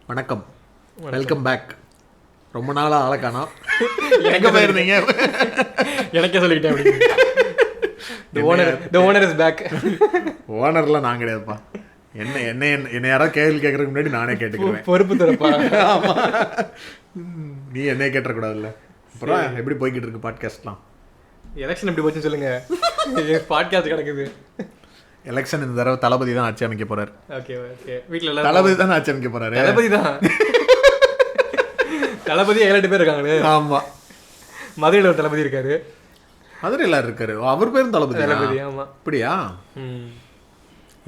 வணக்கம், welcome back. ரொம்ப நாளாக ஆளை காணோம். எங்கே போயிருந்தீங்க? எனக்கே சொல்லிக்கிட்டேன். Owner is back. ஓனர்லாம் நான் கிடையாதுப்பா. என்ன யாராவது கேள்வி கேட்கறதுக்கு முன்னாடி நானே கேட்டுக்குவேன். பொறுப்பு தரப்பா. ஆமாம், நீ என்னைய கேட்டக்கூடாதுல்ல. அப்புறம் எப்படி போய்கிட்டு இருக்கு பாட்காஸ்ட்லாம்? எலெக்ஷன் எப்படி போச்சுன்னு சொல்லுங்க. பாட்காஸ்ட் கிடக்குது. எலெக்ஷன் இந்த தடவை தளபதி தான் ஆட்சி அமைக்க போறாரு. Okay okay. வீட்டில் தளபதி தான் ஆட்சி அமைக்க போறாரு. தளபதி தான். தளபதி 7-8 பேர் இருக்காங்களே. ஆமா, மதுரையில் ஒரு தளபதி இருக்காரு. மதுரையில் இருக்காரு. அவர் பேரும் தளபதி. தளபதி, ஆமா. அப்படியா?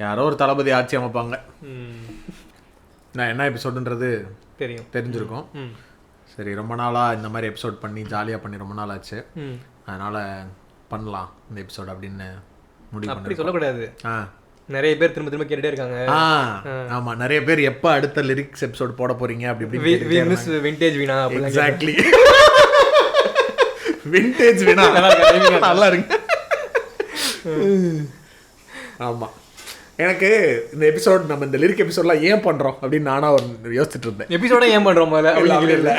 யாரோ ஒரு தளபதி ஆட்சி அமைப்பாங்க. நான் என்ன எபிசோடுன்றது தெரிஞ்சிருக்கும். சரி, ரொம்ப நாளாக இந்த மாதிரி எபிசோட் பண்ணி ஜாலியாக பண்ணி ரொம்ப நாள் ஆச்சு. அதனால் பண்ணலாம் இந்த எபிசோட் அப்படின்னு முடிவு. அப்படி சொல்லக்கூடாது. நிறைய பேர் திரும்ப திரும்ப கேட்டுட்டே இருக்காங்க. ஆமாம், நிறைய பேர் எப்போ அடுத்த லிரிக்ஸ் எபிசோட் போட போறீங்க அப்படி இப்படி. விண்டேஜ் வீணா. எக்ஸாக்ட்லி, விண்டேஜ் வீணா நல்லா இருக்கு. ஆமாம், எனக்கு இந்த எபிசோட், நம்ம இந்த லிரிக் எபிசோட்லாம் ஏன் பண்ணுறோம் அப்படின்னு நானாக யோசிச்சுட்டு இருந்தேன். எபிசோட ஏன் பண்ணுறோம் இல்லை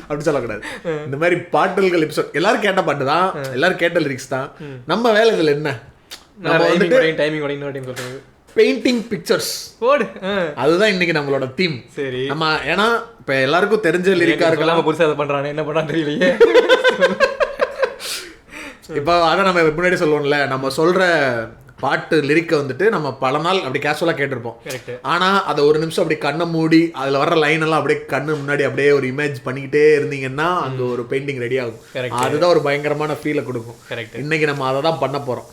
அப்படி சொல்லக்கூடாது. இந்த மாதிரி பாடல்கள் எபிசோட் எல்லாரும் கேட்ட பாட்டு தான், எல்லாரும் கேட்ட லிரிக்ஸ் தான். நம்ம வேலை இதில் என்ன, நம்ம வந்துட்டு பெயிண்டிங் பிக்சர்ஸ் போடு. அதுதான் இன்னைக்கு நம்மளோட தீம். சரி, நம்ம ஏன்னா இப்போ எல்லாருக்கும் தெரிஞ்ச லிரிக்கா இருக்கலாம். புதுசாக அதை பண்ணுறானே, என்ன பண்ணான்னு தெரியலையே. இப்போ அதை நம்ம முன்னாடி சொல்லுவோம்ல, நம்ம சொல்ற பாட்டு லிரிக்கை வந்துட்டு நம்ம பல நாள் அப்படி கேஷுவலாக கேட்டிருப்போம். ஆனால் அதை ஒரு நிமிஷம் அப்படி கண்ணை மூடி அதில் வர்ற லைன் எல்லாம் அப்படியே கண்ணு முன்னாடி அப்படியே ஒரு இமேஜ் பண்ணிக்கிட்டே இருந்தீங்கன்னா அங்கே ஒரு பெயிண்டிங் ரெடி ஆகும். அதுதான் ஒரு பயங்கரமான ஃபீலை கொடுக்கும். இன்னைக்கு நம்ம அதை தான் பண்ண போகிறோம்.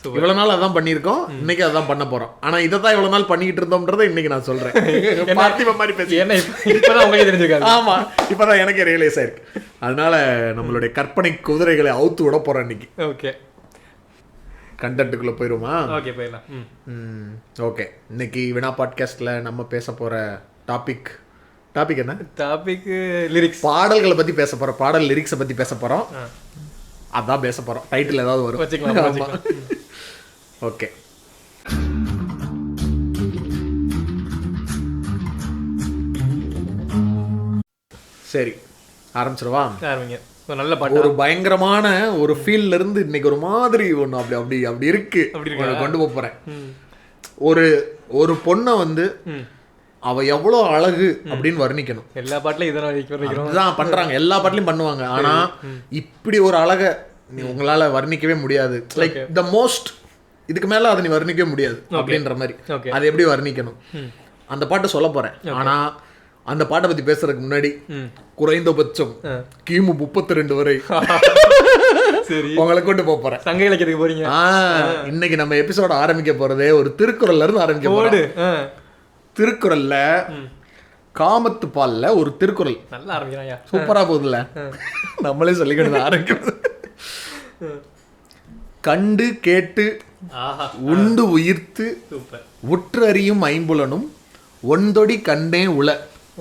இவ்வளவு நாள் அதான் பண்ணியிருக்கோம், இன்னைக்கு அதான் பண்ண போறோம். ஆனா இதை தான் இவ்வளவு நாள் பண்ணிக்கிட்டு இருந்தோம்ன்றதை இன்னைக்கு நான் சொல்றேன். ஆமா, இப்பதான் எனக்கு ரியலைஸ் ஆயிருக்கு. அதனால நம்மளுடைய கற்பனை குதிரைகளை அவுத்து விட போறோம் இன்னைக்கு. ஓகே, கண்டென்ட்டுக்குள்ள போயிருமா? ஓகே, போயிடலாம். ஓகே, இன்னைக்கு வினா பாட்காஸ்ட்ல நம்ம பேச போற டாபிக் என்ன? டாபிக் லிரிக்ஸ், பாடல்களை பத்தி பேச போறோம். பாடல் லிரிக்ஸை பத்தி பேச போறோம். அதான் பேச போறோம். டைட்டில் ஏதாவது வரும், வச்சுக்கலாம். ஓகே, சரி, ஆரம்பிச்சிருவா. நல்ல பாட்டு, ஒரு பயங்கரமான ஒரு ஃபீல்ல இருந்து இன்னைக்கு ஒரு மாதிரி ஒண்ணு அப்படி அப்படி அப்படி இருக்கு கொண்டு போறேன். ஒரு பொண்ணை வந்து அவ எவ்வளவு அழகு அப்படின்னு வர்ணிக்கணும். எல்லா பாட்டுலயும் இதான் பண்றாங்க, எல்லா பாட்டுலயும் பண்ணுவாங்க. ஆனா இப்படி ஒரு அழக உங்களால வர்ணிக்கவே முடியாது. லைக் த மோஸ்ட், இதுக்கு மேல அதை நீ வர்ணிக்கவே முடியாது அப்படின்ற மாதிரி. அதை எப்படி வர்ணிக்கணும் அந்த பாட்டை சொல்ல போறேன். ஆனா அந்த பாட்டை பத்தி பேசுறதுக்கு முன்னாடி குறைந்தபட்சம் கிமு 32 வரை உங்களை கொண்டு போறேன். சங்க இலக்கியத்துக்கு போறீங்க. இன்னைக்கு நம்ம எபிசோட ஆரம்பிக்க போறதே ஒரு திருக்குறள்ல இருந்து ஆரம்பிக்க போறோம். திருக்குறள்ல காமத்து பால்ல ஒரு திருக்குறள். நல்லா ஆரம்பிக்கிறாங்க, சூப்பரா போகுதுல்ல. நம்மளே சொல்லிக்கணும் ஆரம்பிக்கிறது. கண்டு கேட்டு உண்டு உயிர்த்து உற்றறியும் ஐம்புலனும் ஒன்றொடி கண்டே உல.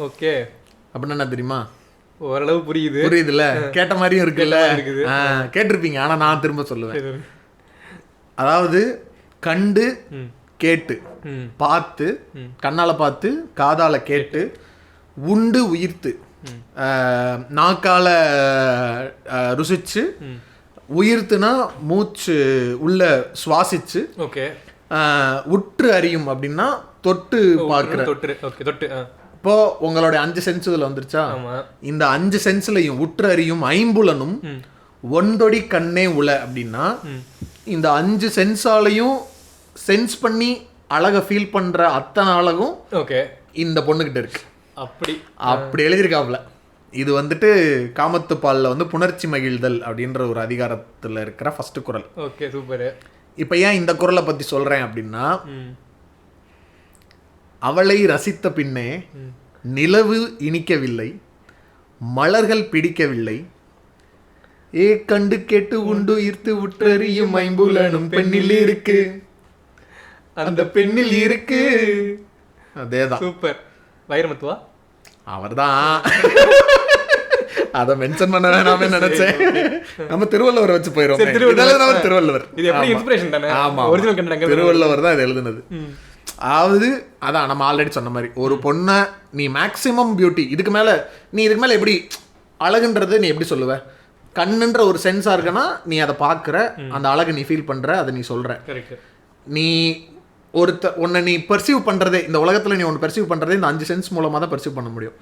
ஓகே, அப்படின்னா என்ன தெரியுமா? ஓரளவு புரியுதுல்ல, கேட்ட மாதிரியும் இருக்குல்ல. கேட்டிருப்பீங்க, ஆனா நான் திரும்ப சொல்லுவேன். அதாவது கண்டு கேட்டு, பார்த்து, கண்ணால பார்த்து, காதால கேட்டு, உண்டு உயிர்த்து, நாக்கால ருசிச்சு, உயிர்த்துனா மூச்சு உள்ள சுவாசிச்சு, உற்று அறியும் அப்படின்னா தொட்டு பார்க்கிற. இப்போ உங்களுடைய 5 சென்ஸ் இதுல வந்துருச்சா? இந்த 5 சென்ஸ்லயும் உற்று அறியும் ஐம்புலனும் ஒன்றொடி கண்ணே உல அப்படின்னா இந்த 5 சென்ஸாலையும் சென்ஸ் பண்ணி அழக ஃபீல் பண்ற அத்தனை அழகும் இந்த பொண்ணுகிட்ட இருக்கு. அப்படி எழுதியிருக்காப்ல. இது வந்துட்டு காமத்து பால்ல வந்து புணர்ச்சி மகிழ்தல் அப்படின்ற ஒரு அதிகாரத்துல இருக்கிற ஃபர்ஸ்ட் குறள். Okay, super. இப்ப ஏன் இந்த குறளை பத்தி சொல்றேன் அப்படின்னா, அவளை ரசித்த பின்னே நிலவு இனிக்கவில்லை, மலர்கள் பிடிக்கவில்லை, ஏ கண்டு கேட்டு உண்டு ஈர்த்து உற்றறியும் ஐம்புலனும் பெண்ணில் இருக்கு, அந்த பெண்ணில் இருக்கு. அதேதான். சூப்பர். வைரமுத்துவா அவர்தான். அதை மென்ஷன் பண்ண வேணாமே நினைச்சேன். நம்ம திருவள்ளுவர் வச்சு போயிரும். திருவள்ளுவர். இது எப்படி இன்ஸ்பிரேஷன் தானே? ஆமா, திருவள்ளுவர் தான் இது எழுதுனது. அதாவது அதான் நம்ம ஆல்ரெடி சொன்ன மாதிரி ஒரு பொண்ணை நீ மேக்ஸிமம் பியூட்டி இதுக்கு மேலே எப்படி அழகுன்றது நீ எப்படி சொல்லுவ? கண்ணுன்ற ஒரு சென்ஸாக இருக்குன்னா நீ அதை பார்க்குற, அந்த அழகை நீ ஃபீல் பண்ணுற, அதை நீ சொல்கிற. நீ உன்னை நீ பெர்சீவ் பண்ணுறதே இந்த உலகத்தில் நீ ஒன்று பெர்சீவ் பண்ணுறதே இந்த 5 சென்ஸ் மூலமாக தான் பெர்சீவ் பண்ண முடியும்.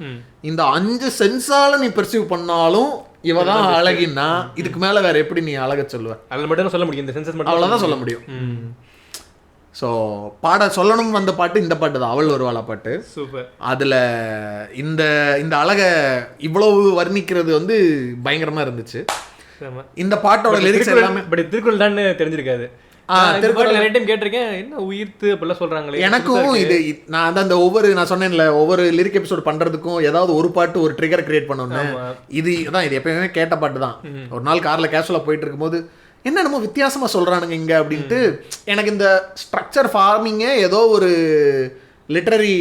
இந்த 5 சென்ஸால் நீ பெர்சீவ் பண்ணாலும் இவ தான் அழகின்னா இதுக்கு மேலே வேற எப்படி நீ அழக சொல்லுவ? அதில் மட்டும் தான் சொல்ல முடியும், இந்த சென்சஸ் மட்டும் அவ்வளோதான் சொல்ல முடியும். ஸோ சொல்லணும் வந்த பாட்டு இந்த பாட்டு தான், அவள் வருவாளா பாட்டு. சூப்பர். அதில் இந்த இந்த அழகை இவ்வளவு வர்ணிக்கிறது வந்து பயங்கரமாக இருந்துச்சு. இந்த பாட்டோட லிரிக்ஸ் எல்லாமே பட் திருக்குறள் தான் தெரிஞ்சிருக்காது. நிறைய டைம் கேட்டிருக்கேன், என்ன உயிர்த்து அப்படிலாம் சொல்றாங்களே. எனக்கும் இது நான் அதான் அந்த நான் சொன்னேன்ல ஒவ்வொரு லிரிக் எபிசோட் பண்றதுக்கும் ஏதாவது ஒரு பாட்டு ஒரு ட்ரிகர் கிரியேட் பண்ணணும். இது எப்பயுமே கேட்ட பாட்டு தான். ஒரு நாள் கார்ல கேஷுவலா போயிட்டு இருக்கும்போது என்னென்னமோ வித்தியாசமா சொல்றானுங்க இங்க அப்படின்ட்டு எனக்கு இந்த ஸ்ட்ரக்சர் ஃபார்மிங்கே ஏதோ ஒரு லிட்டரரி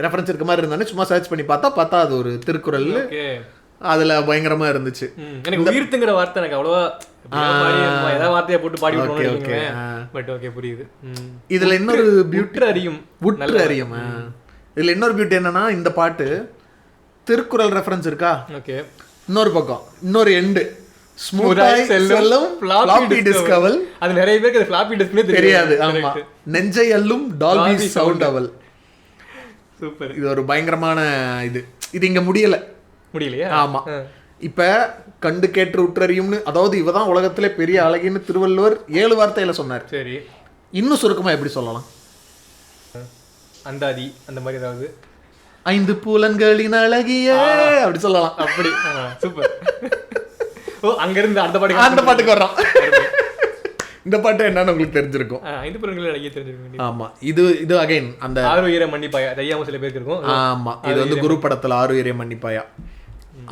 ரெஃபரன்ஸ் இருக்க மாதிரி இருந்தானே சும்மா சர்ச் பண்ணி பார்த்தா அது ஒரு திருக்குறள். அதுல பயங்கரமா இருந்துச்சு. எனக்கு உயிர்த்துங்கிற வார்த்தை எனக்கு அவ்வளவா ஏதாவது வார்த்தையை போட்டு பாடி விட்டுருவோம். பட் ஓகே, புரியுது. இதுல இன்னொரு பியூட்டி அறியும் இதுல இன்னொரு பியூட்டி என்னன்னா இந்த பாட்டு திருக்குறள் ரெஃபரன்ஸ் இருக்கா. ஓகே. இன்னொரு பக்கம் இன்னொரு எண்டு ஸ்மூத்தாய் செல்லும் ஃப்ளாப்பி டிஸ்க் அவள். அது நிறைய பேருக்கு ஃப்ளாப்பி டிஸ்க்னே தெரியாது. ஆமா. நெஞ்சை அள்ளும் டால்பி சவுண்ட் அவள். சூப்பர். இது ஒரு பயங்கரமான இது இங்க முடியலையா? ஆமா. இப்ப கண்டு கேட்டு உற்றறியும்னு, அதாவது இவதான் உலகத்திலே பெரிய அழகின்னு திருவள்ளுவர் 7 வார்த்தையில சொன்னார். சரி, இன்னும் சுருக்கமா எப்படி சொல்லலாம்? அந்தாதி அந்த மாதிரி ஏதாவது 5 புலன்களின் அழகிய அப்படி சொல்லலாம். அப்படி. சூப்பர். ஓ, அங்க இருந்து அந்த பாட்டுக்கு வர்றோம். இந்த பாட்டு என்னன்னு உங்களுக்கு தெரிஞ்சிருக்கும். 5 புலன்களின் அழகிய தெரிஞ்சிருக்கும். ஆமா. இது அகைன் அந்த ஆறுயிரை மன்னிப்பாயா தெரியாம சில பேருக்கு இருக்கும். ஆமா, இது வந்து குரு படத்துல ஆறுயிரை மன்னிப்பாயா.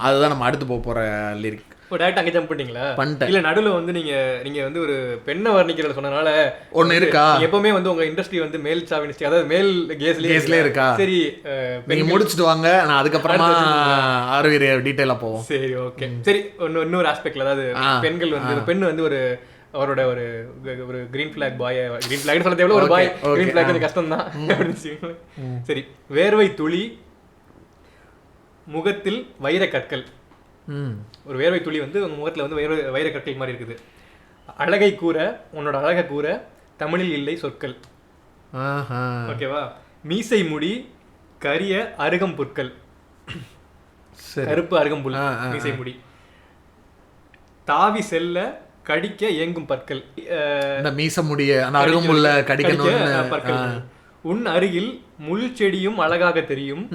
அதுதான் நம்ம அடுத்து போற லிரிக். டைரக்ட் அங்கே ஜம்ப் பண்ணிட்டீங்களா? இல்ல நடுவுல வந்து நீங்க வந்து ஒரு பெண்ணை வர்ணிக்கிறத சொன்னனால ஒண்ணு இருக்கா? எப்பவுமே வந்து உங்க இண்டஸ்ட்ரி வந்து மேல் சாவினிஸ்ட், அதாவது மேல் கேஸ்லயே இருக்கா? சரி, நீங்க முடிச்சிட்டு வாங்க, நான் அதுக்கப்புறமா ஆறுயிரை டீடைலா போவோம். சரி, ஓகே. சரி, இன்னொரு ஆஸ்பெக்ட்ல, அதாவது பெண்கள் வந்து பெண் வந்து அவரோட ஒரு கிரீன் ஃபிளாக் பாய், கிரீன் ஃபிளாக் சொல்றது எவ்வளவு ஒரு பாய், கிரீன் ஃபிளாக் கொஞ்சம் கஷ்டம் தான். சரி, வேர்வை துளி முகத்தில் வைர கற்கள். ஒரு வேர்வை துளி வந்து உங்க முகத்துல வந்து வைர கற்கள் மாதிரி இருக்குது. அழகை கூற, உன்னோட அழகை கூற தமிழில் இல்லை சொற்கள். ஓகேவா? மீசை முடி கரிய அருகம் புற்கள். கருப்பு அருகம்புல் மீசை முடி. தாவி செல்ல கடிக்க ஏங்கும் பற்கள். மீச முடிய அருகம்புல்ல கடிக்க பற்கள். உன் அருகில் முள் செடியும் அழகாக தெரியும்.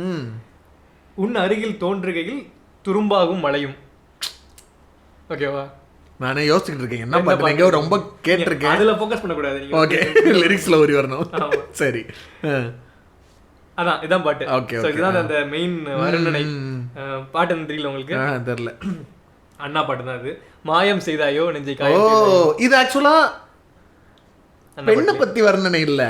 உன் அருகில் தோன்றுகையில் துரும்பாகும் மழையும். ஓகேவா? நானே யோசிச்சுட்டு இருக்கேன் என்ன பாட்டு ரொம்ப கேட்டிருக்கேன். அதுல ஃபோக்கஸ் பண்ண கூடாது. ஓகே, லிரிக்ஸ்ல ஓடி வரணும். சரி, அதான் இதான் பாட்டு. ஓகே, இதுதான் அந்த மெயின் வர்ணனை. பாட்டு தெரியல உங்களுக்கு? தெரியல. அண்ணா பாட்டு தான் அது. மாயம் செய்தாயோ நெஞ்சை காய. இது ஆக்சுவலா பெண்ணை பத்தி வர்ணனை இல்ல,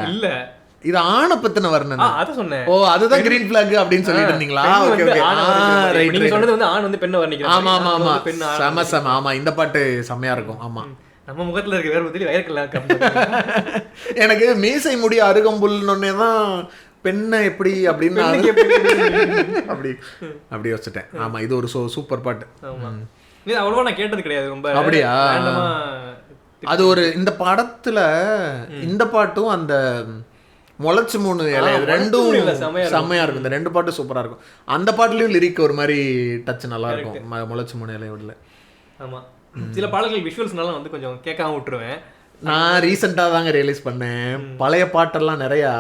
இது ஆணை பத்தின வர்ணனை. அத சொன்னேன். ஓ, அதுதான் கிரீன் ஃபிளாக் அப்படின்னு சொல்லிட்டு இருந்தீங்களா? Okay okay. நீங்க சொன்னது வந்து ஆண் வந்து பெண்ணை வர்ணிக்கிறாங்க. ஆமா ஆமா ஆமா, சம. ஆமா, இந்த பாட்டு செமையா இருக்கும். ஆமா, நம்ம முகத்துல இருக்க வேற பத்தி வயர்க்கல. எனக்கு மீசை முடி அருகம்புல்னே தான் பெண்ணை எப்படி அப்படின்னு அப்படி யோசிச்சிட்டேன். ஆமா, இது ஒரு சூப்பர் பாட்டு. ஆமா, இது அவ்வளவா நான் கேட்டது கிடையாது. ரொம்ப அப்படியா? அது ஒரு இந்த படத்துல இந்த பாட்டும் அந்த முளைச்சு 3 இலை ரெண்டும் செம்மையா இருக்கும். இந்த 2 பாட்டும் சூப்பரா இருக்கும். அந்த பாட்டுலயும் லிரிக் ஒரு மாதிரி டச் நல்லா இருக்கும். முளைச்சு 3 இலை விடல. ஆமா, சில பாடல்கள் விஷுவல்ஸ்னால வந்து கொஞ்சம் கேட்காம விட்டுருவேன். நான் ரீசெண்டா தாங்க ரியலைஸ் பண்ணேன். பழைய பாட்டெல்லாம் நிறையா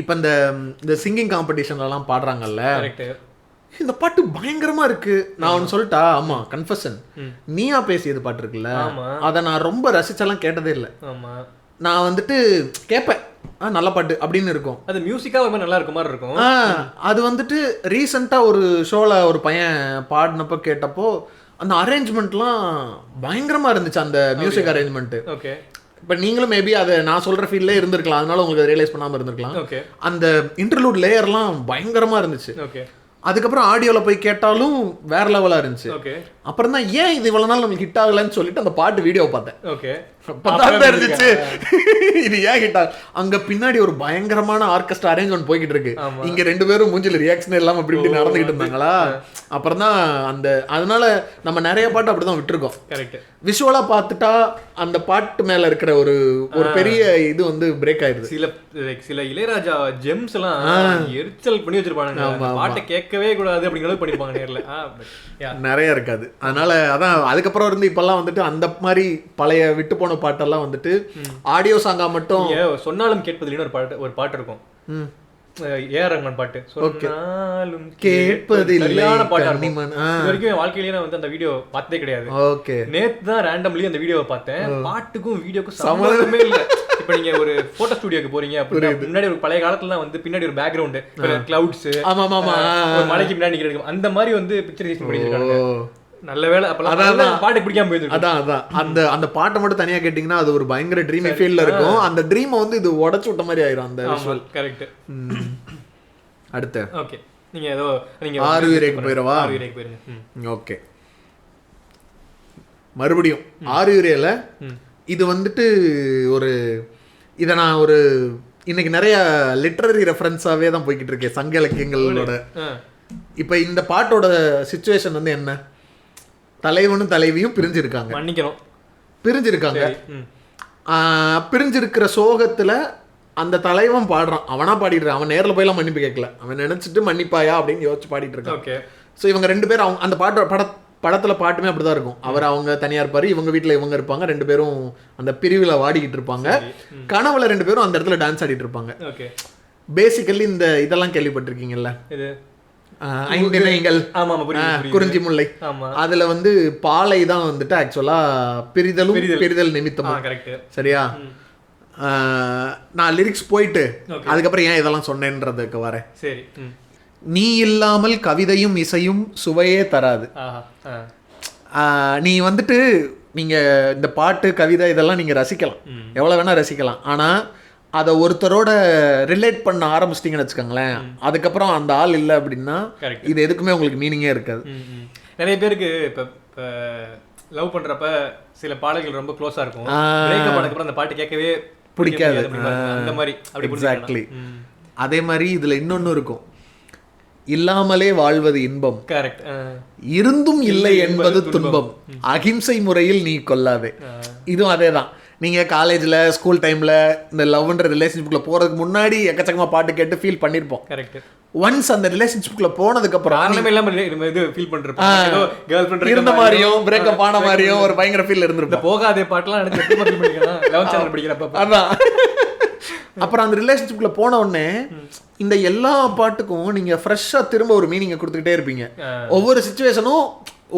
இப்ப இந்த சிங்கிங் காம்படிஷன்லாம் பாடுறாங்கல்ல, இந்த பாட்டு பயங்கரமா இருக்கு. நான் ஒன்னு சொல்லிட்டா? ஆமா, கன்ஃபெஷன். நீயா பேசியது பாட்டு இருக்குல்ல, அதை நான் ரொம்ப ரசிச்செல்லாம் கேட்டதே இல்லை. நான் வந்துட்டு கேட்பேன், நல்ல பாட்டு அப்படின்னு இருக்கும். அது மியூசிக்கா ரொம்ப நல்லா இருக்க மாதிரி இருக்கும். அது வந்துட்டு ரீசெண்டா ஒரு ஷோல ஒரு பையன் பாடினப்போ கேட்டப்போ அந்த அரேஞ்ச்மெண்ட்லாம் பயங்கரமா இருந்துச்சு. அந்த மியூசிக் அரேஞ்ச்மெண்ட். ஓகே. இப்போ நீங்களும் மேபி அதை நான் சொல்ற ஃபீல்ட்ல இருந்திருக்கலாம், அதனால உங்களுக்கு ரியலைஸ் பண்ணாம இருந்திருக்கலாம். அந்த இன்டர்லூட் லேயர்லாம் பயங்கரமா இருந்துச்சு. அதுக்கப்புறம் ஆடியோல போய் கேட்டாலும் வேற லெவலா இருந்துச்சு. அப்புறம் தான் ஏன் இது இவ்வளவு நாள் நமக்கு ஹிட் ஆகலன்னு சொல்லிட்டு அந்த பாட்டு வீடியோ பார்த்தேன். ஓகே, அப்பதான் தெரிஞ்சிச்சு இது ஏன் ஹிட் ஆகும். அங்க பின்னாடி ஒரு பயங்கரமான ஆர்கெஸ்ட்ரா அரேஞ்ச்மெண்ட் போய்கிட்டு இருக்கு. இங்க 2 பேரும் மூஞ்சில ரியாக்ஷன் இல்லாம இப்படி இப்படி நடந்துகிட்டு இருந்தாங்களா. அப்புறம் தான் அதனால நம்ம நிறைய பாட்டு அப்படிதான் விட்டுருக்கோம். கரெக்ட். விஷுவலா பார்த்துட்டா அந்த பாட்டு மேல இருக்கிற ஒரு பெரிய இது வந்து பிரேக் ஆயிடுது. சில இளையராஜா ஜெம்ஸ் எல்லாம் எரிச்சல் பண்ணி வச்சிருப்பாங்க, பாட்டை கேட்கவே கூடாது அப்படிங்கிறது பண்ணிருப்பாங்க நேர்ல. நிறைய இருக்காது. அதனால அதான் அதுக்கப்புறம் இருந்து இப்பெல்லாம் வந்துட்டு அந்த மாதிரி பழைய விட்டு போன பாட்டெல்லாம் வந்துட்டு ஆடியோ சாங்கா மட்டும் சொன்னாலும் கேட்பதில்லைன்னு ஒரு பாட்டு இருக்கும், ஏஆர் ரஹ்மான் பாட்டு. சொன்னாலும் கேட்பதில்லை பாட்டு வரைக்கும் என் வாழ்க்கையிலேயே நான் வந்து அந்த வீடியோ பார்த்ததே கிடையாது. நேத்து தான் ரேண்டம்லி அந்த வீடியோவை பார்த்தேன். பாட்டுக்கும் வீடியோக்கும் சம்மந்தமே இல்லை. இப்ப நீங்க ஒரு போட்டோ ஸ்டுடியோக்கு போறீங்க அப்படின்னா முன்னாடி ஒரு பழைய காலத்துல வந்து பின்னாடி ஒரு பேக்ரவுண்ட் கிளவுட்ஸ், ஒரு மலைக்கு பின்னாடி இருக்கு, அந்த மாதிரி வந்து பிக்சரைசேஷன் பண்ணிருக்காங்க. நல்ல வேளை அப்பலாம் பாட்டு பிடிக்காம போயிருக்கு. அதான் அந்த பாட்டை மட்டும் தனியா கேட்டீங்கன்னா அது ஒரு பயங்கர ட்ரீமி ஃபீல்ல இருக்கும். அந்த ட்ரீமை வந்து இது உடைச்சு விட்ட மாதிரி ஆயிரும் அந்த விஷுவல். கரெக்ட். அடுத்து ஓகே, நீங்க ஏதோ நீங்க ஆறுயிரைக்கு போயிரவா? ஆறுயிரைக்கு போயிருங்க. ஓகே, மறுபடியும் ஆறுயிரையில இது வந்துட்டு இதை நான் இன்னைக்கு நிறைய லிட்டரரி ரெஃபரன்ஸாவே தான் போய்கிட்டு இருக்கேன் சங்க இலக்கியங்களோட. இப்ப இந்த பாட்டோட சிச்சுவேஷன் வந்து என்ன, தலைவனும் தலைவியும் பிரிஞ்சிருக்காங்க. பிரிஞ்சிருக்கிற சோகத்துல அந்த தலைவன் பாடுறான், அவனா பாடிட்டு, அவன் நேரில் போயெல்லாம் மன்னிப்பு கேட்கல, அவன் நினைச்சிட்டு மன்னிப்பாயா அப்படின்னு யோசிச்சு பாடிட்டு இருக்கான். ஸோ இவங்க 2 பேரும் அந்த படத்துல பாட்டுமே அப்படிதான் இருக்கும். அவங்க தனியா இருப்பாரு, இவங்க வீட்டுல இவங்க இருப்பாங்க, 2 பேரும் அந்த பிரிவுல வாடிக்கிட்டு இருப்பாங்க. கனவுல 2 பேரும் அந்த இடத்துல டான்ஸ் ஆடிட்டு இருப்பாங்க. பேசிக்கலி இந்த இதெல்லாம் கேள்விப்பட்டிருக்கீங்கல்ல, குறிஞ்சி முல்லை, அதுல வந்து பாலை தான் வந்துட்டு ஆக்சுவலா பிரிதல் நிமித்தம். சரியா? நான் லிரிக்ஸ் போயிட்டு அதுக்கப்புறம் ஏன் இதெல்லாம் சொன்னேன்றதுக்கு வரேன். சரி. நீ இல்லாமல் கவிதையும் இசையும் சுவையே தராது. நீ வந்துட்டு நீங்க இந்த பாட்டு கவிதை இதெல்லாம் நீங்க ரசிக்கலாம், எவ்வளவு வேணா ரசிக்கலாம். ஆனா அதை ஒருத்தரோட ரிலேட் பண்ண ஆரம்பிச்சிட்டிங்கன்னு வச்சுக்கோங்களேன், அதுக்கப்புறம் அந்த ஆள் இல்லை அப்படின்னா இது எதுக்குமே உங்களுக்கு மீனிங்கே இருக்காது. நிறைய பேருக்கு இப்போ லவ் பண்றப்ப சில பாடல்கள் ரொம்ப க்ளோஸா இருக்கும், பிரேக்கப் ஆனதுக்கப்புறம் அந்த பாட்டு கேட்கவே பிடிக்காது. அந்த மாதிரி எக்ஸாக்ட்லி அதே மாதிரி இதுல இன்னொன்னு இருக்கும், இல்லாமலே வாழ்வது இன்பம், கரெக்ட், இருந்தும் இல்லை என்பது துன்பம், அகிம்சை முறையில் நீ கொல்லாதே. இதுவும் அதே தான். நீங்க காலேஜ்ல ஸ்கூல் டைம்ல இந்த லவ்ன்ற ரிலேஷன்ஷிப்ல போறதுக்கு முன்னாடி எக்கச்சக்கமா பாட்டு கேட்டு ஃபீல் பண்ணிருப்போம். கரெக்ட். ஒன்ஸ் அந்த ரிலேஷன்ஷிப்ல போனதுக்கு அப்புறம் இருந்த மாதிரியும் பிரேக்கப் ஆன மாதிரியும் ஒரு பயங்கர ஃபீல் இருந்திருக்கும். போகாதே பாட்டுலாம் அதான். அப்புறம் அந்த ரிலேஷன்ஷிப்ல போன உடனே இந்த எல்லா பாட்டுக்கும் நீங்க ஃப்ரெஷ்ஷா திரும்ப ஒரு மீனிங்கை கொடுத்துக்கிட்டே இருப்பீங்க. ஒவ்வொரு சிச்சுவேஷனும்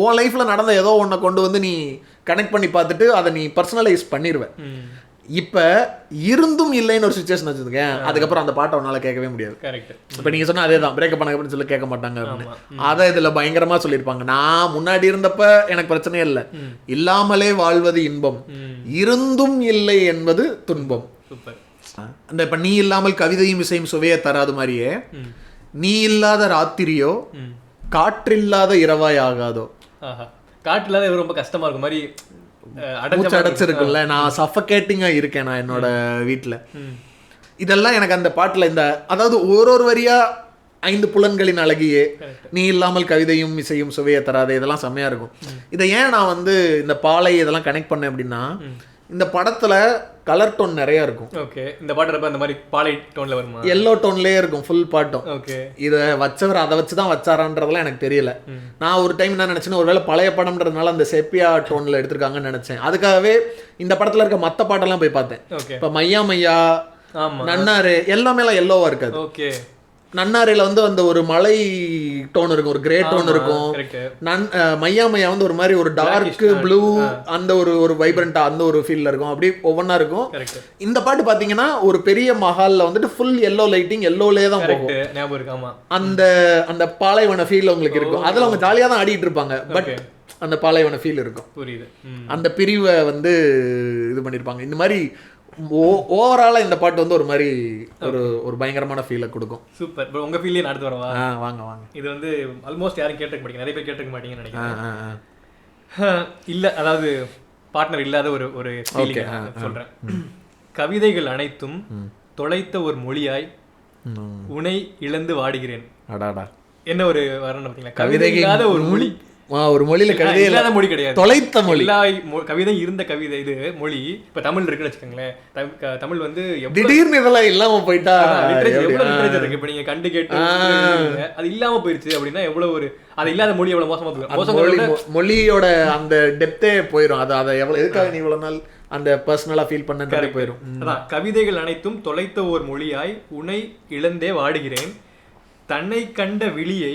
உன் லைஃப்ல நடந்த ஏதோ ஒன்றை கொண்டு வந்து நீ கனெக்ட் பண்ணி பார்த்துட்டு அதை நீ பர்சனலைஸ் பண்ணிடுவேன். இப்ப இருந்தும் இல்லைன்னு ஒரு சிச்சுவேஷன் வச்சுருக்கேன், அதுக்கப்புறம் அந்த பாட்டை உன்னால கேட்கவே முடியாது. இப்ப நீங்க சொன்னா அதே தான், பிரேக்கப் பண்ண அப்படின்னு சொல்லி கேட்க மாட்டாங்க அப்படின்னு. அதை இதுல பயங்கரமா சொல்லியிருப்பாங்க. நான் முன்னாடி இருந்தப்ப எனக்கு பிரச்சனையே இல்லை, இல்லாமலே வாழ்வது இன்பம், இருந்தும் இல்லை என்பது துன்பம். அந்த இப்ப நீ இல்லாமல் கவிதையும் இசையும் சுவைய தராது மாதிரியே, நீ இல்லாத ராத்திரியோ காற்றில்லாத இரவாய் ஆகாதோ. காற்றில்லாத ரொம்ப கஷ்டமா இருக்கும் மாதிரி அடைச்சிருக்குல்ல, நான் சஃபகேட்டிங்கா இருக்கேன் நான் என்னோட வீட்டுல. இதெல்லாம் எனக்கு அந்த பாட்டுல இந்த அதாவது ஒரு வரியா 5 புலன்களின் அழகியே, நீ இல்லாமல் கவிதையும் இசையும் சுவைய தராது, இதெல்லாம் செம்மையா இருக்கும். இதை ஏன் நான் வந்து இந்த பாலை இதெல்லாம் கனெக்ட் பண்ணேன் அப்படின்னா, இந்த படத்துல கலர் டோன் நிறைய இருக்கும். ஓகே. இந்த பாட்டு அந்த மாதிரி பாலை டோன்ல வருமா? எல்லோ டோன்லயே இருக்கும் ஃபுல் பாட்டும். ஓகே. இத வச்சவர் அதை வச்சுதான் வச்சாரான்றதெல்லாம் எனக்கு தெரியல. நான் ஒரு டைம் என்ன நினைச்சேன்னா, ஒருவேளை பழைய படம்ன்றதுனால அந்த செப்பியா டோன்ல எடுத்திருக்காங்கன்னு நினைச்சேன். அதுக்காகவே இந்த படத்துல இருக்க மத்த பாட்டெல்லாம் போய் பார்த்தேன். இப்ப மையா மையா, நன்னாரு எல்லாமே எல்லாம் எல்லோவா இருக்காது. ஓகே. நன்னாரில வந்து அந்த ஒரு மலை டோன் இருக்கும், ஒரு கிரே டோன் இருக்கும். மையா மையா வந்து ஒரு மாதிரி ஒரு டார்க் ப்ளூ, அந்த ஒரு வைப்ரண்டா அந்த ஒரு ஃபீல்ல இருக்கும், அப்படி ஒவ்வொன்னா இருக்கும். இந்த பாட்டு பாத்தீங்கன்னா ஒரு பெரிய மஹால்ல வந்துட்டு ஃபுல் எல்லோ லைட்டிங், எல்லோலயே தான் போகும். அந்த அந்த பாலைவன ஃபீல் உங்களுக்கு இருக்கும். அதுல அவங்க ஜாலியா தான் ஆடிட்டு இருப்பாங்க, பட் அந்த பாலைவன ஃபீல் இருக்கும். புரியுது. அந்த பிரிவை வந்து இது பண்ணிருப்பாங்க. இந்த மாதிரி ஓவராலா இந்த பாட்டு வந்து ஒரு மாதிரி ஒரு பயங்கரமான ஃபீலை கொடுக்கும். சூப்பர். இப்போ உங்க ஃபீல்லே அடுத்து வரவா? வாங்க வாங்க. இது வந்து ஆல்மோஸ்ட் யாரும் கேட்டுக்க மாட்டீங்க, நிறைய பேர் கேட்டுக்க மாட்டீங்கன்னு நினைக்கிறேன். இல்ல, அதாவது பார்ட்னர் இல்லாத ஒரு ஒரு சொல்றேன். கவிதைகள் அனைத்தும் தொலைத்த ஒரு மொழியாய் உனை இழந்து வாடுகிறேன். என்ன ஒரு வரணும் பார்த்தீங்களா? கவிதை இல்லாத ஒரு மொழி, ஒரு மொழியில கவிதை இல்லாத மொழி கிடையாது, தொலைத்த மொழி. எல்லா கவிதை இருந்த கவிதை இது மொழி. இப்ப தமிழ் இருக்குன்னு வச்சுக்கோங்களேன். தமிழ் வந்து திடீர்னு இதெல்லாம் இல்லாம போயிட்டா லிட்டரேச்சர் இருக்கு. இப்ப நீங்க கண்டு கேட்டு அது இல்லாம போயிருச்சு அப்படின்னா எவ்வளவு ஒரு அது இல்லாத மொழி எவ்வளவு மோசமா போயிடும். மொழியோட அந்த டெப்தே போயிடும். அதை எவ்வளவு எதுக்காக நீ இவ்வளவு நாள் அந்த பர்சனலா ஃபீல் பண்ண போயிடும். அதான் கவிதைகள் அனைத்தும் தொலைத்த ஒரு மொழியாய் உனை இழந்தே வாடுகிறேன். தன்னை கண்ட விழியை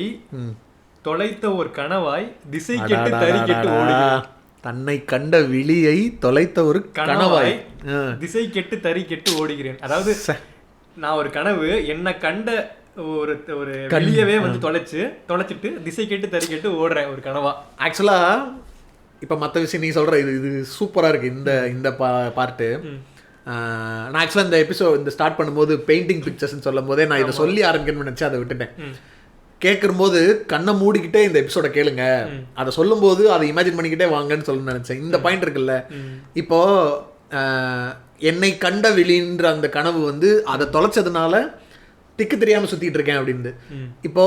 தொலைத்த ஒரு கனவாய் திசை கெட்டு தறி கெட்டு ஓடுகிறேன். தன்னை கண்ட விழியை தொலைத்த ஒரு கனவாய் திசை கெட்டு தறி கெட்டு ஓடுகிறேன். அதாவது நான் ஒரு கனவு என்ன கண்ட ஒரு ஒரு வெளியவே வந்து தொலைச்சிட்டு திசை கெட்டு தறி கெட்டு ஓடுறேன் ஒரு கனவா. ஆக்சுவலா இப்ப மற்ற விஷயம் நீ சொல்ற இது சூப்பரா இருக்கு. இந்த பார்ட்டு நான் ஆக்சுவலா இந்த எபிசோட் இந்த ஸ்டார்ட் பண்ணும்போது பெயிண்டிங் பிக்சர்ஸ் சொல்லும் போதே நான் இதை சொல்லி ஆரம்பிக்கணும்னு நினைச்சு அதை விட்டுட்டேன். கேட்கும்போது கண்ணை மூடிக்கிட்டே இந்த எபிசோட கேளுங்க, அதை சொல்லும் போது அதை இமேஜின் பண்ணிக்கிட்டே வாங்கன்னு சொல்லணும்னு நினைச்சேன். இந்த பாயிண்ட் இருக்குல்ல, இப்போ என்னை கண்ட விழின்ற அந்த கனவு வந்து அதை தொலைச்சதுனால திக்கு தெரியாம சுத்திட்டு இருக்கேன் அப்படின்னு. இப்போ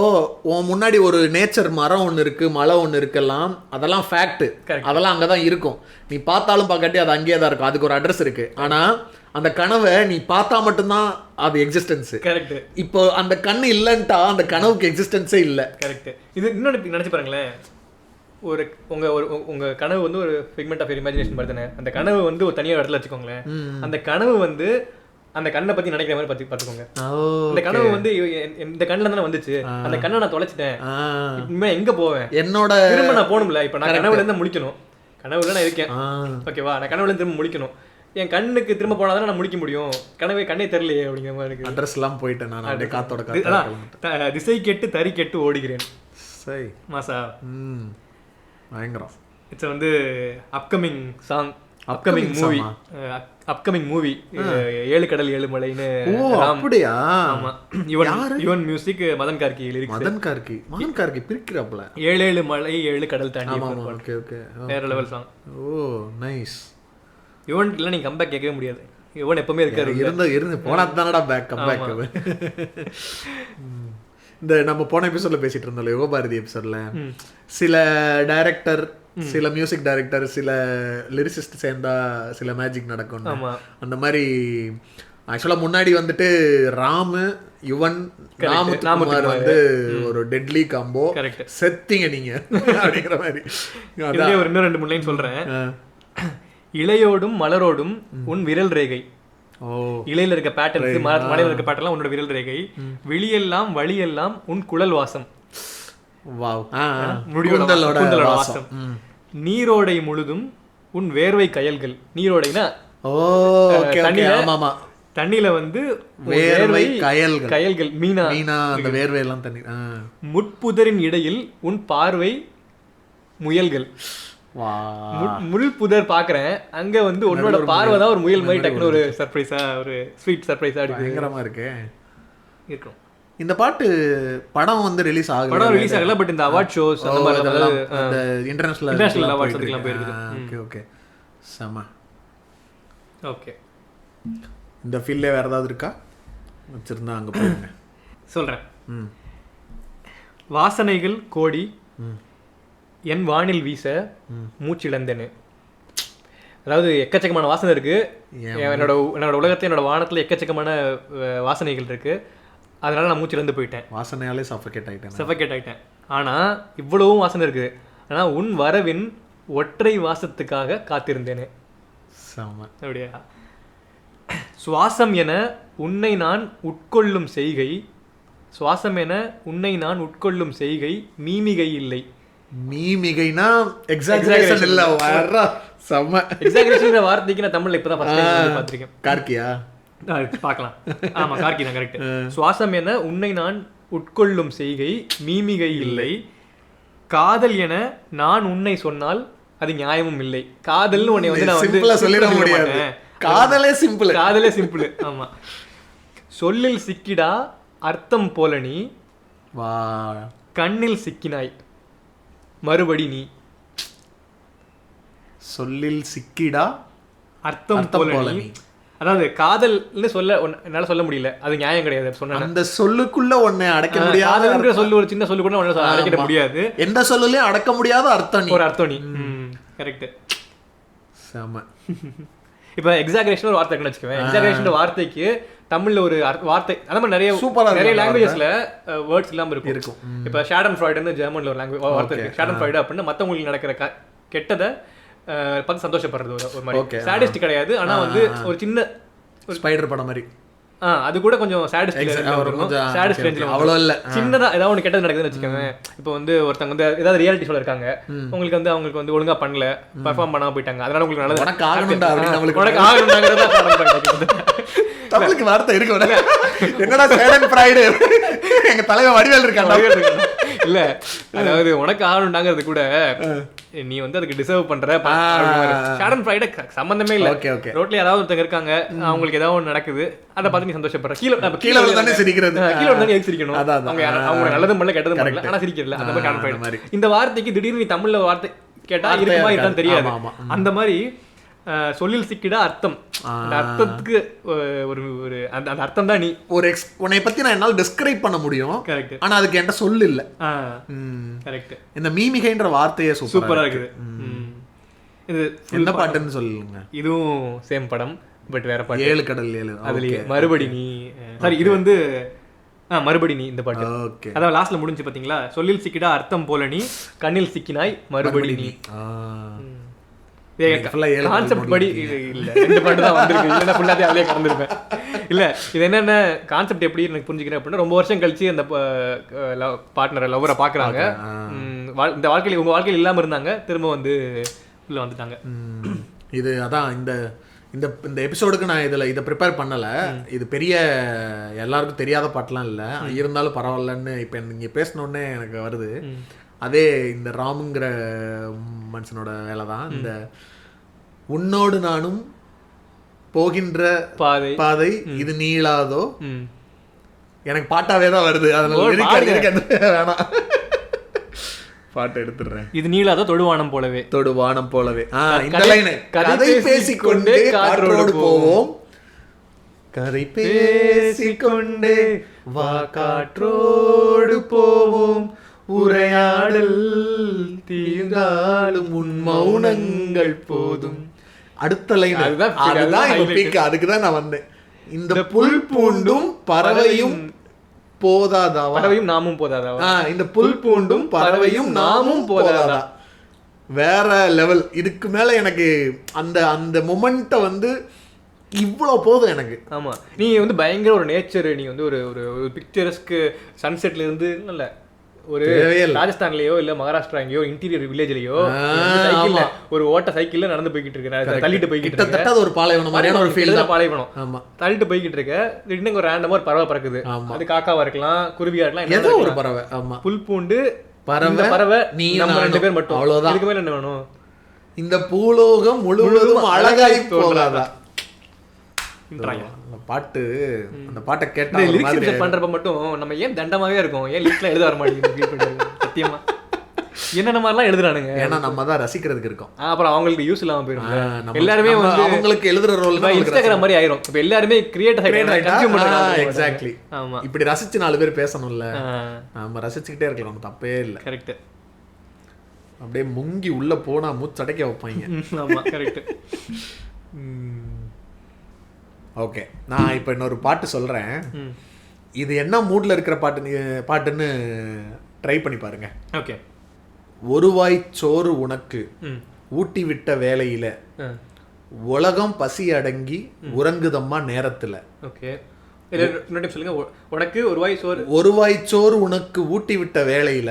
உன் முன்னாடி ஒரு நேச்சர் மரம் ஒன்று இருக்கு, மலை ஒன்று இருக்கலாம், அதெல்லாம் ஃபேக்ட், அதெல்லாம் அங்கதான் இருக்கும். நீ பார்த்தாலும் பார்க்காட்டி அது அங்கேயே தான் இருக்கும், அதுக்கு ஒரு அட்ரஸ் இருக்கு. ஆனா அந்த கனவை நீ பார்த்தா மட்டும்தான் அது எக்ஸிஸ்டன்ஸ். கரெக்ட். இப்போ அந்த கண்ணு இல்லைன்ட்டா அந்த கனவுக்கு எக்ஸிஸ்டன்ஸே இல்லை. கரெக்ட். இது இன்னொன்று நினைச்சு பாருங்களேன். ஒரு உங்க கனவு வந்து ஒரு ஃபிக்மெண்ட் ஆஃப் இமேஜினேஷன் மாதிரி தானே. அந்த கனவு வந்து ஒரு தனியாக இடத்துல வச்சுக்கோங்களேன். அந்த கனவு வந்து அந்த கண்ணை பத்தி நினைக்கிற மாதிரி பார்த்துக்கோங்க. இந்த கனவு வந்து இந்த கண்ணுல தானே வந்துச்சு, அந்த கண்ணை நான் தொலைச்சிட்டேன், இனிமே எங்க போவேன், என்னோட திரும்ப நான் போகணும்ல. இப்ப நான் கனவுல இருந்து முடிக்கணும், கனவுல நான் இருக்கேன், ஓகேவா, நான் கனவுல இருந்து திரும்ப முடிக்கணும். என் கண்ணுக்கு திரும்ப போனாதான் நான் முடிக்க முடியும். கனவே தெரியலையே அப்படிங்கிற மாதிரி இருக்கு. அட்ரஸ் எல்லாம் போயிட்டேன் நான் அப்படியே காத்தோட திசை கெட்டு தறி கெட்டு ஓடுகிறேன். சரி மாசா பயங்கரம். இட்ஸ் வந்து upcoming song, upcoming movie, upcoming movie 7 கடல் 7 மலைன்னு. அப்படியா? ஆமா. Yuvan music, Madhan Karky lyrics. மதன் கார்கி பிரிக்கிறாப்ல. 7 மலை 7 கடல் தாண்டி. ஓகே ஓகே, வேற level song. Oh nice. Yuvan இல்ல நீங்க கம்பேக் கேட்கவே முடியாது. யுவன் எப்பவுமே இருக்காரு. இருந்து போனா தானடா கம்பேக். இந்த நம்ம போன எபிசோட்ல பேசிட்டு இருந்தோம்ல, யுகபாரதி எபிசோட்ல, சில டைரக்டர், சில மியூசிக் டைரக்டர், சில லிரிசிஸ்ட் சேர்ந்தா சில மேஜிக் நடக்கும். அந்த மாதிரி ஆக்சுவலா முன்னாடி வந்துட்டு யுவன் ராமகுமார் வந்து ஒரு டெட்லி காம்போ. செத்திங்க நீங்க அப்படிங்கிற மாதிரி. இன்னும் 2-3 லைன் சொல்றேன். இலையோடும் மலரோடும் உன் விரல் ரேகை. இலையில இருக்க பேட்டர்ன்ஸ், மலையில இருக்க பேட்டர்லாம் உன்னோட விரல் ரேகை. வெளியெல்லாம் வழியெல்லாம் உன் குழல் வாசம். முடியோட வாசம். நீரோடை முழுதும் உன் வேர்வை கயல்கள். நீரோடைனா தண்ணியில வந்து வேர்வை கயல்கள், மீனா அந்த வேர்வை எல்லாம் தண்ணி. முட்புதரின் இடையில் உன் பார்வை முயல்கள். முள் புதர் பாக்குறேன், அங்க வந்து உன்னோட பார்வை தான் ஒரு முயல் மாதிரி டக்குனு ஒரு சர்ப்ரைஸா, ஒரு ஸ்வீட் சர்ப்ரைஸா பயங்கரமா இருக்கு இருக்கும். இந்த பாட்டு படம் வந்து ரிலீஸ் ஆகல, பட் இந்த அவார்ட் ஷோஸ் அந்த மாதிரி அந்த இன்டர்நேஷனல் அவார்ட்ஸ் எல்லாம் போயிருக்கு. ஓகே ஓகே, சம. ஓகே, இந்த ஃபீல்ட்ல வேற ஏதாவது இருக்கா வச்சிருந்தா அங்க போங்க சொல்றேன். வாசனைகள் கோடி என் வானில் வீச மூச்சிழந்தேன்னு. அதாவது எக்கச்சக்கமான வாசனை இருக்கு என்னோட உலகத்துல, என்னோட வானத்துல எக்கச்சக்கமான வாசனைகள் இருக்கு. அதனால நான் மூச்சிழந்து போயிட்டேன், வாசனையாலே சஃபகேட் ஆயிட்டேன். ஆனா இவ்வளவும் வாசனை இருக்கு, ஆனா உன் வரவின் ஒற்றை வாசத்துக்காக காத்திருந்தேனே. அப்படியா? சுவாசம் என உன்னை நான் உட்கொள்ளும் செய்கை, சுவாசம் என உன்னை நான் உட்கொள்ளும் செய்கை மீமிகை இல்லை. மீமிகைனா எக்ஸாஜரேஷன் இல்ல, வர செம எக்ஸாஜரேஷன் வார்த்தைக்கு நான் தமிழ்ல இப்பதான் ஃபர்ஸ்ட் டைம் பாத்திருக்கேன். கார்க்கியா பார்க்கலாம். ஆமா, கார்க்கி தான் கரெக்ட். சுவாசம் என உன்னை நான் உட்கொள்ளும் செய்கை மீமிகை இல்லை. காதல் என நான் உன்னை சொன்னால் அது நியாயமும் இல்லை. காதல்னு உன்னை வந்து நான் வந்து சொல்லிட முடியாது. காதலே சிம்பிள். ஆமா. சொல்லில் சிக்கிடா அர்த்தம் போல நீ கண்ணில் சிக்கினாய் மறுபடி நீ. சொல்லில் சிக்கிடா அர்த்தம் போல நீ. அதாவது காதல்னு என்னால சொல்ல முடியல, அது நியாயம் கிடையாது. சொன்ன அந்த சொல்லுக்குள்ள ஒன்னை அடக்க முடியாத சொல்லு, ஒரு சின்ன சொல்லு கூட அடக்க முடியாது. எந்த சொல்லுலயும் அடக்க முடியாத அர்த்தம் ஒரு அர்த்தம் நீ. கரெக்ட். செம. இப்போ எக்ஸாகரேஷன் ஒரு வார்த்தை இருக்குன்னு வச்சுக்கோங்க. எக்ஸாகரேஷன் வார்த்தைக்கு தமிழ்ல ஒரு வார்த்தை அந்த மாதிரி நிறைய லாங்குவேஜஸ்ல வேர்ட்ஸ் இல்லாம இருக்கும். இப்போ ஷேடன் ஃப்ராய்டுன்னு ஜெர்மன்ல ஒரு வார்த்தை இருக்கு. ஷேடன் ஃப்ராய்டு அப்படின்னு மற்றவங்களுக்கு நடக்கிற கெட்டதை பார்த்து சந்தோஷப்படுறது ஒரு மாதிரி. சாடிஸ்ட் கிடையாது, ஆனா வந்து ஒரு சின்ன ஸ்பைடர் படம் மாதிரி. அது கூட கொஞ்சம் சாடிஸ்ட் அவ்வளோ இல்ல, சின்னதா ஏதாவது ஒன்று கெட்டது நடக்குதுன்னு வச்சுக்கோங்க. இப்போ வந்து ஒருத்தவங்க வந்து ஏதாவது ரியாலிட்டி ஷோல இருக்காங்க, அவங்களுக்கு வந்து ஒழுங்கா பண்ணல, பெர்ஃபார்ம் பண்ணாம போயிட்டாங்க, அதனால உங்களுக்கு நல்லது உனக்கு ஆகணும்டா தமிழுக்கு வார்த்தை இருக்கு. என்னடா ஷேடன் ஃப்ரைடே எங்க தலைவர் வடிவேல் இருக்காங்க இல்ல, அதாவது உனக்கு ஆகணும்டாங்கிறது கூட நீ வந்து அதுக்கு டிசர்வ் பண்ற. ஷேடன் ஃப்ரைடே சம்பந்தமே இல்ல. ரோட்ல யாராவது ஒருத்தங்க இருக்காங்க, அவங்களுக்கு ஏதாவது ஒன்று நடக்குது, அதை பார்த்து நீ சந்தோஷப்படுற. கீழே தானே சிரிக்கிறது, கீழே தானே சிரிக்கணும். அவங்க நல்லதும் பண்ணல கெட்டதும் பண்ணல, ஆனா சிரிக்கிறதுல. அந்த மாதிரி ஷேடன் ஃப்ரைடே. இந்த வார்த்தைக்கு திடீர்னு நீ தமிழ்ல வார்த்தை கேட்டா இருக்குமா இருக்கான்னு தெரியாது. அந்த மாதிரி சொல்லில் சிக்கிடா அர்த்தம். அந்த அர்த்தத்துக்கு ஒரு அந்த அர்த்தம் தான் நீ ஒரு உன்னை பத்தி நான் என்னால டிஸ்கிரைப் பண்ண முடியும். கரெக்ட். ஆனா அதுக்கு என்கிட்ட சொல்லு இல்ல. கரெக்ட். இந்த மீமிகைன்ற வார்த்தையே சூப்பரா இருக்குது. இது என்ன பாட்டுன்னு சொல்லுங்க. இதுவும் சேம் படம், பட் வேற பாட்டு. 7 கடல் 7. அதுலயே மறுபடி நீ, சாரி இது வந்து மறுபடி நீ இந்த பாட்டு. அதான் லாஸ்ட்ல முடிஞ்சு பாத்தீங்களா, சொல்லில் சிக்கிடா அர்த்தம் போல நீ, கண்ணில் சிக்கினாய் மறுபடி நீ. கான்செப்ட் படி இல்ல, ரெண்டு பாட்டு தான் வந்திருக்கு, இல்லைன்னா ஃபுல்லாவே அதிலே கலந்துருப்பேன். இல்ல இது என்னென்ன கான்செப்ட் எப்படி எனக்கு புரிஞ்சுக்கிறேன் அப்படின்னா, ரொம்ப வருஷம் கழிச்சு அந்த பார்ட்னரை லவ்வரை பாக்குறாங்க. இந்த வாழ்க்கையில உங்க வாழ்க்கையில் இல்லாம இருந்தாங்க, திரும்ப வந்து உள்ள வந்துட்டாங்க. இது அதான் இந்த இந்த எபிசோடுக்கு நான் இதை ப்ரிப்பேர் பண்ணலை. இது பெரிய எல்லாருக்கும் தெரியாத பாட்டுலாம் இல்லை, இருந்தாலும் பரவாயில்லன்னு இப்போ நீங்கள் பேசினோடனே எனக்கு வருது. அதே இந்த ராமுங்கிற மனுஷனோட வேலை தான். இந்த உன்னோடு நானும் போகின்ற பாதை இது நீளாதோ, எனக்கு பாட்டாவே தான் வருது, அதனால வேணாம், பாட்டை எடுத்துடுறேன். இது நீளாதோ தொடுவானம் போலவே, தொடுவானம் போலவே. இந்த லைன், கதை பேசிக்கொண்டே காற்றோடு போவோம், கதை பேசிக்கொண்டே வா காற்றோடு போவோம், உரையாடல் தீர்ந்தாலும் உன் மௌனங்கள் போதும். அடுத்த லைன் அதுதான் நான் வந்தேன். இந்த புல் பூண்டும் பறவையும் போதாதா, பறவையும் நாமும் போதாதா, இந்த புல் பூண்டும் பறவையும் நாமும் போதாதா. வேற லெவல். இதுக்கு மேல எனக்கு அந்த அந்த மொமெண்ட்டை வந்து இவ்வளோ போதும் எனக்கு. ஆமா, நீ வந்து பயங்கர ஒரு நேச்சர், நீ வந்து ஒரு ஒரு பிக்சரஸ்க்கு சன்செட்ல இருந்து நல்ல ஒரு ராஜஸ்தான்லயோ இல்ல மகாராஷ்டிரா எங்கயோ இன்டீரியர் வில்லேஜ்லயோ சைக்கிள்ல ஒரு ஓட்ட சைக்கிள்ல நடந்து போய்கிட்டு இருக்கேன், தள்ளிட்டு போய்கிட்டு இருக்கேன். அது ஒரு பாலைவனம் மாதிரியான ஒரு ஃபீல் தான். பாலைவனம். ஆமா, தள்ளிட்டு போய்கிட்டு இருக்க, திடீர்னு ஒரு ரேண்டமா ஒரு பறவை பறக்குது. அது காக்காவா இருக்கலாம், குருவியா இருக்கலாம், ஏதோ ஒரு பறவை. ஆமா, புல் பூண்டு பறவை, நீ நம்ம 2 பேர் மட்டும், அவ்வளவுதான். இதுக்கு மேல என்ன வேணும்? இந்த பூலோகம் முழுவதும் அழகாய் போகாதா பாட்டு. அந்த பாட்டை கேட்டா லிரிக்ஸ் பண்றப்ப மட்டும் நம்ம ஏன் தண்டமாவே இருக்கும், ஏன் லிரிக்ஸ்லாம் எழுத வர மாட்டேங்குது சத்தியமா. என்னென்ன மாதிரிலாம் எழுதுறானுங்க, ஏன்னா நம்ம தான் ரசிக்கிறதுக்கு இருக்கோம். அப்புறம் அவங்களுக்கு யூஸ் இல்லாம போயிடும். எல்லாருமே வந்து அவங்களுக்கு எழுதுற ரோல் தான் இன்ஸ்டாகிராம் மாதிரி ஆயிரும். இப்ப எல்லாருமே கிரியேட் ஆயிட்டாங்க. எக்ஸாக்ட்லி. ஆமா, இப்படி ரசிச்சு 4 பேர் பேசணும்ல, நம்ம ரசிச்சுக்கிட்டே இருக்கலாம், நம்ம தப்பே இல்லை. கரெக்ட். அப்படியே முங்கி உள்ள போனா மூச்சடைக்க வைப்பாங்க. ஆமா, கரெக்ட். ஓகே, நான் இப்போ இன்னொரு பாட்டு சொல்கிறேன். இது என்ன மூடில் இருக்கிற பாட்டுன்னு ட்ரை பண்ணி பாருங்க. ஓகே. ஒருவாய் சோறு உனக்கு ஊட்டி விட்ட வேலையில உலகம் பசி அடங்கி உறங்குதம்மா நேரத்துல. ஓகே, சொல்லுங்க. உனக்கு ஒருவாய் சோறு உனக்கு ஊட்டி விட்ட வேலையில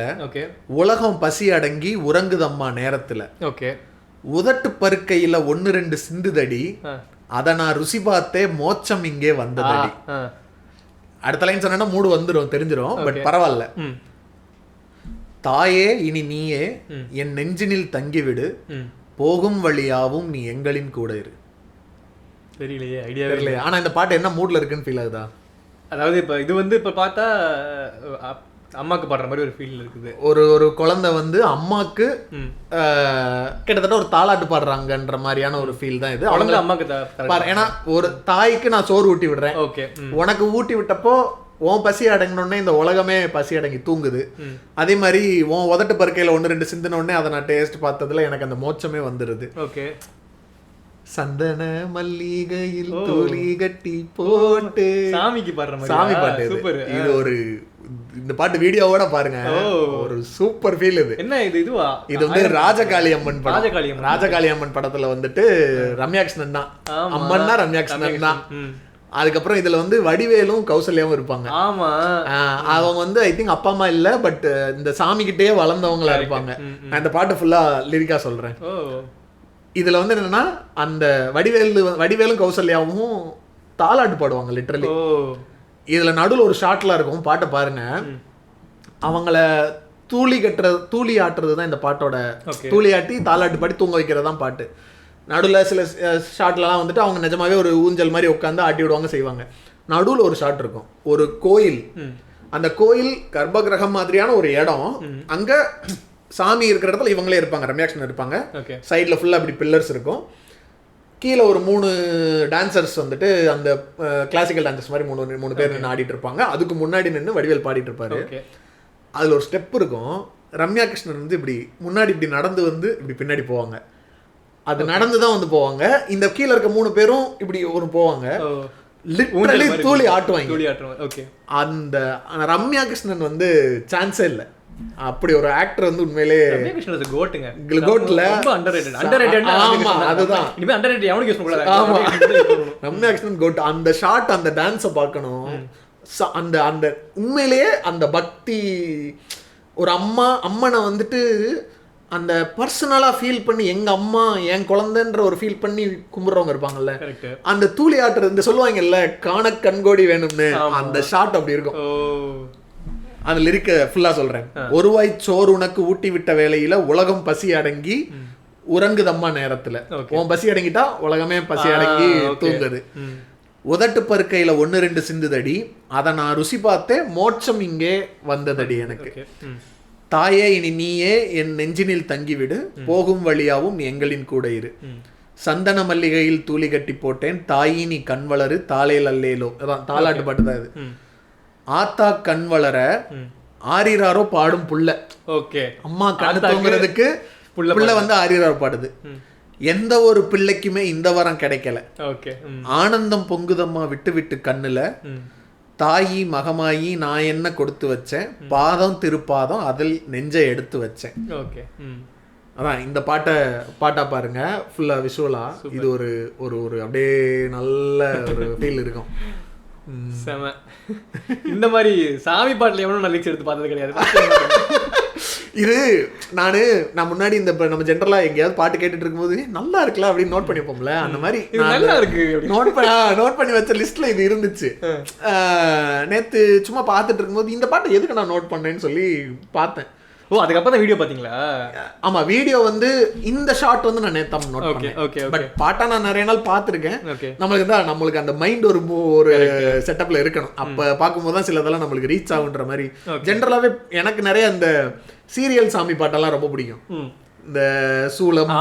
உலகம் பசி அடங்கி உறங்குதம்மா நேரத்துல. ஓகே. உதட்டு பருக்கையில 1-2 சிந்துதடி, அத நான் ருசி பார்த்தே மோட்சம் இங்கே வந்ததடி. அடுத்த லைன் சொன்னா மூடு வந்துடும், தெரிஞ்சிடும், பட் பரவாயில்ல. தாயே இனி நீயே என் நெஞ்சினில் தங்கிவிடு, போகும் வழியாவும் நீ எங்களின் கூட இரு. தெரியலையே, ஐடியா இல்லையா? ஆனா இந்த பாட்டு என்ன மூட்ல இருக்குன்னு ஃபீல் ஆகுதா? அதாவது இப்போ இது வந்து இப்போ பார்த்தா அம்மாக்கு பாடுற மாதிரி ஒரு ஃபீல் இருக்குது. ஒரு குழந்தை வந்து அம்மாக்கு கிட்டத்தட்ட ஒரு தாலாட்டு பாடுறாங்கன்ற மாதிரியான ஒரு ஃபீல் தான் இது. குழந்தை அம்மாக்கு ஏன்னா ஒரு தாய்க்கு நான் சோறு ஊட்டி விடுறேன், ஓகே, உனக்கு ஊட்டி விட்டப்போ உன் பசி அடங்கினோடனே இந்த உலகமே பசி அடங்கி தூங்குது. அதே மாதிரி உன் உதட்டு பருக்கையில 1-2 சிந்தினோடனே அதை நான் டேஸ்ட் பார்த்ததுல எனக்கு அந்த மோட்சமே வந்துருது. ஓகே. சந்தன மல்லிகையில் தோழி கட்டி போட்டு சாமிக்கு பாடுற மாதிரி சாமி பாட்டு. சூப்பர். இது ஒரு இந்த பாட்டு வீடியோவோட பாருங்க, ஒரு சூப்பர் ஃபீல் இது. என்ன இது? இதுவா? இது வந்து ராஜகாளி அம்மன் படம். ராஜகாளி அம்மன் படத்துல வந்துட்டு ரம்யா கிருஷ்ணன் தான் அம்மன்னா, ரம்யா கிருஷ்ணன் தான். அதுக்கப்புறம் இதுல வந்து வடிவேலும் கௌசல்யாவும் இருப்பாங்க. ஆமா, அவங்க வந்து ஐ திங்க் அப்பா அம்மா இல்ல, பட் இந்த சாமி கிட்டே வளர்ந்தவங்களா இருப்பாங்க. நான் இந்த பாட்டு ஃபுல்லா லிரிக்கா சொல்றேன். இதுல வந்து என்னன்னா அந்த வடிவேலும் கௌசல்யாவும் தாலாட்டு பாடுவாங்க லிட்டரலி. இதுல நடுவில் ஒரு ஷாட்லாம் இருக்கும், பாட்டை பாருங்க. அவங்கள தூளி ஆட்டுறது தான் இந்த பாட்டோட. தூளி ஆட்டி தாலாட்டு பாடி தூங்க வைக்கிறது தான் பாட்டு. நடுவில் சில ஷாட்லலாம் வந்துட்டு அவங்க நிஜமாவே ஒரு ஊஞ்சல் மாதிரி உட்காந்து ஆட்டி விடுவாங்க, செய்வாங்க. நடுவில் ஒரு ஷாட் இருக்கும், ஒரு கோயில். அந்த கோயில் கர்ப்பகிரகம் மாதிரியான ஒரு இடம். அங்க சாமி இருக்கிற இடத்துல இவங்களே இருப்பாங்க, ரம்யாக்ஷன் இருப்பாங்க. சைடில் ஃபுல்லாக அப்படி பில்லர்ஸ் இருக்கும். கீழே ஒரு 3 டான்சர்ஸ் வந்துட்டு அந்த கிளாசிக்கல் டான்சர்ஸ் மாதிரி 3 பேர் நின்று ஆடிட்டு இருப்பாங்க. அதுக்கு முன்னாடி நின்று வடிவேல் பாடிட்டு இருப்பாரு. அதில் ஒரு ஸ்டெப் இருக்கும். ரம்யா கிருஷ்ணன் வந்து இப்படி முன்னாடி இப்படி நடந்து வந்து இப்படி பின்னாடி போவாங்க. அது நடந்து தான் வந்து போவாங்க. இந்த கீழே இருக்க 3 பேரும் இப்படி ஒரு போவாங்க, லிட்டரலி தூளி ஆட்டுவாங்க. அந்த ரம்யா கிருஷ்ணன் வந்து சான்ஸே இல்லை. அப்படி ஒரு ஆக்டர் வந்து உண்மையிலே கோட்ல அதுதான் ரம்யா கிருஷ்ணன் கோட். அந்த ஷாட், அந்த டான்ஸை பார்க்கணும். அந்த அந்த உண்மையிலேயே அந்த பக்தி, ஒரு அம்மனை வந்துட்டு அந்த பர்சனலா ஃபீல் பண்ணி எங்க அம்மா என் குழந்தைன்ற ஒரு ஃபீல் பண்ணி கும்பிடுறவங்க இருப்பாங்கல்ல. அந்த தூளி ஆட்டுறது இந்த சொல்லுவாங்கல்ல, காண கண்கோடி வேணும்னு, அந்த ஷாட் அப்படி இருக்கும். அந்த லிரிக்க ஃபுல்லா சொல்றேன். ஒருவாய் சோறு உனக்கு ஊட்டி விட்ட வேளையில உலகம் பசி அடங்கி உறங்குதம்மா நேரத்துல. உன் பசி அடங்கிட்டா உலகமே பசி அடங்கி தூங்குது. உதட்டு பருக்கையில 1-2 சிந்துதடி, அதை நான் ருசி பார்த்தே மோட்சம் இங்கே வந்ததடி எனக்கு. தாயே இனி நீயே என் நெஞ்சினில் தங்கிவிடு, போகும் வழியாவும் எங்களின் கூட இரு. சந்தன மல்லிகையில் தூளி கட்டி போட்டேன், தாயி நீ கண் வளரு தாளையில் அல்லேலோ. அதான் தாலாட்டு பாட்டு தான் இது. ஆத்தா கண் வளர ஆரிராரோ பாடும் புள்ள. ஓகே, அம்மா கண்ணு தூங்குறதுக்கு புள்ள வந்து ஆரிராரோ பாடுது. எந்த ஒரு பிள்ளைக்குமே இந்த வாரம் கிடைக்கல. ஆனந்தம் பொங்குதம்மா விட்டு விட்டு கண்ணுல, தாயி மகமாயி நான் என்ன கொடுத்து வச்சேன், பாதம் திருப்பாதம் அதில் நெஞ்சை எடுத்து வச்சேன். ஓகே, அதான் இந்த பாட்டா பாருங்க ஃபுல்லா விஷுவலா. இது ஒரு ஒரு அப்படியே நல்ல ஒரு ஃபீல் இருக்கும். செம. இந்த மாதிரி சாமி பாட்டில் எவ்வளோ நல்ல எடுத்து பார்த்தது கிடையாது. இது நான் முன்னாடி இந்த நம்ம ஜென்ரலா எங்கேயாவது பாட்டு கேட்டுட்டு இருக்கும்போது நல்லா இருக்குல்ல அப்படின்னு நோட் பண்ணி வைப்போம்ல, அந்த மாதிரி நல்லா இருக்கு நோட் பண்ணி வச்ச லிஸ்ட்ல இது இருந்துச்சு. நேத்து சும்மா பார்த்துட்டு இருக்கும்போது இந்த பாட்டு எதுக்கு நான் நோட் பண்ணேன்னு சொல்லி பார்த்தேன். ஓ, அதுக்கப்புறம் தான் வீடியோ பாத்தீங்களா? ஆமா, வீடியோ வந்து இந்த ஷாட் வந்து நான் நேத்து நோட் பண்ணேன். பட் பாட்டா நான் நிறைய நாள் பார்த்துருக்கேன். நம்மளுக்கு அந்த மைண்ட் ஒரு செட்டப்ல இருக்கணும். அப்ப பார்க்கும்போது தான் சிலதெல்லாம் நம்மளுக்கு ரீச் ஆகுன்ற மாதிரி. ஜென்ரலாவே எனக்கு நிறைய அந்த சீரியல் சாமி பாட்டெல்லாம் ரொம்ப பிடிக்கும். இந்த சூலம்,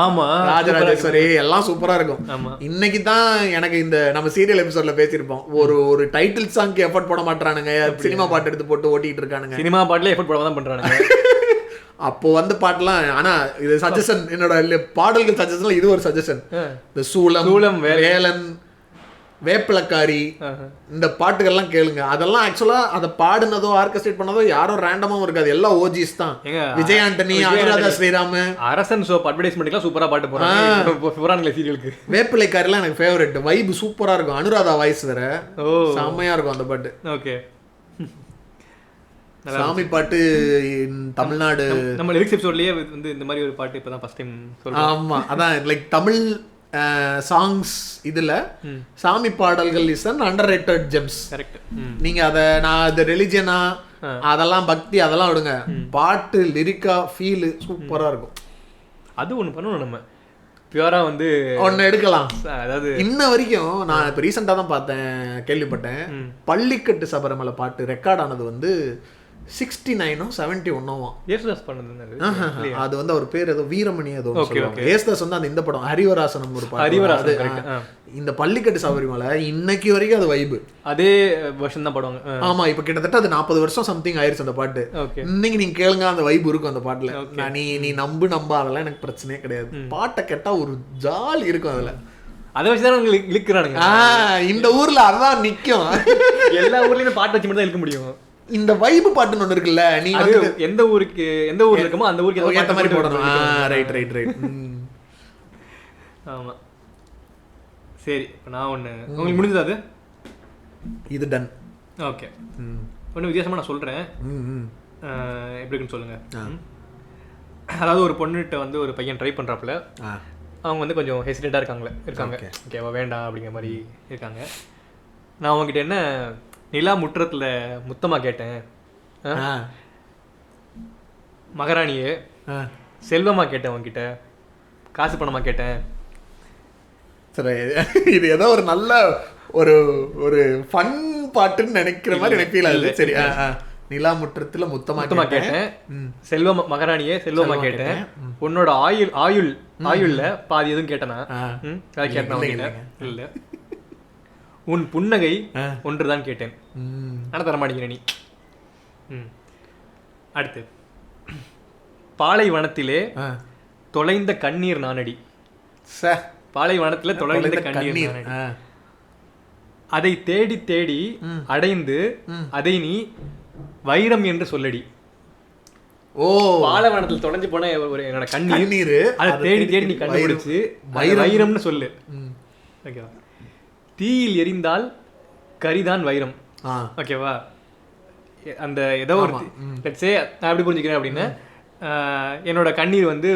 ராஜராஜேஸ்வரி எல்லாம் சூப்பரா இருக்கும். இன்னைக்கு தான் எனக்கு இந்த நம்ம சீரியல் எபிசோட்ல பேசியிருப்போம், ஒரு டைட்டில் சாங்க்கு எஃபர்ட் போட மாட்டானுங்க, சினிமா பாட்டு எடுத்து போட்டு ஓட்டிட்டு இருக்கானுங்க. சினிமா பாட்டுல எஃபர்ட் போட தான் பண்றானுங்க. அப்போ வந்து பாட்டுலாம். ஆனா இது சஜஷன், என்னோட பாடல்கள் சஜஷன்ல இது ஒரு சஜஷன். இந்த சூலம், வேலன், வேப்பிலக்காரி, இந்த பாட்டுகள்லாம் கேளுங்க. அதெல்லாம் ஆக்சுவலா அதை பாடுனதோ ஆர்கெஸ்ட்ரேட் பண்ணதோ யாரோ ரேண்டமாவும் இருக்காது, எல்லாம் ஓஜிஸ் தான். விஜய் ஆண்டனி, அனுராதா ஸ்ரீராம், அரசன் சோப் அட்வர்டைஸ்மெண்ட்லாம் சூப்பரா பாட்டு போறாங்க சீரியலுக்கு. வேப்பிலைக்காரிலாம் எனக்கு ஃபேவரட், வைப் சூப்பரா இருக்கும். அனுராதா வாய்ஸ் வேற செம்மையா இருக்கும் அந்த பாட்டு. ஓகே, சாமி பாட்டு தமிழ்நாடு நம்ம லிரிக்ஸ் எபிசோட்லயே வந்து இந்த மாதிரி ஒரு பாட்டு இப்பதான் ஃபர்ஸ்ட் டைம் சொல்றோம். ஆமா, அதான் லைக் தமிழ் சாங்ஸ் இதுல சாமி பாடல்கள் is an underrated gems. Correct. நீங்க அத நான் அது ரிலிஜியனா அதெல்லாம் பக்தி அதெல்லாம் விடுங்க, பாட்டு லிரிக்கா ஃபீல் சூப்பரா இருக்கும். அது ஒண்ணு பண்ணணும் நம்ம. பியூரா வந்து ஒன்னு எடுக்கலாம். அதாவது இன்ன வரைக்கும் நான் இப்ப ரீசெண்டா தான் பார்த்தேன், கேள்விப்பட்டேன், பள்ளிக்கட்டு சபரிமலை பாட்டு ரெக்கார்ட் ஆனது வந்து 69 71 ஏசுதாஸ் பண்ணது. அது வந்து அவர் பேர் ஏதோ வீரமணி ஏதோ சொல்லுவாங்க. ஏசுதாஸ் வந்து அந்த இந்த படம் ஹரிவராசனம் ஒரு பாட்டு. இந்த பள்ளிக்கட்டு சபரிமலை இன்னைக்கு வரைக்கும் அது வைபு, அதே வருஷம் தான் பாடுவாங்க. ஆமா, இப்ப கிட்டத்தட்ட அது 40 வருஷம் சம்திங் ஆயிருச்சு அந்த பாட்டு. இன்னைக்கு நீங்க கேளுங்க, அந்த வைபு இருக்கும் அந்த பாட்டுல. நீ நம்ப அதெல்லாம் எனக்கு பிரச்சனையே கிடையாது. பாட்டை கேட்டா ஒரு ஜாலி இருக்கும் அதுல. அதை வச்சுதான் இழுக்கிறானுங்க. இந்த ஊர்ல அதான் நிக்கும். எல்லா ஊர்லயும் பாட்டு வச்சு மட்டும் தான் இழுக்க முடியும். இந்த வைபு பாட்டுன்னு ஒண்ணு இருக்குல்ல, நீ எந்த ஊர்ல இருக்குமோ அந்த ஊருக்கு ஏத்த மாதிரி போடணும். ரைட். ஆமா, சரி. இப்போ நான் ஒண்ணு உங்களுக்கு முடிஞ்சது அது இது டன். ஓகே, ஒண்ணு வித்தியாசமா நான் சொல்றேன், எப்படி இருக்குன்னு சொல்லுங்க. அதாவது ஒரு பொண்ணுகிட்ட வந்து ஒரு பையன் ட்ரை பண்றாப்புல, அவங்க வந்து கொஞ்சம் ஹெசிடேட்டா இருக்காங்க. ஓகேவா, வேண்டாம் அப்படிங்கிற மாதிரி இருக்காங்க. நான் அவங்ககிட்ட என்ன நிலா முற்றத்துல முத்தமா கேட்டேன், மகாராணியே செல்வமா கேட்டேன், உங்ககிட்ட காசு பணமா கேட்டேன். சரி, இது ஏதோ ஒரு நல்ல ஒரு ஒரு ஃபன் பாட்டுன்னு நினைக்கிற மாதிரி எனக்கு ஃபீல் ஆகுது. சரி, நிலா முற்றத்துல முத்தமா கேட்டேன், செல்வம் மகாராணியே செல்வமா கேட்டேன், உன்னோட ஆயுள்ல பாதி எதுவும் கேட்டனா கேட்டேன் இல்ல, உன் புன்னகை ஒன்றுதான் கேட்டேன், ஆனா தரமாட்டேங்கிற நீ. அடுத்து, பாலைவனத்திலே தொலைந்த கண்ணீர் நானடி. பாலைவனத்துல தொலைந்த கண்ணீர், அதை தேடி தேடி அடைந்து அதை நீ வைரம் என்று சொல்லடி. ஓ, பாலைவனத்துல தொலைஞ்சு போன ஒரு என்னோட கண்ணீர், அதை தேடி தேடி நீ கண்டுபிடிச்சு வைரம்னு சொல்லு. ஓகேவா, தீயில் எரிந்தால் கரிதான் வைரம். ஓகேவா, அந்த ஏதோ ஒரு லெட்ஸ் சே நான் எப்படி புரிஞ்சுக்கிறேன் அப்படின்னா, என்னோட கண்ணீர் வந்து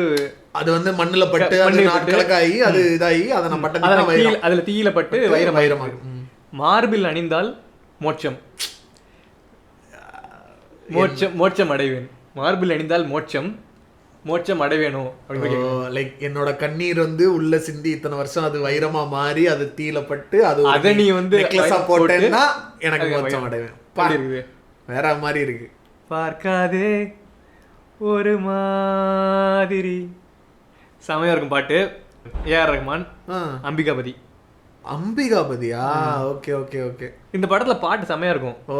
அது வந்து மண்ணுல பட்டு நாட்களுக்காகி அது இதாகி அதை நான் பட்ட அதுல தீயில பட்டு வைரம். மார்பில் அணிந்தால் மோட்சம் அடைவேன். மார்பில் அணிந்தால் மோட்சம் அடைவேணும். லைக் என்னோட கண்ணீர் வந்து உள்ள சிந்தி இத்தனை வருஷம் அது வைரமா மாறி அது தீயில பட்டு அதை நீ வந்து போட்டேன்னா எனக்கு மோட்சம் அடைவேன். வேற மாதிரி இருக்கு. பார்க்காதே ஒரு மாதிரி செமையா இருக்கும் பாட்டு. ஏஆர் ரஹ்மான், அம்பிகாபதியா? Okay okay okay. இந்த படத்துல பாட்டு செமையா இருக்கும். ஓ,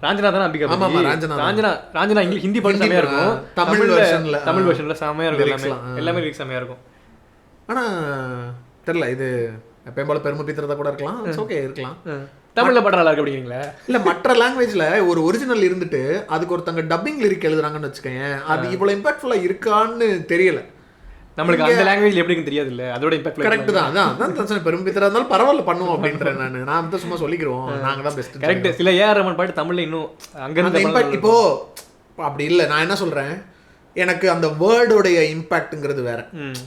ராஞ்சனா தான அம்பிகாபதி? ராஞ்சனா இங்கிலீஷ் ஹிந்தி பாட்டு செமையா இருக்கும். தமிழ் வெர்ஷன்ல செமையா இருக்கும். எல்லாமே லிரிக்ஸ் செமையா இருக்கும். ஆனா தெரியல, இது எப்பயும் போல பெருமை பீத்திரதா கூட இருக்கலாம். ஓகே, இருக்கலாம். தமிழ்ல பாட்டு நல்லா இருக்கு அப்படிங்கிறீங்களா? இல்ல, மற்ற லாங்குவேஜ்ல ஒரு ஒரிஜினல் இருந்துட்டு அதுக்கு ஒருத்தங்க டப்பிங் லிரிக் எழுதுறாங்கன்னு வச்சுக்கோங்க, அது இவ்வளவு இம்பாக்ட்ஃபுல்லா இருக்கான்னு தெரியல. நம்மளுக்கு அந்த லாங்குவேஜ்ல எப்படின்னு தெரியாது இல்ல, அதோட இம்பாக்ட் கரெக்ட் தான். அதான் பிரச்சனை. பெரும்பித்தரா இருந்தாலும் பரவாயில்ல பண்ணுவோம் அப்படின்றேன் நான் தான் சும்மா சொல்லிக்கிறோம், நாங்க தான் பெஸ்ட். கரெக்ட். சில ஏஆர் ரஹ்மான் பாட்டு தமிழ்ல இன்னும் அங்க இருந்து இம்பாக்ட் இப்போ அப்படி இல்ல. நான் என்ன சொல்றேன், எனக்கு அந்த வேர்டோடைய இம்பாக்ட்ங்கிறது வேற.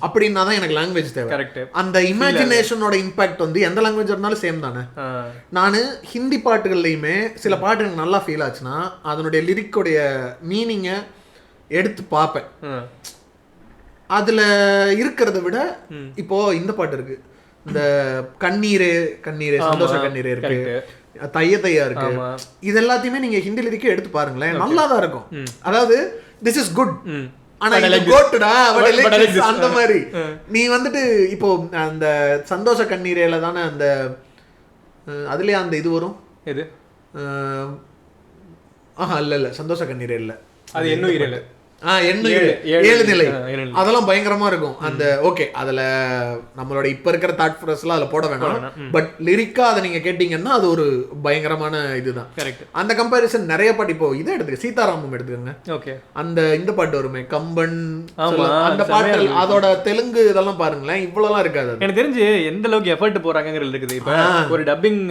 அப்படின்னா தான் எனக்கு லாங்குவேஜ் தேவை. கரெக்ட். அந்த இமேஜினேஷனோட இம்பாக்ட் வந்து எந்த லாங்குவேஜ் இருந்தாலும் சேம் தானே. நான் ஹிந்தி பாட்டுகள்லையுமே சில பாட்டு எனக்கு நல்லா ஃபீல் ஆச்சுன்னா அதனுடைய லிரிக்கோடைய மீனிங்கை எடுத்து பார்ப்பேன். அதுல இருக்கிறத விட இப்போ இந்த பாட்டு இருக்கு, இந்த கண்ணீரே சந்தோஷ கண்ணீரே இருக்கு, தையா இருக்கு, இது எல்லாத்தையுமே நீங்க ஹிந்தி லிரிக்கே எடுத்து பாருங்களேன், நல்லாதான் இருக்கும். அதாவது திஸ் இஸ் குட், ஆனா அந்த மாதிரி நீ வந்துட்டு இப்போ அந்த சந்தோஷ கண்ணீரேல தானே அந்த அதுலயே அந்த இது வரும். எது? இல்ல சந்தோஷ கண்ணீரே இல்ல, அது என்ன ஏழு நிலை, அதெல்லாம் பயங்கரமா இருக்கும். அந்த ஓகே, அதுல நம்மளோட இப்ப இருக்கிற தாட் ப்ராசஸ் எல்லாம் அதுல போட வேண்டாம். பட் லிரிக்கா அதை நீங்க கேட்டீங்கன்னா அது ஒரு பயங்கரமான இதுதான். அந்த கம்பேரிசன் நிறைய பாட்டு. இப்போ இதை எடுத்துக்க, சீதாராமம் எடுத்துக்கோங்க. அந்த இந்த பாட்டு வருமே, கம்பன், அந்த பாட்டு, அதோட தெலுங்கு இதெல்லாம் பாருங்களேன், இவ்வளவுலாம் இருக்காது. எனக்கு தெரிஞ்சு எந்த அளவுக்கு எஃபர்ட் போறாங்கிறது இருக்குது. இப்ப ஒரு டப்பிங்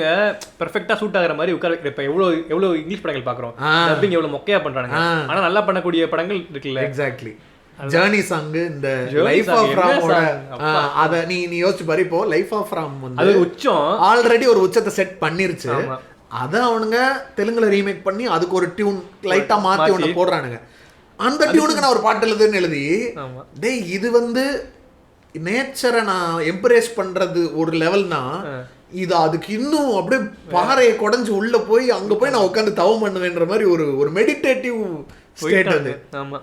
பெர்ஃபெக்ட்டா சூட் ஆகிற மாதிரி உட்கார. இப்ப எவ்வளவு இங்கிலீஷ் படங்கள் பாக்குறோம், டப்பிங் எவ்வளவு மொக்கையா பண்றாங்க, ஆனா நல்லா பண்ணக்கூடிய படங்கள் இருக்குல்ல. எக்ஸாக்ட்லி. ஜர்னி சாங், இந்த லைஃப் ஆஃப் ராமோட அத நீ யோசிச்சு பாரு. இப்போ லைஃப் ஆஃப் ராம் வந்து அது உச்சம் ஆல்ரெடி ஒரு உச்சத்தை செட் பண்ணிருச்சு. அத அவனுங்க தெலுங்குல ரீமேக் பண்ணி அதுக்கு ஒரு டியூன் லைட்டா மாத்தி ஒண்ணு போடுறானுங்க. அந்த டியூனுக்கு நான் ஒரு பாட்டு எழுதுன்னு எழுதி, டேய் இது வந்து நேச்சரை நான் எம்பரேஸ் பண்றது ஒரு லெவல்னா, இது அதுக்கு இன்னும் அப்படியே பாறையை குடைஞ்சு உள்ள போய் அங்க போய் நான் உட்காந்து தவம் பண்ணுவேன்ற மாதிரி ஒரு மெடிடேட்டிவ் ஸ்டேட் அது. ஆமா,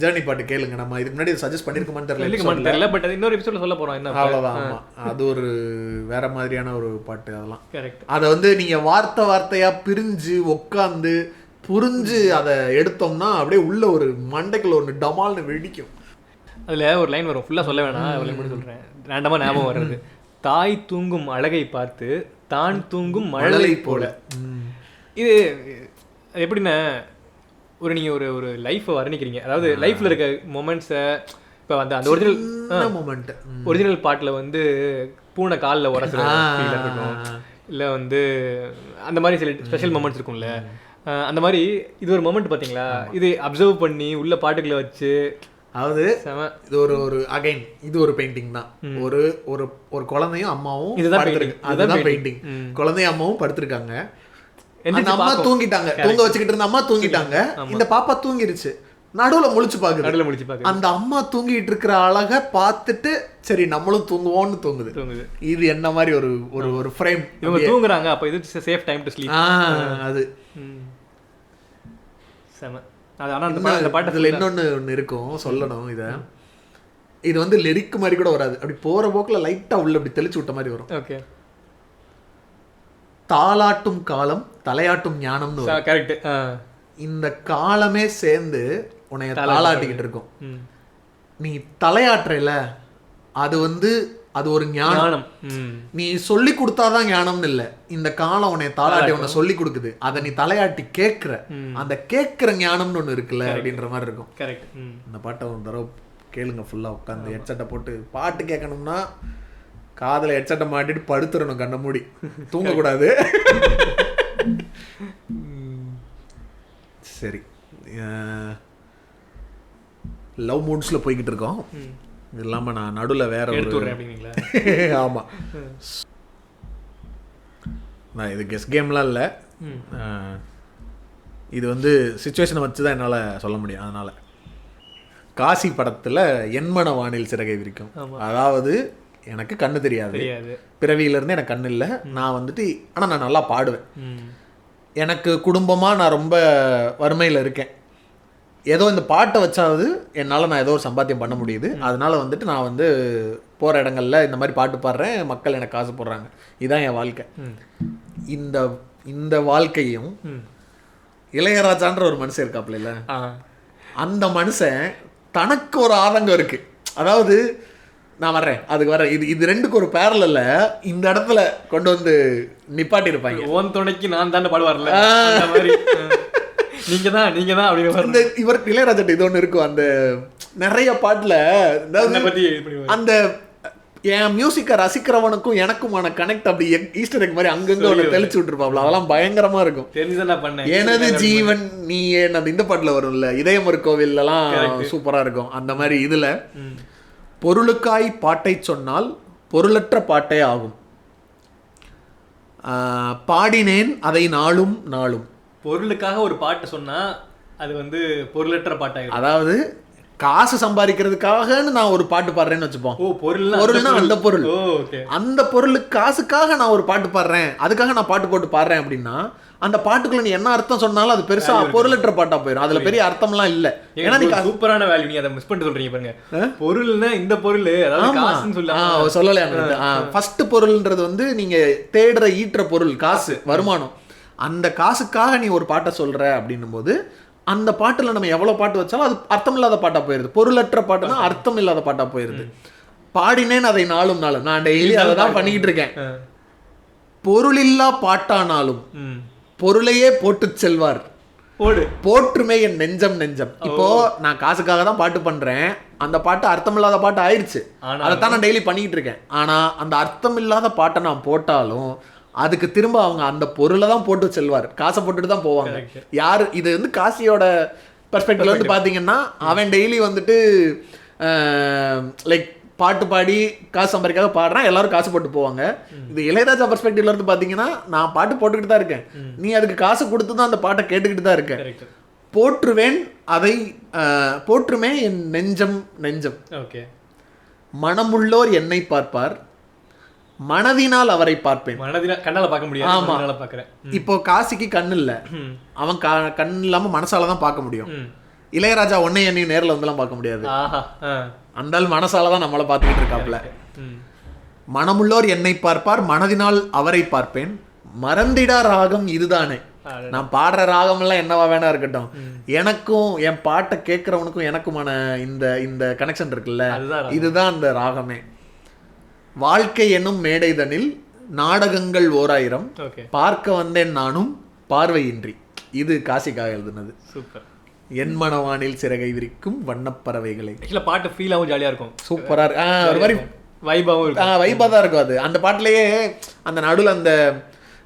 ஜர்னி பாட்டு கேளுங்க. நம்ம இதுக்கு முன்னாடி சஜஸ்ட் பண்ணிருக்கோமான்னு தெரியல, பட் இன்னொரு எபிசோட்ல சொல்ல போறோம் என்ன. அவ்வளவுதான். ஆமா, அது ஒரு வேற மாதிரியான ஒரு பாட்டு. அதெல்லாம் கரெக்ட். அதை வந்து நீங்க வார்த்தையா பிரிஞ்சு உட்காந்து புரிஞ்சு அதை எடுத்தோம்னா அப்படியே உள்ள ஒரு மண்டைக்குள்ள ஒன்று டமால்னு வெடிக்கும். அதுல ஒரு லைன் வரும், ஃபுல்லா சொல்ல வேணாம், ஒரு லைன் மட்டும் சொல்றேன், ரேண்டமா ஞாபகம் வர்றது. தாய் தூங்கும் அழகை பார்த்து தான் தூங்கும் மழலை போல. இது எப்படின்னா, நீங்கள் ஒரு லைஃப்பை வர்ணிக்கிறீங்க, அதாவது லைஃப்பில் இருக்க மொமெண்ட்ஸை. இப்போ வந்து அந்த ஒரிஜினல் பாட்டில் வந்து பூனை காலில் உரசுற ஃபீல் இருக்கட்டும், இல்லை வந்து அந்த மாதிரி சில ஸ்பெஷல் மொமெண்ட்ஸ் இருக்கும்ல, அந்த மாதிரி இது ஒரு மொமெண்ட் பார்த்தீங்களா, இது அப்சர்வ் பண்ணி உள்ள பாட்டுக்களை வச்சு. அதாவது இது ஒரு அகைன் இது ஒரு பெயிண்டிங் தான். ஒரு ஒரு ஒரு குழந்தையும் அம்மாவும் அதுதான் பெயிண்டிங். குழந்தையும் அம்மாவும் படுத்திருக்காங்க, அம்மா தூங்கிட்டாங்க, தூங்க வச்சுக்கிட்டு இருந்த அம்மா தூங்கிட்டாங்க, இந்த பாப்பா தூங்கிருச்சு, நடுவுல முழிச்சு பாக்குது. அந்த அம்மா தூங்கிட்டு இருக்கிற அழக பார்த்துட்டு சரி நம்மளும் தூங்குவோம்னு தூங்குது. இது என்ன மாதிரி ஒரு ஒரு ஒரு ஃப்ரேம். இவங்க தூங்குறாங்க, அப்ப இது சேஃப் டைம் டு ஸ்லீப். அது செம. பாட்டுல இன்னொன்னு ஒண்ணு இருக்கும் சொல்லணும். இது வந்து லிரிக் மாதிரி கூட வராது, அப்படி போற போக்குல லைட்டா உள்ள அப்படி தெளிச்சு விட்ட மாதிரி வரும். ஓகே. தாலாட்டும் காலம் தலையாட்டும் ஞானம்னு. கரெக்ட். இந்த காலமே சேர்ந்து உன்னைய தாளாட்டிக்கிட்டு இருக்கும். நீ தலையாட்டுறல, அது வந்து அது ஒரு ஞானம். நீ சொல்லி கொடுத்தாதான் ஞானம்னு இல்லை, இந்த காலம் உன்னை தாளாட்டி உன்னை சொல்லி கொடுக்குது, அதை நீ தலையாட்டி கேட்கிற, அந்த கேட்கிற ஞானம்னு ஒண்ணு இருக்குல்ல அப்படின்ற மாதிரி இருக்கும். கரெக்ட். இந்த பாட்டை ஒரு தடவை கேளுங்க ஃபுல்லா உட்காந்து. ஹெட்செட்டை போட்டு பாட்டு கேட்கணும்னா காதல ஹெட்செட்டை மாட்டிட்டு படுத்துடணும், கண்ண மூடி, தூங்கக்கூடாது. சரி, லவ் மூட்ஸ்ல போய்கிட்டு இருக்கோம். இது இல்லாம நான் நடுவில் வேற ஆமா, நான் இது கெஸ் கேம்லாம் இல்லை, இது வந்து சிச்சுவேஷனை வச்சு தான் என்னால் சொல்ல முடியும். அதனால காசி படத்துல என்மன வானில் சிறகை விரிக்கும். அதாவது எனக்கு கண்ணு தெரியாது, பிறவியிலேருந்து எனக்கு கண்ணு இல்லை, நான் வந்துட்டு ஆனால் நான் நல்லா பாடுவேன், எனக்கு குடும்பமாக நான் ரொம்ப வறுமையில் இருக்கேன், ஏதோ இந்த பாட்டை வச்சாவது என்னால் நான் ஏதோ ஒரு சம்பாத்தியம் பண்ண முடியுது, அதனால வந்துட்டு நான் வந்து போகிற இடங்கள்ல இந்த மாதிரி பாட்டு பாடுறேன், மக்கள் எனக்கு காசு போடுறாங்க, இதுதான் என் வாழ்க்கை. இந்த இந்த வாழ்க்கையும் இளையராஜான்ற ஒரு மனுஷன் இருக்காப்புல இல்லை, அந்த மனுஷன் தனக்கு ஒரு ஆதங்கம் இருக்கு. அதாவது நான் வர்றேன், அதுக்கு வர்றேன், இது ரெண்டுக்கு ஒரு பேரலல்ல இந்த இடத்துல கொண்டு வந்து நிப்பாட்டி இருப்பாங்க. ஓன் துணைக்கு நான் தானே பாடுவார்ல, நீங்க தான் அப்படி. இவர் இளையராஜா இது ஒன்று இருக்கும், அந்த நிறைய பாட்டுல அந்த என் மியூசிக்கை ரசிக்கிறவனுக்கும் எனக்குமான கனெக்ட் அப்படி ஈஸ்டர் எக் மாதிரி அங்கங்க ஒன்று தெளிச்சு விட்டுருப்பாப்ல, அதெல்லாம் பயங்கரமா இருக்கும். எனது ஜீவன் நீ ஏன் இந்த பாட்டுல வரும்ல, இதயம் ஒரு கோவில்லாம் சூப்பரா இருக்கும். அந்த மாதிரி இதுல பொருளுக்காய் பாட்டை சொன்னால் பொருளற்ற பாட்டே ஆகும், பாடினேன் அதை நாளும் நாளும். பொருளுக்காக ஒரு பாட்டு சொன்னா அது வந்து பொருளற்ற பாட்டாக, அதாவது காசு சம்பாதிக்கிறதுக்காகன்னு நான் ஒரு பாட்டு பாடுறேன்னு வச்சுப்போம். பொருள்னா அந்த பொருள், அந்த பொருளுக்கு காசுக்காக நான் ஒரு பாட்டு பாடுறேன், அதுக்காக நான் பாட்டு போட்டு பாடுறேன் அப்படின்னா அந்த பாட்டுக்குள்ள நீ என்ன அர்த்தம் சொன்னாலும் அது பெருசா பொருளற்ற பாட்டா போயிடும், அதுல பெரிய அர்த்தம்லாம் இல்ல. ஏன்னா நீ சூப்பரான வேல்யூ, நீ அதை மிஸ் பண்ணிட்டு சொல்றீங்க பாருங்க. பொருள்னா இந்த பொருள், அதாவது காசுன்னு சொல்லலையா. ஃபர்ஸ்ட் பொருள்ன்றது வந்து நீங்க தேடுற ஈட்டுற பொருள், காசு, வருமானம். அந்த காசுக்காக நீ ஒரு பாட்டை சொல்ற அப்படின்னும் போது அந்த பாட்டுல நம்ம எவ்வளவு பாட்டு வச்சாலும் அது அர்த்தம் இல்லாத பாட்டா போயிருது. பொருளற்ற பாட்டுனா அர்த்தம் இல்லாத பாட்டா போயிருது. பாடினேன் அதை நாளும் நாளும், நான் டெய்லி அதை தான் பண்ணிக்கிட்டு இருக்கேன். பொருளில்லா பாட்டானாலும் பொருளையே போட்டு செல்வார் போற்றுமே என் நெஞ்சம் நெஞ்சம். இப்போ நான் காசுக்காக தான் பாட்டு பண்றேன், அந்த பாட்டு அர்த்தம் இல்லாத பாட்டு ஆயிடுச்சு, அதைத்தான் நான் டெய்லி பண்ணிக்கிட்டு இருக்கேன். ஆனா அந்த அர்த்தம் இல்லாத பாட்டை நான் போட்டாலும் அதுக்கு திரும்ப அவங்க அந்த பொருளை தான் போட்டு செல்வார், காசை போட்டுட்டு தான் போவாங்க. யாரு இது வந்து காசியோட பெர்ஸ்பெக்டிவ்ல வந்து பாத்தீங்கன்னா அவன் டெய்லி வந்துட்டு லைக் பாட்டு பாடி காசு சம்பாதிக்காக பாடுறான், எல்லாரும் காசு போட்டு போவாங்க. இது இளையராஜா பெர்ஸ்பெக்டிவ்ல இருந்து பாத்தீங்கன்னா நான் பாட்டு போட்டுக்கிட்டு தான் இருக்கேன், நீ அதுக்கு காசு கொடுத்து தான் அந்த பாட்டை கேட்டுக்கிட்டு தான் இருக்க. போற்றுவேன் அதை போற்றுமே என் நெஞ்சம் நெஞ்சம். மனமுள்ளோர் என்னை பார்ப்பார், மனதினால் அவரை பார்ப்பேன். கண்ணால பார்க்க முடியாது. ஆமா, பார்க்கறேன். இப்போ காசிக்கு கண்ணு இல்ல, அவன் கண் இல்லாம மனசாலதான் பார்க்க முடியும். இளையராஜா ஒன்னை என்னையும் நேரில் வந்துலாம் பார்க்க முடியாது, அந்த மனசாலதான் நம்மளை பார்த்துக்கிட்டு இருக்காப்ல. மனமுள்ளோர் என்னை பார்ப்பார், மனதினால் அவரை பார்ப்பேன், மறந்திடா ராகம் இதுதானே. நான் பாடுற ராகம் எல்லாம் என்னவா வேணா இருக்கட்டும், எனக்கும் என் பாட்டை கேட்கறவனுக்கும் எனக்குமான இந்த இந்த கனெக்ஷன் இருக்குல்ல, இதுதான் அந்த ராகமே. வாழ்க்கை என்னும் மேடைதனில் நாடகங்கள் 1000 பார்க்க வந்தேன் நானும் பார்வையின்றி. இது காசிக்காக எழுதுனது. சூப்பர். என் மனவானில் சிறகை விரிக்கும் வண்ணப்பறவைகளை. பாட்டு ஃபீலாவும் ஜாலியா இருக்கும், சூப்பரா ஒரு மாதிரி வைபாவும் இருக்கும். வைபா தான் இருக்கும் அது. அந்த பாட்டுலயே அந்த நடுவில் அந்த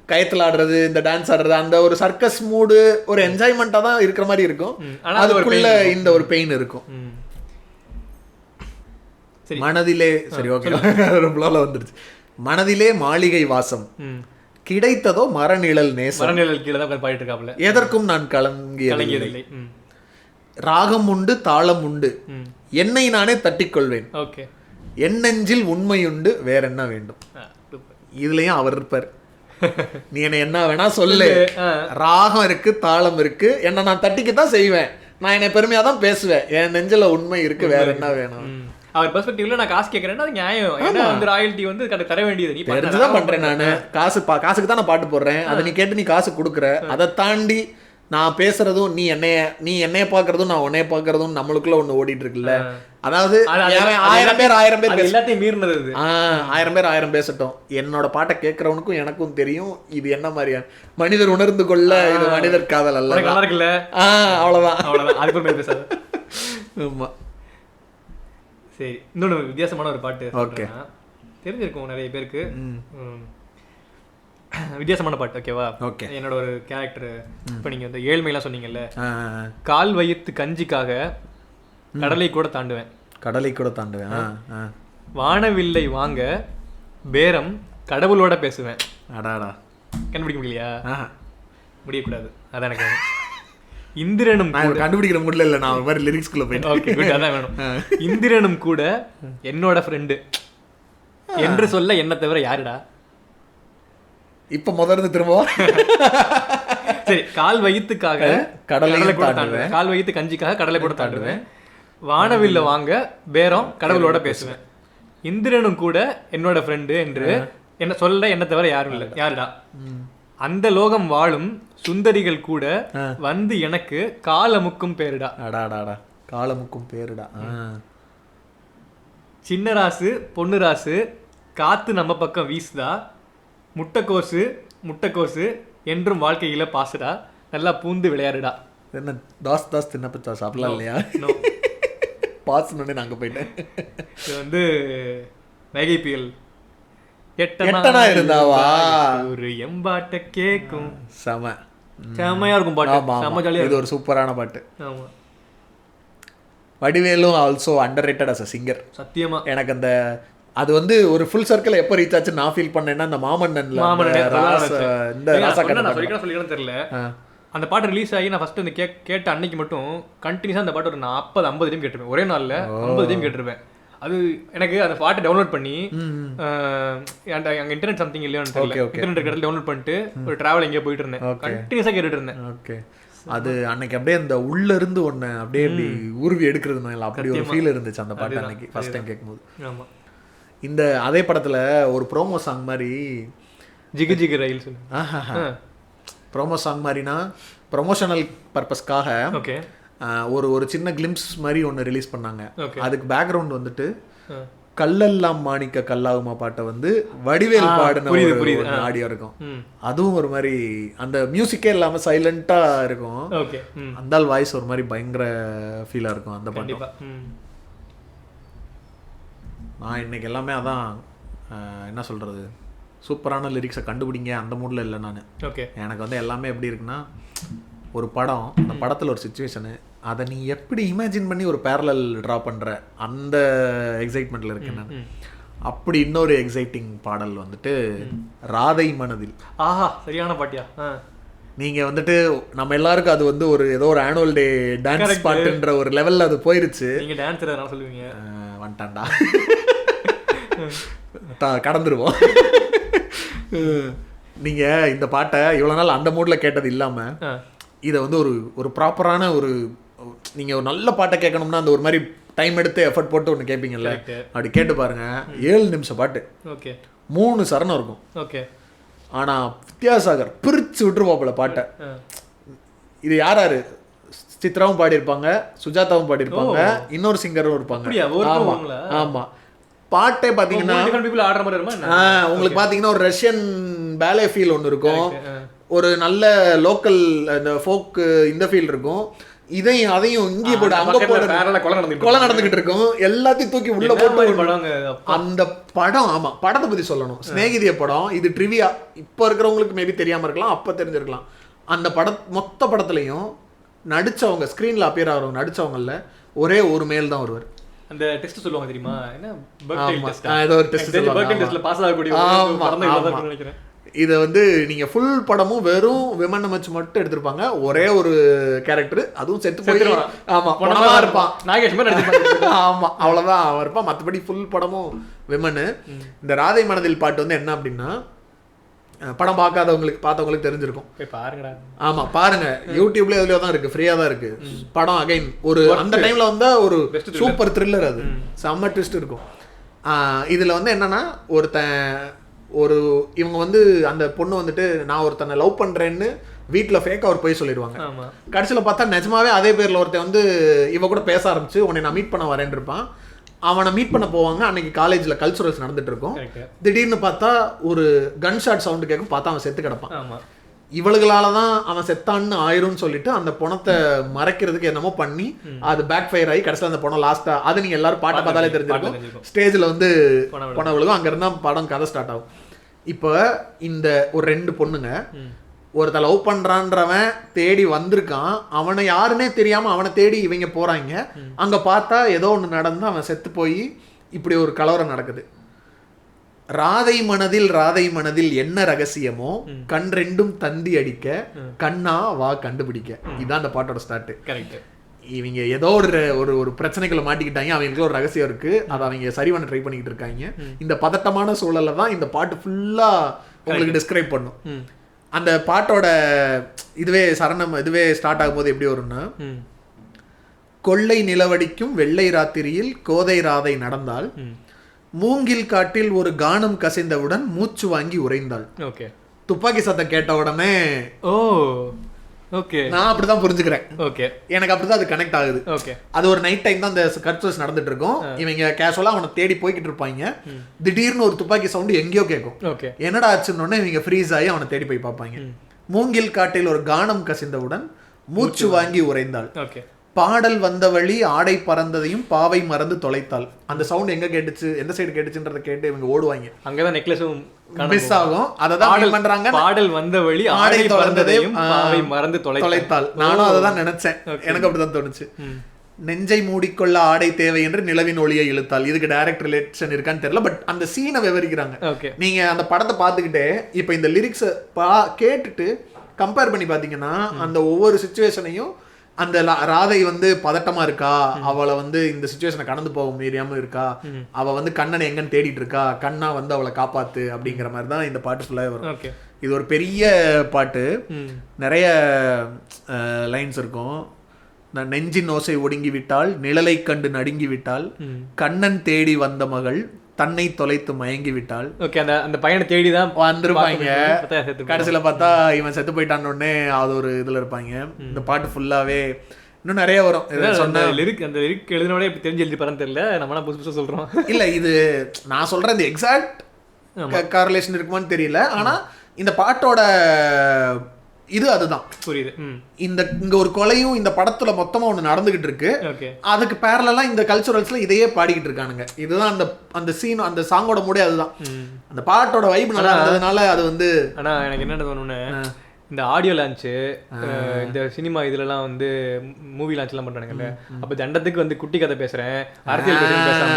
கயத்தில் ஆடுறது, இந்த டான்ஸ் ஆடுறது, அந்த ஒரு சர்க்கஸ் மூடு, ஒரு என்ஜாய்மெண்டா தான் இருக்கிற மாதிரி இருக்கும். அதுக்குள்ள இந்த ஒரு பெயின் இருக்கும். மனதிலே சரி ஓகே வந்துருச்சு. மனதிலே மாளிகை வாசம் கிடைத்ததோ மரநிழல் நேசம். மரநிழல் கீழே தான் பாடிட்டு இருக்காப்ல. எதற்கும் நான் கலங்கியதில்லை. ராகம் உண்டு தாளம் உண்டு, என்னை நானே தட்டிக்கொள்வேன். ஓகே. என் நெஞ்சில் உண்மையுண்டு, வேற என்ன வேண்டும். இதுலயும் அவர் இருப்பார். நீ என்ன வேணா சொல்லு, ராகம் இருக்கு தாளம் இருக்கு, என்ன நான் தட்டிக்கத்தான் செய்வேன், நான் என்னை பெருமையா தான் பேசுவேன், என் நெஞ்சில உண்மை இருக்கு, வேற என்ன வேணும். அவர் பெர்ஸ்பெக்டிவ்ல நான் காசு கேட்கறேன்னா அது நியாயம். ஏன்னா வந்து ராயல்டி வந்து தர வேண்டியது. நீ தெரிஞ்சுதான் பண்றேன் நானு, காசுக்கு தான் நான் பாட்டு போடுறேன், அதை நீ கேட்டு நீ காசு கொடுக்குற. அதை தாண்டி நான் பேசுறதும் நீ என்னைய பாக்குறதும் நான் உன்னைய பாக்குறதும் நம்மளுக்குள்ள ஒண்ணு ஓடிட்டு இருக்குல்ல. அதாவது 1000 பேர் எல்லாத்தையும் மீறினது. 1000 பேர் 1000 பேசட்டும், என்னோட பாட்டை கேட்கறவனுக்கும் எனக்கும் தெரியும் இது என்ன மாதிரியா மனிதர் உணர்ந்து கொள்ள இது மனிதர் காதல் அல்ல. அவ்வளவுதான். ஆமா. சரி, இன்னொன்று வித்தியாசமான ஒரு பாட்டு. ஓகே, தெரிஞ்சிருக்கும் நிறைய பேருக்கு. வித்தியாசமான பாட்டு. ஓகேவா? ஓகே. என்னோட ஒரு கேரக்டர். இப்போ நீங்கள் இந்த ஏழ்மையெல்லாம் சொன்னீங்கல்ல, கால் வயிற்று கஞ்சிக்காக கடலை கூட தாண்டுவேன். வானவில்லை வாங்க பேரம் கடவுளோட பேசுவேன். அடாடா, கண்டுபிடிக்க முடியலையா? முடியக்கூடாது, அதான் எனக்கு. இந்திரனும் கண்டுபிடிக்கிற முடியல இல்ல, நான் மாதிரி லிரிக்ஸ்குள்ள போயிட்டேன். ஓகே, குட், அதான் வேணும். இந்திரனும் கூட என்னோட ஃப்ரெண்டு என்று சொல்ல என்ன தவிர யாருடா? இப்ப முதல்ல திரும்ப சரி, கால் வயிற்றுக்காக கடலை கூட தாண்டுவேன், கால் வயிற்று கஞ்சிக்காக கடலை கூட தாண்டுவேன், வானவில்ல வாங்க பேரம் கடவுளோட பேசுவேன், இந்திரனும் கூட என்னோட ஃப்ரெண்டு என்று என்ன சொல்ல என்ன தவிர யாரும் இல்லை, யாருடா? அந்த லோகம் வாழும் சுந்தரிகள் கூட வந்து எனக்கு காலமுக்கும் பேருடா. அடாடாடா, காலமுக்கும் பேருடா. சின்ன ராசு பொண்ணு ராசு காத்து நம்ம பக்கம் வீசுதா, முட்டைக்கோசு என்றும் வாழ்க்கையில பாசுடா, நல்லா பூந்து விளையாடுடா. என்ன தாஸ் தின்னப்பச்சா சாப்பிடலாம் இல்லையா? பாசுனே நாங்க போயிட்டேன். இது வந்து வைகைபியல் எட்டனா இருந்தாவா ஒரு எம்பாட்ட கேக்கும். செமையா இருக்கும் பாட்டு, செம ஜாலியா. இது ஒரு சூப்பரான பாட்டு. ஆமா. வடிவேலும் also underrated as a singer. சத்தியமா எனக்கு அந்த அது வந்து ஒரு ஃபுல் சர்க்கிள் எப்போ ரீச் ஆச்சு நான் ஃபீல் பண்ணேன்னா அந்த மாமன்னன்ல இந்த ராசா சொல்லிக்கலாம் தெரியல. அந்த பாட்டு ரிலீஸ் ஆகி நான் ஃபர்ஸ்ட் இந்த கேட்ட அன்னைக்கு மட்டும் கண்டினியூஸா அந்த பாட்டு ஒரு 40-50 டைம் கேட்டிருப்பேன், ஒரே நாள்ல 50 டைம் கேட்டிருப்பேன். அது எனக்கு அந்த பாட்டை டவுன்லோட் பண்ணி அங்கே இன்டர்நெட் சம்திங் இல்லையோன்னு தெரியல, இன்டர்நெட் கடல் டவுன்லோட் பண்ணிட்டு ஒரு டிராவல் எங்கேயோ போயிட்டு இருந்தேன், கண்டினியூஸா கேட்டுட்டு இருந்தேன். ஓகே, அது அன்னைக்கு அப்படியே அந்த உள்ள இருந்து ஒன்று அப்படியே அப்படி உருவி எடுக்கிறது அப்படி ஒரு ஃபீல் இருந்துச்சு அந்த பாட்டு அன்னைக்கு ஃபர்ஸ்ட் டைம் கேட்கும்போது. ஆமா. இந்த அதே படத்துல ஒரு ப்ரோமோ சாங் மாதிரி ஜிகு ஜிகு ரயில் ப்ரோமோ சாங் மாதிரினா ப்ரொமோஷனல் பர்பஸ்க்காக ஓகே ஒரு சின்ன கிளிம்ஸ் மாதிரி ஒன்று ரிலீஸ் பண்ணாங்க. அதுக்கு பேக்ரவுண்ட் வந்துட்டு கல்லெல்லாம் மாணிக்க கல்லாகுமா பாட்டை வந்து வடிவேல் பாடின ஒரு ஆடியோ இருக்கும். அதுவும் ஒரு மாதிரி அந்த மியூசிக்கே இல்லாம சைலண்டா இருக்கும். அந்த வாய்ஸ் ஒரு மாதிரி பயங்கர ஃபீலா இருக்கும் அந்த பாட்டு. நான் இன்னைக்கு எல்லாமே அதான் என்ன சொல்றது, சூப்பரான லிரிக்ஸை கண்டுபிடிங்க அந்த மூடில் இல்லை நான். எனக்கு வந்து எல்லாமே எப்படி இருக்குன்னா, ஒரு படம், அந்த படத்தில் ஒரு சுச்சுவேஷனு, அதை நீ எப்படி இமேஜின் பண்ணி ஒரு பேரலல் ட்ரா பண்ணுற அந்த எக்ஸைட்மெண்ட்டில் இருக்கேன் நான். அப்படி இன்னொரு எக்ஸைட்டிங் பாடல் வந்துட்டு ராதை மனதில். ஆஹா, சரியான பாட்டியா. நீங்கள் வந்துட்டு நம்ம எல்லாருக்கும் அது வந்து ஒரு ஏதோ ஒரு ஆனுவல் டே டான்ஸ் பாட்டுன்ற ஒரு லெவலில் அது போயிருச்சு. நீங்கள் டான்ஸர் சொல்லுவீங்க. வந்துட்டான்டா கடந்துருவோம். நீங்க இந்த பாட்டை இவ்வளவு நாள் அந்த மூட்ல கேட்டது இல்லாம இதை வந்து ஒரு ப்ராப்பரான நீங்க ஒரு நல்ல பாட்டை கேட்கணும்னா அந்த ஒரு மாதிரி டைம் எடுத்து எஃபர்ட் போட்டு ஒன்று கேட்பீங்கல்ல, அப்படி கேட்டு பாருங்க. 7 நிமிஷம் பாட்டு, 3 சரணம் இருக்கும். ஆனா வித்யாசாகர் பிரிச்சு விட்டுருவாப்புல பாட்டை. இது யாராரு? சித்ராவும் பாடியிருப்பாங்க, சுஜாதாவும் பாடியிருப்பாங்க, இன்னொரு சிங்கரும் இருப்பாங்க. ஆமா, பாட்டே பாத்தீங்கன்னா உங்களுக்கு பாத்தீங்கன்னா ஒரு ரஷ்யன் பேலே ஃபீல் ஒன்று இருக்கும், ஒரு நல்ல லோக்கல் இந்த ஃபோக் இந்த ஃபீல் இருக்கும். இதையும் அதையும் இங்கே போட்டு அங்க போட்டு கொலை நடந்துகிட்டு இருக்கும். எல்லாத்தையும் தூக்கி உள்ள போட்டு அந்த படம். ஆமா, படத்தை பத்தி சொல்லணும். சிநேகிதிய படம். இது ட்ரிவியா, இப்ப இருக்கிறவங்களுக்கு மேபி தெரியாம இருக்கலாம், அப்ப தெரிஞ்சிருக்கலாம். அந்த மொத்த படத்துலயும் நடிச்சவங்க, ஸ்கிரீன்ல அப்பியர் ஆகிறவங்க நடிச்சவங்கல்ல ஒரே ஒரு மேல் தான் வருவார். அந்த டெஸ்ட் சொல்லுவாங்க தெரியுமா, என்ன பர்த்டே டெஸ்ட், ஏதோ ஒரு டெஸ்ட் சொல்லுவாங்க. பர்த்டே டெஸ்ட்ல பாஸ் ஆகக்கூடிய படம் தான் நினைக்கிறேன். இதை வந்து நீங்க ஃபுல் படமும் வெறும் விமன் வச்சு மட்டும் எடுத்திருப்பாங்க. ஒரே ஒரு கேரக்டர், அதுவும் செத்து போயிடுவான். ஆமா, பணமா இருப்பான், நாகேஷ் மாதிரி நடிச்சிருப்பாங்க. ஆமா, அவ்வளவுதான் அவன் இருப்பான். மற்றபடி ஃபுல் படமும் விமனு. இந்த ராதை மனதில் பாட்டு வந்து என்ன அப்படின்னா, படம் பார்த்தவங்களுக்கு தெரிஞ்சிருக்கும். பாருங்கடா. ஆமா, பாருங்க, யூடியூப்ல எதுலயோ தான் இருக்கு, ஃப்ரீயா தான் இருக்கு படம். அகைன் ஒரு அந்த டைம்ல வந்தா ஒரு சூப்பர் த்ரில்லர், அது செம்ம ட்விஸ்ட் இருக்கும். இதுல வந்து என்னன்னா, இவங்க வந்து அந்த பொண்ணு வந்துட்டு நான் ஒருத்தனை லவ் பண்றேன்னு வீட்டில் ஃபேக்காக ஒரு போய் சொல்லிடுவாங்க. கடைசியில் பார்த்தா நிஜமாவே அதே பேரில் ஒருத்தன் வந்து இவ கூட பேச ஆரம்பிச்சு உன்னை நான் மீட் பண்ண வரேன் இருப்பான். அவனை மீட் பண்ண போவாங்க. அன்னைக்கு காலேஜில் கல்ச்சுரல்ஸ் நடந்துட்டு இருக்கும். திடீர்னு பார்த்தா ஒரு கன் ஷாட் சவுண்டு கேட்கும். பார்த்தா அவன் செத்து கிடப்பான். இவளுகளால தான் அவன் செத்தான்னு ஆயிரும்னு சொல்லிட்டு அந்த பணத்தை மறைக்கிறதுக்கு என்னமோ பண்ணி அது பேக் ஃபயர் ஆகி கடைசியில் அந்த பணம் லாஸ்டா, அது நீங்க எல்லாரும் பாட்டை பார்த்தாலே தெரிஞ்சிருக்கும். ஸ்டேஜில் வந்து பணம் விழுகும். அங்க இருந்தா படம் கதை ஸ்டார்ட் ஆகும். இப்போ இந்த ஒரு 2 பொண்ணுங்க, ஒருத்த லவ் பண்றான்றவன் தேடி வந்திருக்கான். அவனை யாருன்னே தெரியாம அவனை தேடி இவங்க போறாங்க. அங்க பார்த்தா ஏதோ ஒண்ணு நடந்து அவன் செத்து போய் இப்படி ஒரு கலவரம் நடக்குது. ராதை மனதில் என்ன ரகசியமோ கண் 2 தந்தி அடிக்க கண்ணா வா கண்டுபிடிக்க. இதுதான் அந்த பாட்டோட ஸ்டார்ட். இவங்க ஏதோ ஒரு பிரச்சனைக்குள்ள மாட்டிக்கிட்டாங்க. அவங்களுக்கு ஒரு ரகசியம் இருக்கு, அதை அவங்க சரி பண்ண ட்ரை பண்ணிக்கிட்டு இருக்காங்க. இந்த பதட்டமான சூழல்ல தான் இந்த பாட்டு ஃபுல்லா உங்களுக்கு டிஸ்கிரைப் பண்ணும். அந்த பாட்டோட இதுவே ஸ்டார்ட் ஆகும் போது எப்படி வரும்னா, கொள்ளை நிலவடிக்கும் வெள்ளை ராத்திரியில் கோதை ராதை நடந்தால், மூங்கில் காட்டில் ஒரு கானம் கசிந்தவுடன் மூச்சு வாங்கி உறைந்தாள். துப்பாக்கி சத்தம் கேட்ட உடனே நான் அப்படிதான் புரிஞ்சுக்கிறேன். எனக்கு அப்படிதான் அது கனெக்ட் ஆகுது. அது ஒரு நைட் டைம் தான் அந்த கல்ச்சுரல்ஸ் நடந்துட்டு இருக்கும். இவங்க கேஷுவலா அவனை தேடி போய்கிட்டு இருப்பாங்க. திடீர்னு ஒரு துப்பாக்கி சவுண்ட் எங்கேயோ கேட்கும். என்னடா ஆச்சுன்னு இவங்க ஃப்ரீஸ் ஆகி அவனை தேடி போய் பார்ப்பாங்க. மூங்கில் காட்டில் ஒரு கானம் கசிந்தவுடன் மூச்சு வாங்கி உறைந்தாள். பாடல் வந்த வழி ஆடை பறந்ததையும் பாவை மறந்து தொலைத்தாள். அந்த சவுண்ட் எங்க கேட்டுச்சு, எந்த சைடு கேட்டுச்சுன்றதை கேட்டு இவங்க ஓடுவாங்க. அங்கதான் நெக்லஸும் மிஸ் ஆகும். அததான் பண்றாங்க. பாடல் வந்த வழி ஆடை பறந்ததையும் பாவை மறந்து தொலைத்தாள். நானும் அததான் நினைச்சேன். எனக்கு அப்படிதான் தோணுச்சு. நெஞ்சை மூடிக்கொள்ள ஆடை தேவை என்று நிலவின் ஒளியை இழுத்தாள். இதுக்கு டைரக்ட் ரிலேஷன் இருக்கான்னு தெரியல, பட் அந்த சீனை விவரிக்கிறாங்க. நீங்க அந்த படத்தை பார்த்துக்கிட்டே இப்ப இந்த லிரிக்ஸ் கேட்டுட்டு கம்பேர் பண்ணி பாத்தீங்கன்னா அந்த ஒவ்வொரு சிச்சுவேஷனையும், அந்த ராதை வந்து பதட்டமா இருக்கா, அவளை வந்து இந்த சிச்சுவேஷனை கடந்து போக முடியாம இருக்கா, அவ வந்து கண்ணனை எங்கன்னு தேடிட்டு இருக்கா, கண்ணா வந்து அவளை காப்பாத்து அப்படிங்கிற மாதிரி தான் இந்த பாட்டு ஃபுல்லாக வரும். இது ஒரு பெரிய பாட்டு, நிறைய லைன்ஸ் இருக்கும். நெஞ்சின் ஓசை ஒடுங்கி விட்டால், நிழலை கண்டு நடுங்கி விட்டால், கண்ணன் தேடி வந்த மகள் தன்னை தொலைத்து மயங்கி விட்டால். அந்த பையனை தேடிதான் வந்திருப்பாங்க. கடைசியில பார்த்தா இவன் செத்து போயிட்டான்னு உடனே அது ஒரு இதுல இருப்பாங்க. இந்த பாட்டு ஃபுல்லாவே இன்னும் நிறைய வரும். சொன்ன லிரிக், அந்த லிரிக் எழுதினோட இப்படி தெரிஞ்சு எழுதி பாருன்னு தெரியல, நம்ம புதுசு புதுசா சொல்றோம். இல்ல, இது நான் சொல்றேன், இந்த எக்ஸாக்ட் காரலேஷன் இருக்குமான்னு தெரியல. ஆனா இந்த பாட்டோட இது அதுதான் புரியுது. இங்க ஒரு கொலையும் இந்த படத்துல மொத்தமா ஒண்ணு நடந்துகிட்டு இருக்கு. அதுக்கு பேரலா இந்த கல்ச்சுரல்ஸ்ல இதையே பாடிக்கிட்டு இருக்கானுங்க. இதுதான் அந்த சீன், அந்த சாங்கோட மூடே அதுதான். அந்த பாட்டோட வைப் நல்லா இருந்ததுனால அது வந்து. ஆனா எனக்கு என்ன தோணுன்னு, இந்த ஆடியோ லான்ச்சு இந்த சினிமா இதுலலாம் வந்து மூவி லான்ச்லாம் பண்ணுறாங்கல்ல, அப்போ தண்டத்துக்கு வந்து குட்டி கதை பேசுகிறேன் அரசியல் பேசாம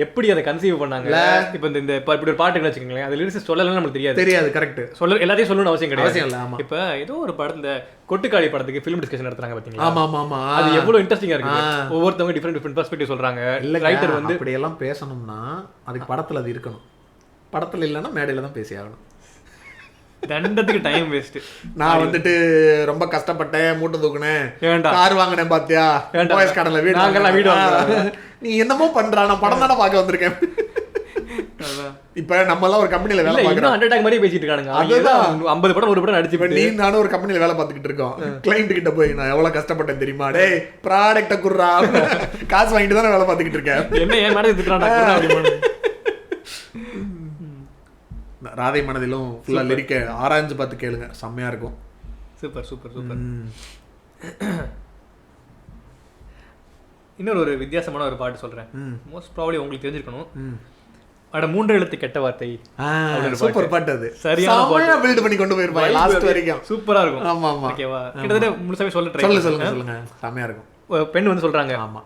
எப்படி அதை கன்சீவ் பண்ணாங்க. இப்போ இந்த இப்படி ஒரு பாட்டுன்னு வச்சுக்கோங்களேன், அது லிரிக்ஸ் சொல்லலாம் நம்மளுக்கு தெரியாது. கரெக்ட், எல்லாத்தையும் சொல்லணும்னு அவசியம் கிடையாது. இப்போ ஏதோ ஒரு படத்துல கொட்டுக்காளி படத்துக்கு ஃபிலிம் டிஸ்கஷன் நடத்துறாங்க பார்த்தீங்களா? ஆமா, அது எவ்வளோ இன்ட்ரெஸ்டிங்காக இருக்கு. ஒவ்வொருத்தவங்க டிஃப்ரெண்ட் பெர்ஸ்பெக்டிவ் சொல்றாங்க. ரைட்டர் வந்து இப்படி எல்லாம் பேசணும்னா அதுக்கு படத்துல அது இருக்கணும். படத்துல இல்லைன்னா மேடையில தான் பேசி ஆகணும். தண்டத்துக்கு டைம் வேஸ்ட். நான் வந்துட்டு ரொம்ப கஷ்டப்பட்டேன், மூட்டை தூக்குனேன், கார் வாங்கினேன், பாத்தியா போயஸ் கடல வீடு நீ என்னமோ பண்ற, நான் படம் தானே பார்க்க வந்திருக்கேன். இப்ப நம்ம எல்லாம் ஒரு கம்பெனில வேலை பார்க்கறோம், அண்டர்டேக் மாதிரி பேசிட்டு இருக்காங்க. அதுதான் 50 படம் ஒரு படம் நடிச்சு நீ நானும் ஒரு கம்பெனில வேலை பார்த்துக்கிட்டு இருக்கோம். கிளைண்ட் கிட்ட போய் நான் எவ்வளவு கஷ்டப்பட்டேன் தெரியுமா, டேய் ப்ராடக்ட்ட குடுறா, காசு வாங்கிட்டு தானே வேலை பார்த்துக்கிட்டு இருக்கேன், என்ன ஏன் மேடம் திட்டுறான்டா. ராதை மனதிலும் ஃபுல்லா லிரிக்க ஆராய்ஞ்சு பார்த்து கேளுங்க, செம்மையா இருக்கும். Super super super. இன்னொரு ஒரு வித்தியாசமான ஒரு பாட்டு சொல்றேன், மோஸ்ட் ப்ராபபிலி உங்களுக்கு தெரிஞ்சிருக்கணும். அட 3 எழுத்து கெட்ட வார்த்தை. சூப்பர் பாட்டு, அது சரியான பாட்டு, பில்ட் பண்ணி கொண்டு போயிருப்பாங்க லாஸ்ட் வரைக்கும். சூப்பரா இருக்கும். ஆமா ஆமா, ஓகேவா? கிட்டத்தட்ட முழுசாவே சொல்லுங்க, செம்மையா இருக்கும். பெண் வந்து சொல்றாங்க, ஆமா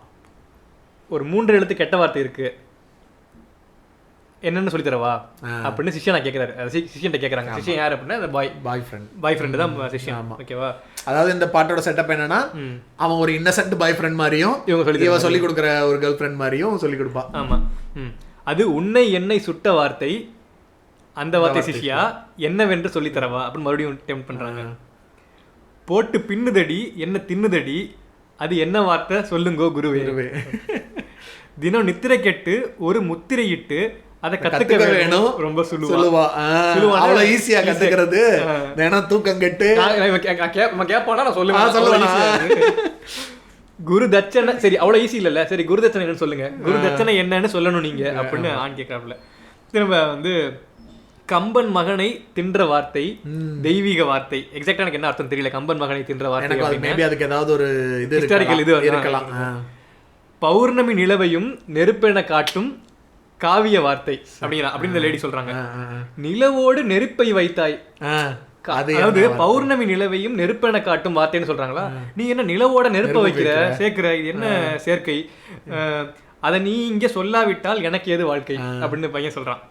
ஒரு 3 எழுத்து கெட்ட வார்த்தை இருக்கு, என்னன்னு சொல்லி தரவா அப்படின்னு சிஷ்யன் கேட்கிறாரு. சிஷ்யன் கேட்கறாங்க. சிஷ்யன் யார் அப்படின்னா பாய் ஃப்ரெண்ட் தான் சிஷ்யன். ஓகேவா? அதாவது இந்த பாட்டோட செட்டப் என்னன்னா, அவன் ஒரு இன்னசென்ட் பாய் ஃப்ரெண்ட் மாதிரியும் இவன் சொல்லி கொடுக்குற ஒரு கேர்ள் ஃப்ரெண்ட் மாதிரியும் சொல்லி கொடுப்பான். ஆமா, அது உன்னை என்னை சுட்ட வார்த்தை, அந்த வார்த்தை சிஷ்யா என்னவென்று சொல்லி தரவா அப்படின்னு மறுபடியும் டெம்ப்ட் பண்றாங்க. போட்டு பின்னுதடி என்ன தின்னுதடி, அது என்ன வார்த்தை சொல்லுங்கோ குருவே. தினம் நித்திரை கெட்டு ஒரு முத்திரையிட்டு அதை கத்துக்க வேணும், ரொம்ப சொல்லுவா. அவ்வளவு ஈஸியா கத்துக்கிறது. தினம் தூக்கம் கெட்டு கேப்பானா நான் சொல்லுவேன். குரு தட்சணை, சரி அவ்வளவு ஈஸி இல்ல. சரி குரு தட்சணை என்னன்னு சொல்லுங்க, குரு தட்சணை என்னன்னு சொல்லணும் நீங்க அப்படின்னு ஆண் கேட்கறாப்புல. திரும்ப வந்து கம்பன் மகனை தின்ற வார்த்தை தெய்வீக வார்த்தை. எக்ஸாக்டா எனக்கு என்ன அர்த்தம் தெரியல கம்பன் மகனை தின்ற வார்த்தை. மேபி அதுக்கு ஏதாவது ஒரு இது ஹிஸ்டாரிக்கல் இது இருக்கலாம். பௌர்ணமி நிலவையும் நெருப்பென காட்டும் காவிய வார்த்தை அப்படின்னு லேடி சொல்றாங்க. நிலவோடு நெருப்பை வைத்தாய், அதாவது பௌர்ணமி நிலவையும் நெருப்பென காட்டும் வார்த்தைன்னு சொல்றாங்களா? நீ என்ன நிலவோட நெருப்ப வைக்கிற சேர்க்கிற, இது என்ன சேர்க்கை? அதை நீ இங்க சொல்லாவிட்டால் எனக்கு ஏது வாழ்க்கை அப்படின்னு பையன் சொல்றான்.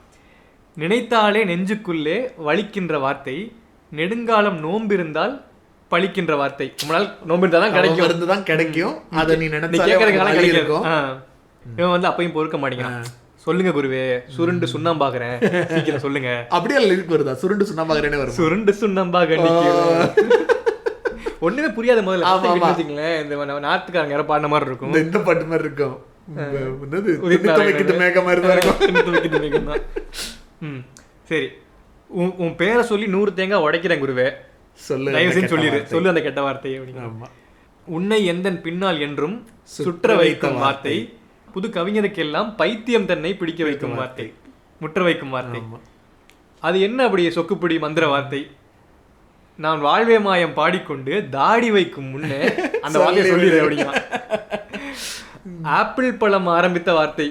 நினைத்தாலே நெஞ்சுக்குள்ளே வலிக்கின்ற வார்த்தை, நெடுங்காலம் நோம்பிருந்தால் பழிக்கின்ற வார்த்தை. ரொம்ப நாள் நோம்பிருந்தாதான் கிடைக்கும், அதை நீ கேட்கறதுக்கான கிடைக்கும். இவன் வந்து அப்பையும் பொறுக்க மாட்டேங்கிறான். சொல்லுங்க குருவே, சுருண்டு சுண்ணாம்பாக்குறேன், சீக்கிரம் சொல்லுங்க. அப்படியே லிரிக் வருதா? சுருண்டு சுண்ணாம்பாக்குறேன்னு வரும். சுருண்டு சுண்ணாம்பாக ஒண்ணுமே புரியாத முதல்ல வச்சுங்களேன். இந்த நாட்டுக்காரங்க யாரோ பாடின மாதிரி இருக்கும், இந்த பாட்டு மாதிரி இருக்கும். சரி, உன் பேரை சொல்லி 100 தேங்காய் உடைக்கிறேன் குருவே, சொல்லு சொல்லு அந்த கெட்ட வார்த்தை. உன்னை எந்தன் பின்னால் என்றும் சுற்ற வைக்கும் வார்த்தை, புது கவிஞருக்கெல்லாம் பைத்தியம் தன்னை பிடிக்க வைக்கும் வார்த்தை, முற்ற வைக்கும் வார்த்தை. அது என்ன அப்படி சொக்குப்பிடி மந்திர வார்த்தை? நான் வாழ்வே மாயம் பாடிக்கொண்டு தாடி வைக்கும் முன்னே அந்த வார்த்தையை சொல்லிடு அப்படின்னா. ஆப்பிள் பழம் ஆரம்பித்த வார்த்தை,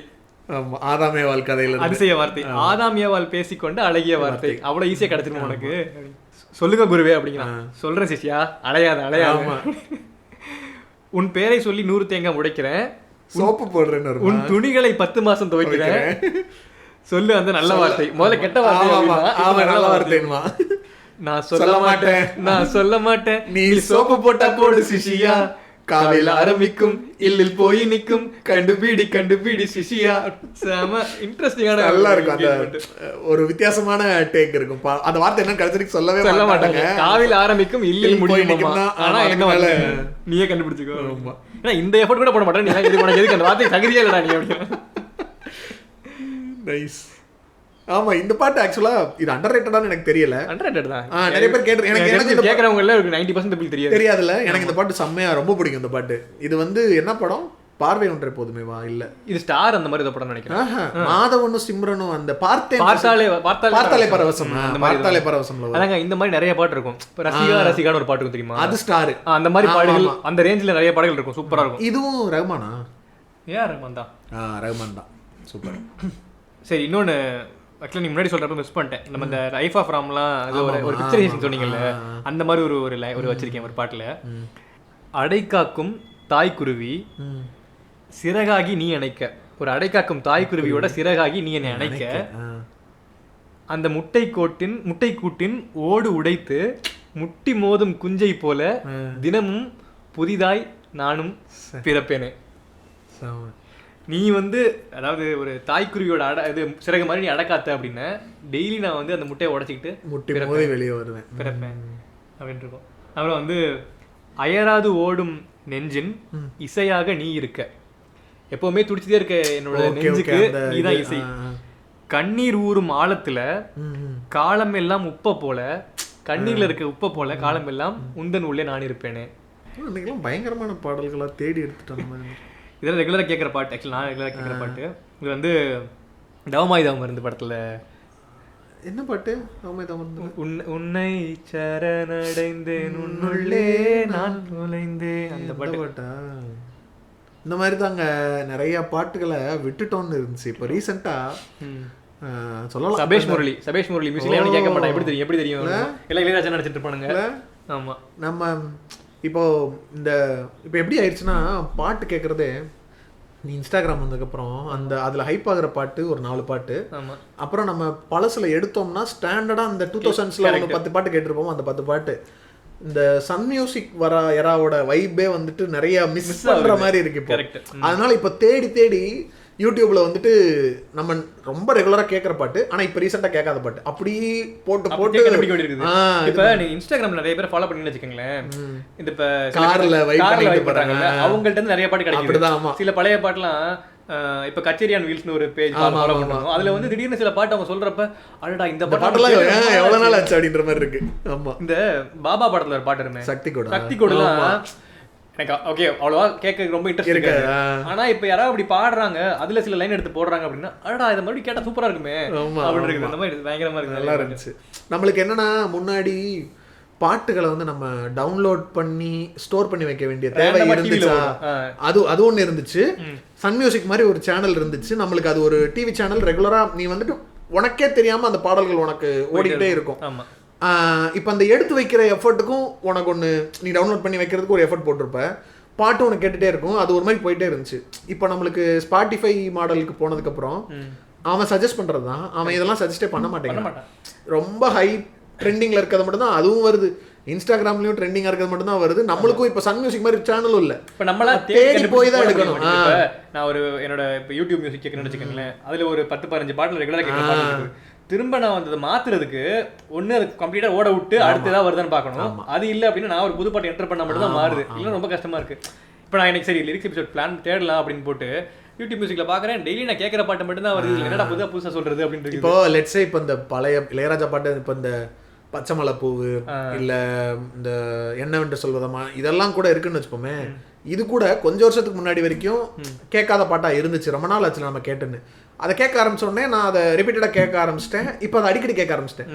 ஆதாம் ஏவாள் கதையில அதிசய வார்த்தை. ஆதாம் ஏவாள் பேசிக்கொண்டு அழகிய வார்த்தை. அவ்வளவு ஈஸியா கிடைச்சிருக்கும் உனக்கு. சொல்லுங்க குருவே அப்படிங்கிறான். சொல்றேன் சிஷ்யா, அலையாத. உன் பேரை சொல்லி 100 தேங்காய் உடைக்கிறேன், சோப்பு போடுறேன்னு, உன் துணிகளை 10 மாசம் துவைக்கிறேன், சொல்லு அந்த நல்ல வார்த்தை. முதல்ல கெட்ட வார்த்தை, நல்ல வார்த்தை. நான் சொல்ல மாட்டேன் நீ சோப்பு போட்டா போடு சிஷியா, காலையில ஆரம்பிக்கும் இல்லில் போய் நிக்கும் கண்டுபிடி சிஷியா. செம இன்ட்ரெஸ்டிங்கான, நல்லா இருக்கும். அந்த ஒரு வித்தியாசமான டேக் இருக்கும். அந்த வார்த்தை என்ன கிடைச்சிருக்கு சொல்லவே மாட்டாங்க. காலையில ஆரம்பிக்கும் இல்லில் முடியும், ஆனா என்ன நீயே கண்டுபிடிச்சுக்கோ. ஏன்னா இந்த எஃபர்ட் கூட போட மாட்டேன், நீ எதுக்கு அந்த வார்த்தை தகுதியே இல்லடா நீ அப்படின்னு. நைஸ். ஆமா, இந்த பாட்டு ஆக்சுவலா இது அண்டர்ரேட்டடான்னு எனக்கு தெரியல. அண்டர்ரேட்டட் தான். நிறைய பேர் எனக்கு கேக்குறவங்க எல்லாம் 90% தெரியாதுல்ல. எனக்கு இந்த பாட்டு செம்மையா ரொம்ப பிடிக்கும். இந்த பாட்டு இது வந்து என்ன படம்? பார்வை ஒன்றை போதுமேவா? இல்ல, இது ஸ்டார் அந்த மாதிரி படம் நினைக்கிறேன். மாதவனும் சிம்ரனும் அந்த பார்த்தாலே பரவசம், அந்த பார்த்தாலே பரவசம். அதாங்க இந்த மாதிரி நிறைய பாட்டு இருக்கும். ரசிகான்னு ஒரு பாட்டு இருக்கும் தெரியுமா? அது ஸ்டார். அந்த மாதிரி பாடல்கள், அந்த ரேஞ்சில நிறைய பாடல்கள் இருக்கும், சூப்பரா இருக்கும். இதுவும் ரஹ்மானா? ரஹ்மான் தான். ரஹ்மான் தான், சூப்பர். சரி, இன்னொன்னு ஆக்சுவலி நீ முன்னாடி சொல்கிறப்ப மிஸ் பண்ணிட்டேன். நம்ம இந்த லைஃப் ஆஃப் ராம்லாம் அது ஒரு பிக்சரைசேஷன் சொன்னீங்கல்ல, அந்த மாதிரி ஒரு வச்சிருக்கேன் ஒரு பாட்டில். அடைக்காக்கும் தாய்க்குருவி சிறகாகி நீ அணைக்க. ஒரு அடைக்காக்கும் தாய்க்குருவியோட சிறகாகி நீ என்னை அணைக்க. அந்த முட்டைக்கூட்டின் ஓடு உடைத்து முட்டி மோதும் குஞ்சை போல தினமும் புதிதாய் நானும் பிறப்பேனே. நீ வந்து அதாவது ஒரு தாய்க்குருவியோட இது சிறகு மாதிரி நீ அடக்காத்த அப்படின்னா டெய்லி நான் வந்து அந்த முட்டையை உடச்சிக்கிட்டு முட்டி வெளியே வருவேன், பிறப்பேன் அப்படின்னு இருக்கும். அப்புறம் வந்து அயராது ஓடும் நெஞ்சின் இசையாக நீ இருக்க. எப்பவுமே துடிச்சுட்டே இருக்க என்னோட நெஞ்சுக்கு நீதான் இசை. கண்ணீர் ஊறும் ஆழத்துல காலம் எல்லாம் உப்ப போல, கண்ணீர்ல இருக்க உப்ப போல காலம் எல்லாம் உந்தன் உள்ளே நான் இருப்பேனே. பயங்கரமான பாடல்களா தேடி எடுத்துட்டோம். இதெல்லாம் ரெகுலராக கேட்குற பாட்டு. ஆக்சுவலி நான் ரெகுலராக கேட்குற பாட்டு இது வந்து தவமாயுதம் மருந்து படத்தில். என்ன பாட்டு? தவமாயுதம். உன்னை சரணடைந்தேன் உன்னுள்ளே நான் நுழைந்தேன், அந்த பாட்டு. பாட்டா? இந்த மாதிரி தாங்க நிறைய பாட்டுகளை விட்டுட்டோன்னு இருந்துச்சு. இப்போ ரீசெண்டாக சொல்லலாம், சபேஷ் முரளி மியூசிக்ல கேட்க மாட்டேன். எப்படி தெரியும் எல்லாம் இளையராஜா நடிச்சிட்டு இருப்பானுங்க. ஆமாம். நம்ம இப்போ எப்படி ஆயிடுச்சுன்னா பாட்டு கேட்குறதே நீ இன்ஸ்டாகிராம் வந்ததுக்கப்புறம் அதில் ஹைப் ஆகிற பாட்டு ஒரு 4 பாட்டு. அப்புறம் நம்ம பழசில் எடுத்தோம்னா ஸ்டாண்டர்டாக அந்த 2000s ஒரு 10 பாட்டு கேட்டிருப்போம். அந்த 10 பாட்டு இந்த சன் மியூசிக் வர எராவோட வைப்பே வந்துட்டு நிறைய மிஸ் பண்ற மாதிரி இருக்கு இப்போ. அதனால இப்போ தேடி யூடியூப்ல வந்துட்டு நம்ம ரொம்ப ரெகுலரா கேட்கற பாட்டு, ஆனா இப்ப ரீசெண்டா கேட்காத பாட்டு அப்படி போட்டு இப்ப நீங்க இன்ஸ்டாகிராம்ல நிறைய பேர் ஃபாலோ பண்ணி வச்சுக்கோங்களேன். இந்த இப்ப கார்ல வைப் பண்றாங்க, அவங்கள்ட்ட இருந்து நிறைய பாட்டு கிடைக்குது. சில பழைய பாட்டுலாம் இப்ப கச்சேரியான் வீல்ஸ்னு ஒரு பேஜ் ஃபாலோ பண்ணுவோம். அதுல வந்து திடீர்னு சில பாட்டு அவங்க சொல்றப்ப அடடா இந்த பாட்டுலாம் எவ்வளவு நாள் ஆச்சு அப்படின்ற மாதிரி இருக்கு. ஆமா, இந்த பாபா படத்துல ஒரு பாட்டு இருக்கு சக்தி கூட எனக்கு ஓகே அவ்வளவா கேட்க ரொம்ப இன்ட்ரெஸ்ட் இருக்கு. ஆனா இப்ப யாராவது அப்படி பாடுறாங்க, அதுல சில லைன் எடுத்து போடுறாங்க அப்படின்னா அடடா இதை மறுபடியும் கேட்டா சூப்பரா இருக்குமே அப்படின்னு இருக்கு. அந்த மாதிரி பயங்கரமா இருக்கு, நல்லா இருந்துச்சு. நம்மளுக்கு என்னன்னா முன்னாடி பாட்டுகளை வந்து நம்ம டவுன்லோட் பண்ணி ஸ்டோர் பண்ணி வைக்க வேண்டிய தேவை இருந்துச்சா, அது ஒண்ணு இருந்துச்சு. சன் மியூசிக் மாதிரி ஒரு சேனல் இருந்துச்சு நம்மளுக்கு. அது ஒரு டிவி சேனல். ரெகுலரா நீ வந்துட்டு உனக்கே தெரியாம அந்த பாடல்கள் உனக்கு ஓடிக்கிட்டே இருக்கும். இப்போ அந்த எடுத்து வைக்கிற எஃபர்ட்டுக்கும் உனக்கு ஒன்று நீ டவுன்லோட் பண்ணி வைக்கிறதுக்கு ஒரு எஃபர்ட் போட்டிருப்ப, பாட்டு உனக்கு கேட்டுகிட்டே இருக்கும். அது ஒரு மாதிரி போயிட்டே இருந்துச்சு. இப்போ நம்மளுக்கு ஸ்பாட்டிஃபை மாடலுக்கு போனதுக்கப்புறம் அவன் சஜஸ்ட் பண்ணுறது தான், அவன் இதெல்லாம் சஜஸ்டே பண்ண மாட்டேங்கிறான். ரொம்ப ஹை ட்ரெண்டிங்கில் இருக்கிறது மட்டும்தான் அதுவும் வருது. இன்ஸ்டாகிராம்லயும் ட்ரெண்டிங்கா இருக்கிறது மட்டும் தான் வருது. நம்மளுக்கும் இப்ப சன் மியூசிக் மாதிரி சேனலும் இல்ல. இப்ப நம்மளா தேடி போய் தான் எடுக்கணும். நான் ஒரு என்னோட இப்ப யூடியூப் மியூசிக் கேட்கணும்னு வச்சுக்கோங்களேன், அதுல ஒரு 10-15 பாட்டுல ரெகுலரா கேட்கற பாட்டு திரும்ப நான் வந்து அதை மாத்துறதுக்கு ஒண்ணு அது கம்ப்ளீட்டா ஓட விட்டு அடுத்து ஏதாவது வருதான்னு பார்க்கணும். அது இல்லை அப்படின்னா நான் ஒரு புது பாட்டு என்டர் பண்ணா மட்டும் தான் மாறுது. இல்லை ரொம்ப கஷ்டமா இருக்கு. இப்போ நான் எனக்கு சரி லிரிக்ஸ் எபிசோட் பிளான் தேடலாம் அப்படின்னு போட்டு யூடியூப் மியூசிக்ல பாக்குறேன், டெய்லி நான் கேட்கற பாட்டு மட்டும் தான் வருது. என்னடா புதுசா சொல்றது அப்படின்னு. இப்போ லெட்ஸ் சே இப்போ இந்த பழைய இளையராஜா பாட்டு, இப்போ இந்த பச்சைமலை பூவு இல்ல இந்த என்னவென்று சொல்வதமா இதெல்லாம் கூட இருக்குன்னு வச்சுப்போமே. இது கூட கொஞ்சம் வருஷத்துக்கு முன்னாடி வரைக்கும் கேட்காத பாட்டா இருந்துச்சு. ரொம்ப நாள் ஆச்சு நம்ம கேட்டுன்னு. அதை கேட்க ஆரம்பிச்சோடனே நான் அதை ரிப்பீட்டடா கேட்க ஆரம்பிச்சிட்டேன். இப்போ அதை அடிக்கடி கேட்க ஆரம்பிச்சிட்டேன்.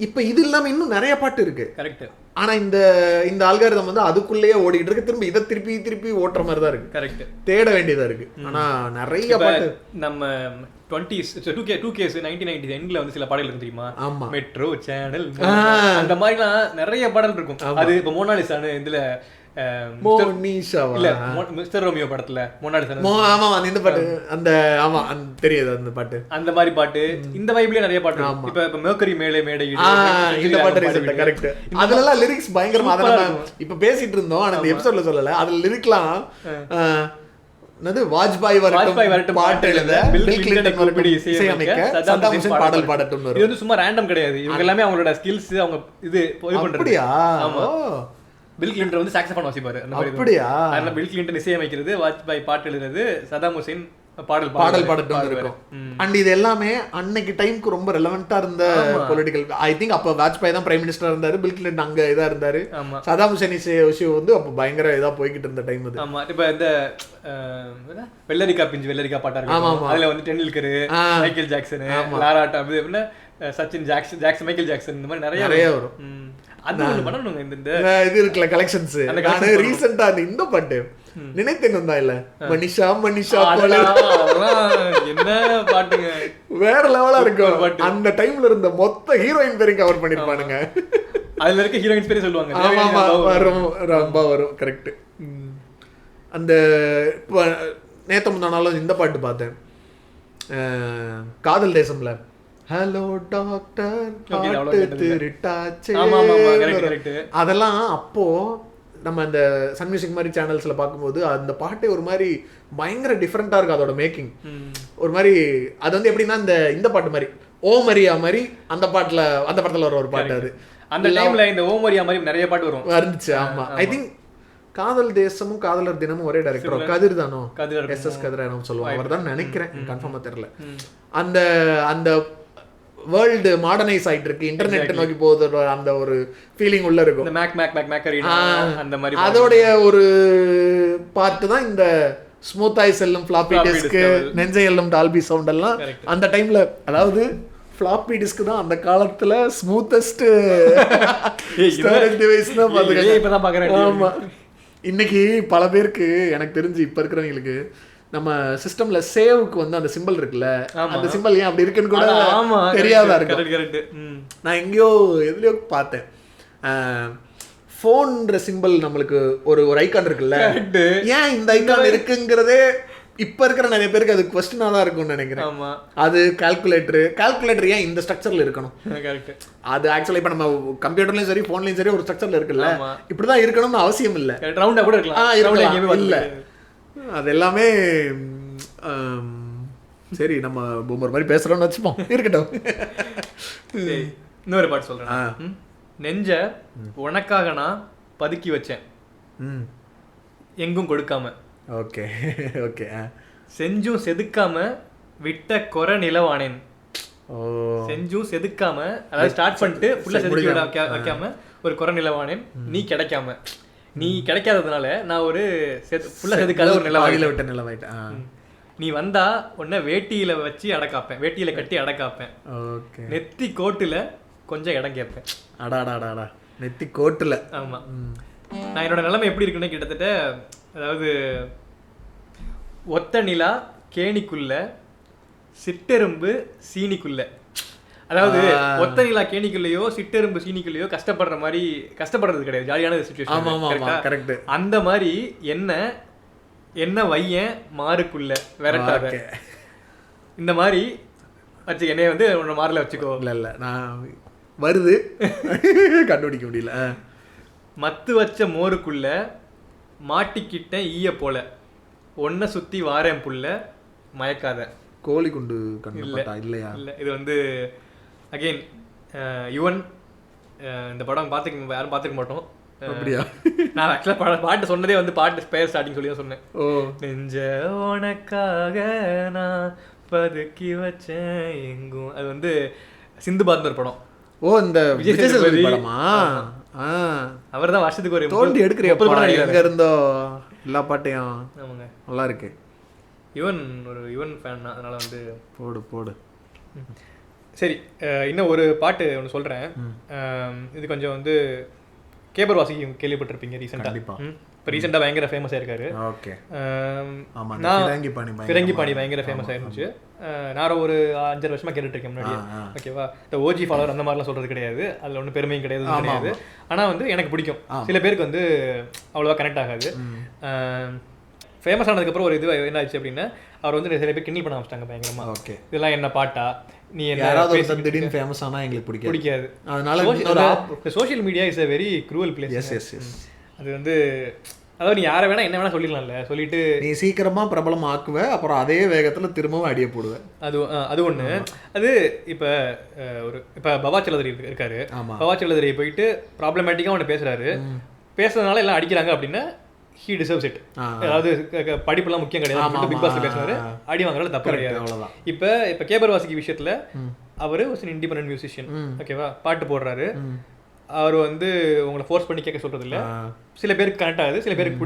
இப்போ இது இல்லாம இன்னும் நிறைய பாட்டு இருக்கு. கரெக்ட். ஆனா இந்த அல்காரிதம் வந்து அதுக்குள்ளேயே ஓடிட்டு இருக்கு. திரும்ப இதை திருப்பி ஓட்டுற மாதிரி தான் இருக்கு. கரெக்ட். தேட வேண்டியதா இருக்கு. ஆனா நிறைய பாட்டு நம்ம 20s 2Ks 1990s எண்ட்ல வந்து சில பாடல்கள் இருக்கு தெரியுமா? மெட்ரோ சேனல் அந்த மாதிரிலாம் நிறைய பாடல் இருக்கும். அது இப்போ மோனாலிசான்னு இதுல மிஸ்டர் ரோமியோ படத்துல இந்த பாட்டு அந்த ஆமா தெரியுது அந்த பாட்டு. அந்த மாதிரி பாட்டு இந்த வைப்லயே நிறைய பாட்டு. இப்ப மெர்க்கரி மேலே மேடை இந்த பாட்டு கரெக்ட். அதுல லிரிக்ஸ் பயங்கரமா. அதெல்லாம் இப்ப பேசிட்டு இருந்தோம், ஆனா இந்த எபிசோட்ல சொல்லல. அதுல லிரிக்லாம் வாஜ்பாய் வரட்டும் பாட்டு எழுத, பில் கிளின்டன் மறுபடி இசையமைக்க, சதாம் ஹுசேன் பாடல் பாடட்டும். இது வந்து சும்மா ரேண்டம் கிடையாது. இவங்க எல்லாமே அவங்களோட ஸ்கில்ஸ் அவங்க இது போய் பண்றது. அப்படியா? ஆமா. பில் கிளின்டன் வந்து சாக்ஸோஃபோன் வாசிப்பாரு. அப்படியா? அதனால பில் கிளின்டன் இசையமைக்கிறது, வாஜ்பாய் பாட்டு எழுதுறது, சதாம் ஹுசேன் பாடல் பாடட்டும் இருக்கும். அண்ட் இது எல்லாமே அன்னைக்கு டைம்க்கு ரொம்ப ரெலவெண்டா இருந்த பொலிட்டிக்கல். ஐ திங்க் அப்ப வாஜ்பாய் தான் பிரைம் மினிஸ்டரா இருந்தாரு, பில் கிளின்டன் அங்க இதா இருந்தாரு. சதாம் ஹுசேன் இஷ்யூ வந்து அப்ப பயங்கர இதா போய்கிட்டு இருந்த டைம் அது. ஆமா. இப்ப இந்த வெள்ளரிக்கா பிஞ்சு வெள்ளரிக்கா பாட்டா இருக்கு. அதுல வந்து டெண்டுல்கர், மைக்கேல் ஜாக்சன், லாராட்டா, அப்படின்னா சச்சின் ஜாக்சன், மைக்கேல் ஜாக்சன், இந்த மாதிரி நிறைய வரும். அது ஒண்ணு பண்ணணுங்க. இந்த இது இருக்குல்ல கலெக்ஷன்ஸ். ரீசெண்டா இந்த பாட்டு நினைத்தேன் வந்தா இல்ல மனிஷா மனிஷா போல என்ன பாட்டுங்க, வேற லெவலா இருக்கும். அந்த டைம்ல இருந்த மொத்த ஹீரோயின் பேரையும் கவர் பண்ணிருப்பானுங்க. அதுல இருக்க ஹீரோயின்ஸ் பேரே சொல்லுவாங்க. ஆமா வரும், ரொம்ப வரும். கரெக்ட். அந்த நேத்து முந்தானாலும் இந்த பாட்டு பார்த்தேன், காதல் தேசம்ல ஹலோ டாக்டர் அதெல்லாம். அப்போ நம்ம அந்த சன் மியூசிக் மாதிரி சேனல்ஸ்ல பார்க்கும்போது அந்த பாட்டே ஒரு மாதிரி பயங்கர டிஃப்ரெண்டா இருக்கும். அதோட மேக்கிங் ஒரு மாதிரி, அது வந்து எப்படின்னா இந்த பாட்டு மாதிரி ஓ மரியா மாதிரி அந்த படத்துல வர ஒரு பாட்டு. அது அந்த டைம்ல இந்த ஓ மரியா மாதிரி நிறைய பாட்டு வரும் வந்துச்சு. ஆமா, ஐ திங்க் காதல் தேசமும் காதலர் தினமும் ஒரே டைரக்டர், கதிர் தானோ, எஸ் கதிர் சொல்லுவாங்க, அவர் தான் நினைக்கிறேன், கன்ஃபார்மா தெரியல. அந்த அந்த வேர்ல்டு மாடர்னைஸ் ஆயிட்டு இருக்கு, இன்டர்நெட் நோக்கி போகுது, அந்த ஒரு ஃபீலிங் உள்ள இருக்கும். அந்த மாதிரி அதோடைய ஒரு பார்ட் தான் இந்த ஸ்மூத்தாய் செல்லும் ஃபிளாப்பி டிஸ்க், நெஞ்சை எல்லும் டால்பி சவுண்ட் எல்லாம் அந்த டைம்ல. அதாவது ஃபிளாப்பி டிஸ்க் தான் அந்த காலத்துல ஸ்மூத்தஸ்ட் ஸ்டோரேஜ் டிவைஸ்னா பாத்துக்கங்க. ஆமா, இன்னைக்கு பல பேருக்கு எனக்கு தெரிஞ்சு இப்ப இருக்கிறவங்களுக்கு நம்ம சிஸ்டம்ல சேவுக்கு வந்து அந்த சிம்பிள் இருக்குல்ல, அந்த சிம்பிள் ஏன் அப்படி இருக்குன்னு கூட தெரியாதா இருக்கு. நான் எங்கேயோ எதுலயோ பார்த்தேன், போன்ற சிம்பிள் நம்மளுக்கு ஒரு ஐகான் இருக்குல்ல, ஏன் இந்த ஐகான் இருக்குங்கிறதே இப்ப இருக்கிற நிறைய பேருக்கு அது கொஸ்டினா தான் இருக்கும்னு நினைக்கிறேன். அது கால்குலேட்டர் ஏன் இந்த ஸ்ட்ரக்சர்ல இருக்கணும்? அது ஆக்சுவலா இப்ப நம்ம கம்ப்யூட்டர்லயும் சரி போன்லயும் சரி ஒரு ஸ்ட்ரக்சர்ல இருக்குல்ல, இப்படிதான் இருக்கணும்னு அவசியம் இல்ல, ரவுண்டா கூட இருக்கலாம். இல்ல அது எல்லாமே சரி, நம்ம பூமர் மாதிரி பேசுறோம்னு வச்சுப்போம், இருக்கட்டும். இன்னொரு பாட்டு சொல்றேன். நெஞ்ச உனக்காக நான் பதுக்கி வச்சேன் எங்கும் கொடுக்காம. Okay okay. செஞ்சும் செதுக்காம விட்ட கொர நிலவானேன். செஞ்சும் செதுக்காம, அதாவது ஸ்டார்ட் பண்ணிட்டு ஃபுல்லா செதுக்கி வைக்காம ஒரு கொர நிலவானேன். நீ கிடைக்காம, நீ கிடைக்காததுனால நான் ஒரு ஃபுல்லா செதுக்காத ஒரு நிலவாயில விட்ட நிலவாயிட்டேன். நீ வந்தா உன்னை வேட்டியில வச்சு அடக்காப்பேன், வேட்டியில கட்டி அடக்காப்பேன். நெத்தி கோட்டுல கொஞ்சம் இடம் கேட்பேன். அடாடாடாடா, நெத்தி கோட்டுல. ஆமா, நான் என்னோட நிலைமை எப்படி இருக்குன்னு கிட்டத்தட்ட, அதாவது ஒத்த நிலா கேணிக்குள்ள சிட்டெரும்பு சீனிக்குள்ள. அதாவது ஒத்த நிலா கேணிக்குள்ளேயோ சிட்டெரும்பு சீனிக்குள்ளேயோ கஷ்டப்படுற மாதிரி, கஷ்டப்படுறது கிடையாது, ஜாலியான சிச்சுவேஷன். அந்த மாதிரி என்ன வையன் மாறுக்குள்ள விரட்டாத, இந்த மாதிரி வச்சு என்னைய வந்து உன்னோட மாறில வச்சுக்கோ. இல்ல நான் வருது கண்டுபிடிக்க முடியல. மத்து வச்ச மோருக்குள்ள மாட்டிக்கிட்ட ஈய போல ஒன்ன சுத்தி வாரேன் புள்ள மயக்காத. கோழி குண்டு இல்லையா? இல்ல, இது வந்து அகைன் யுவன். இந்த படம் யாரும் பார்த்துக்க மாட்டோம். அப்படியா? நான் ஆக்சுவலா பாட்டு சொன்னதே வந்து பாட்டு பேர் ஸ்டார்டிங் சொல்லி தான் சொன்னேன். நெஞ்ச உனக்காக நான் பதுக்கி வச்சேன் எங்கும். அது வந்து சிந்துபாத்னு ஒரு படம். ஓ, இந்த விஜய் சேதுபதி படமா? அவர் தான் வருஷத்துக்கு ஒரு தோண்டி எடுக்கிறியா எங்க இருந்தோ எல்லா பாட்டையும். ஆமாங்க, நல்லா இருக்கு. யுவன் ஃபேன், அதனால வந்து போடு. சரி, இன்னும் ஒரு பாட்டு ஒன்று சொல்கிறேன். இது கொஞ்சம் வந்து கேபர் வாசி கேள்விப்பட்டிருப்பீங்க ரீசெண்டாக. இப்போ ரீசெண்டாக பயங்கர ஃபேமஸ் ஆயிருக்காரு. ஓகே. ஃபிரங்கி பாணி பயங்கர ஃபேமஸ் ஆயிருந்துச்சு. நான் ஒரு 5 வருஷமா கேட்டுட்டு இருக்கேன் முன்னாடி. ஓகேவா, இந்த ஓஜி ஃபாலோவர் அந்த மாதிரிலாம் சொல்றது கிடையாது, அதில் ஒன்றும் பெருமையும் கிடையாது. ஆனால் வந்து எனக்கு பிடிக்கும். சில பேருக்கு வந்து அவ்வளோவா கனெக்ட் ஆகாது. ஃபேமஸ் ஆனதுக்கப்புறம் ஒரு இது என்ன ஆச்சு அப்படின்னா, அவர் வந்து சில பேர் கிண்டல் பண்ண ஆரம்பிச்சிட்டாங்க பயங்கரமா. ஓகே, இதெல்லாம் என்ன பாட்டா, நீ யாராவது திடீர்னு ஃபேமஸ் ஆனா எங்களுக்கு பிடிக்காது. அதனால social media is a very cruel place. Yes. அது வந்து, அதாவது நீ யாரை வேணா என்ன வேணா சொல்லிடலாம்ல, சொல்லிட்டு நீ சீக்கிரமா பிரபலம் ஆக்குவ, அப்புறம் அதே வேகத்துல திரும்பவும் அடிய போடுவேன். அது ஒண்ணு. அது இப்போ பவா சௌத்ரி இருக்காரு. பவா சௌத்ரி போயிட்டு ப்ராப்ளமேட்டிக்கா ஒன்று பேசுறதுனால எல்லாம் அடிக்கிறாங்க அப்படின்னா he deserves it. அதாவது படிப்புலாம் முக்கியம் கிடையாது, பிக் பாஸ்ல பேசுறாரு, அடி வாங்குறது தப்பு கிடையாது. இப்ப கேபர் வாசிக்கு விஷயத்துல அவரு ஒரு இண்டிபெண்டன்ட் மியூசிஷியன். ஓகேவா, பாட்டு போடுறாரு. அவர் வந்து உங்களை ஃபோர்ஸ் பண்ணி கேட்க சொல்றது இல்ல. சில பேருக்கு கனெக்ட் ஆகுது, சில பேருக்கு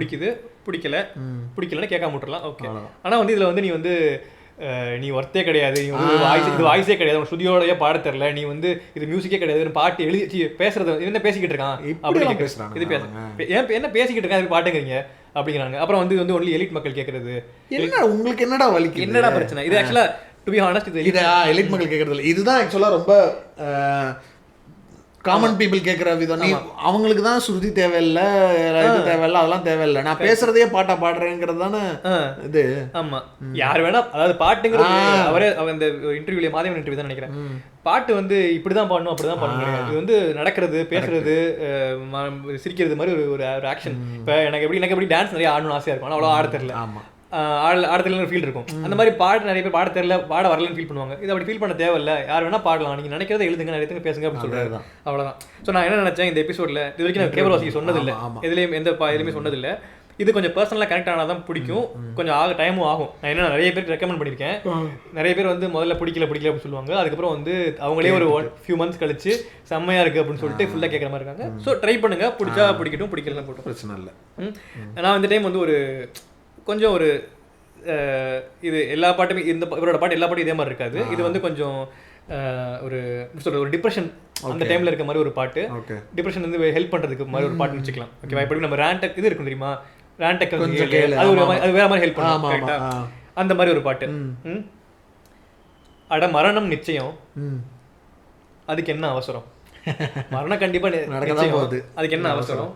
பிடிக்கலன்னு கேட்காம விட்டுறலாம். ஓகே, ஆனா வந்து இதுல வந்து நீ வந்து நீ ஒர்த்தே கிடையாது, நீ வந்து வாய்ஸே கிடையாது, உன் ஸ்டுடியோடய பாட தெரியல, நீ வந்து இது மியூசிக்கே கிடையாது, பாட்டு எழுதி பேசுறது என்ன பேசிக்கிட்டு இருக்கான் அப்படின்னு பேசுறாங்க. இது என்ன பேசிக்கிட்டு இருக்கான், அதுக்கு பாட்டுங்கிறீங்க. அப்படிங்கிறாங்க. அப்புறம் வந்து ஒன்லி எலிட் மக்கள் கேட்கறது. என்ன உங்களுக்கு என்னடா வலிக்கு, என்னடா பிரச்சனை இது? ஆக்சுவலா டு பி ஹானஸ்ட் இது எலிட் மக்கள் கேட்கறது இல்லை, இதுதான் ஆக்சுவலா ரொம்ப காமன் பீப்புள் கேட்குற விதம். நீ அவங்களுக்கு தான் ஸ்ருதி தேவையில்லை, இது தேவையில்லை, அதெல்லாம் தேவையில்லை, நான் பேசுறதே பாட்டா பாடுறேங்கிறது தானே இது. ஆமா, யார் வேணா, அதாவது பாட்டுங்கிறது அவரே இந்த இன்டர்வியூல மாதவன் இன்டர்வியூ தான் நினைக்கிறேன், பாட்டு வந்து இப்படிதான் பாடணும் அப்படிதான் பாடணும், இது வந்து நடக்கிறது, பேசுறது, சிரிக்கிறது மாதிரி ஒரு ஆக்ஷன். இப்போ எனக்கு எப்படி டான்ஸ் நிறைய ஆடணும்னு ஆசையா இருக்கும், ஆனால் அவ்வளோ ஆட தெரியல, ஆடத்துல ஃபீல் இருக்கும். அந்த மாதிரி பாட்டு நிறைய பேர் பாட தெரியல, பாட வரலன்னு ஃபீல் பண்ணுவாங்க. இது அப்படி ஃபீல் பண்ண தேவையில்ல, யார் வேணா பாடலாம், நீங்க நினைக்கிறத எழுதுங்க, நிறைய பேசுங்க அப்படின்னு சொல்றாரு. அவ்வளவுதான். ஸோ நான் என்ன நினைச்சேன், இந்த எபிசோட்ல இது வரைக்கும் நான் கேபிள் வாசிக்கு சொன்னதில்லை, எதுலையும் எதுலையுமே சொன்னதில்லை. இது கொஞ்சம் பர்சனலாக கனெக்ட் ஆனால் தான் பிடிக்கும், கொஞ்சம் டைமும் ஆகும். நான் என்ன நிறைய பேருக்கு ரெக்கமெண்ட் பண்ணியிருக்கேன், நிறைய பேர் வந்து முதல்ல பிடிக்கல அப்படின்னு சொல்லுவாங்க, அதுக்கப்புறம் வந்து அவங்களே ஒரு ஃபியூ மந்த்ஸ் கழிச்சு செம்மையா இருக்கு அப்படின்னு சொல்லிட்டு ஃபுல்லாக கேட்குற மாதிரி இருக்காங்க. ஸோ ட்ரை பண்ணுங்க, பிடிச்சா பிடிக்கட்டும், பிடிக்கலாம் போட்டோம், பிரச்சனை இல்லை. நான் இந்த டைம் வந்து ஒரு கொஞ்சம் ஒரு இது எல்லா பாட்டுமே இவரோட பாட்டு எல்லா பாட்டும் இதே மாதிரி இருக்காது. இது வந்து கொஞ்சம் ஒரு சொல்றது ஒரு டிப்ரெஷன் அந்த டைம்ல இருக்க மாதிரி ஒரு பாட்டு, டிப்ரெஷன் வந்து ஹெல்ப் பண்றதுக்கு மாதிரி ஒரு பாட்டுன்னு வச்சுக்கலாம். ஓகேவா? இப்படி நம்ம ரேண்டக் இது இருக்கும் தெரியுமா, ரேண்டக் அது வேற மாதிரி ஹெல்ப் பண்ணும், அந்த மாதிரி ஒரு பாட்டு. அட மரணம் நிச்சயம், அதுக்கு என்ன அவசரம், மரணம் கண்டிப்பா நடக்கதான் போகுது, அதுக்கு என்ன அவசரம்,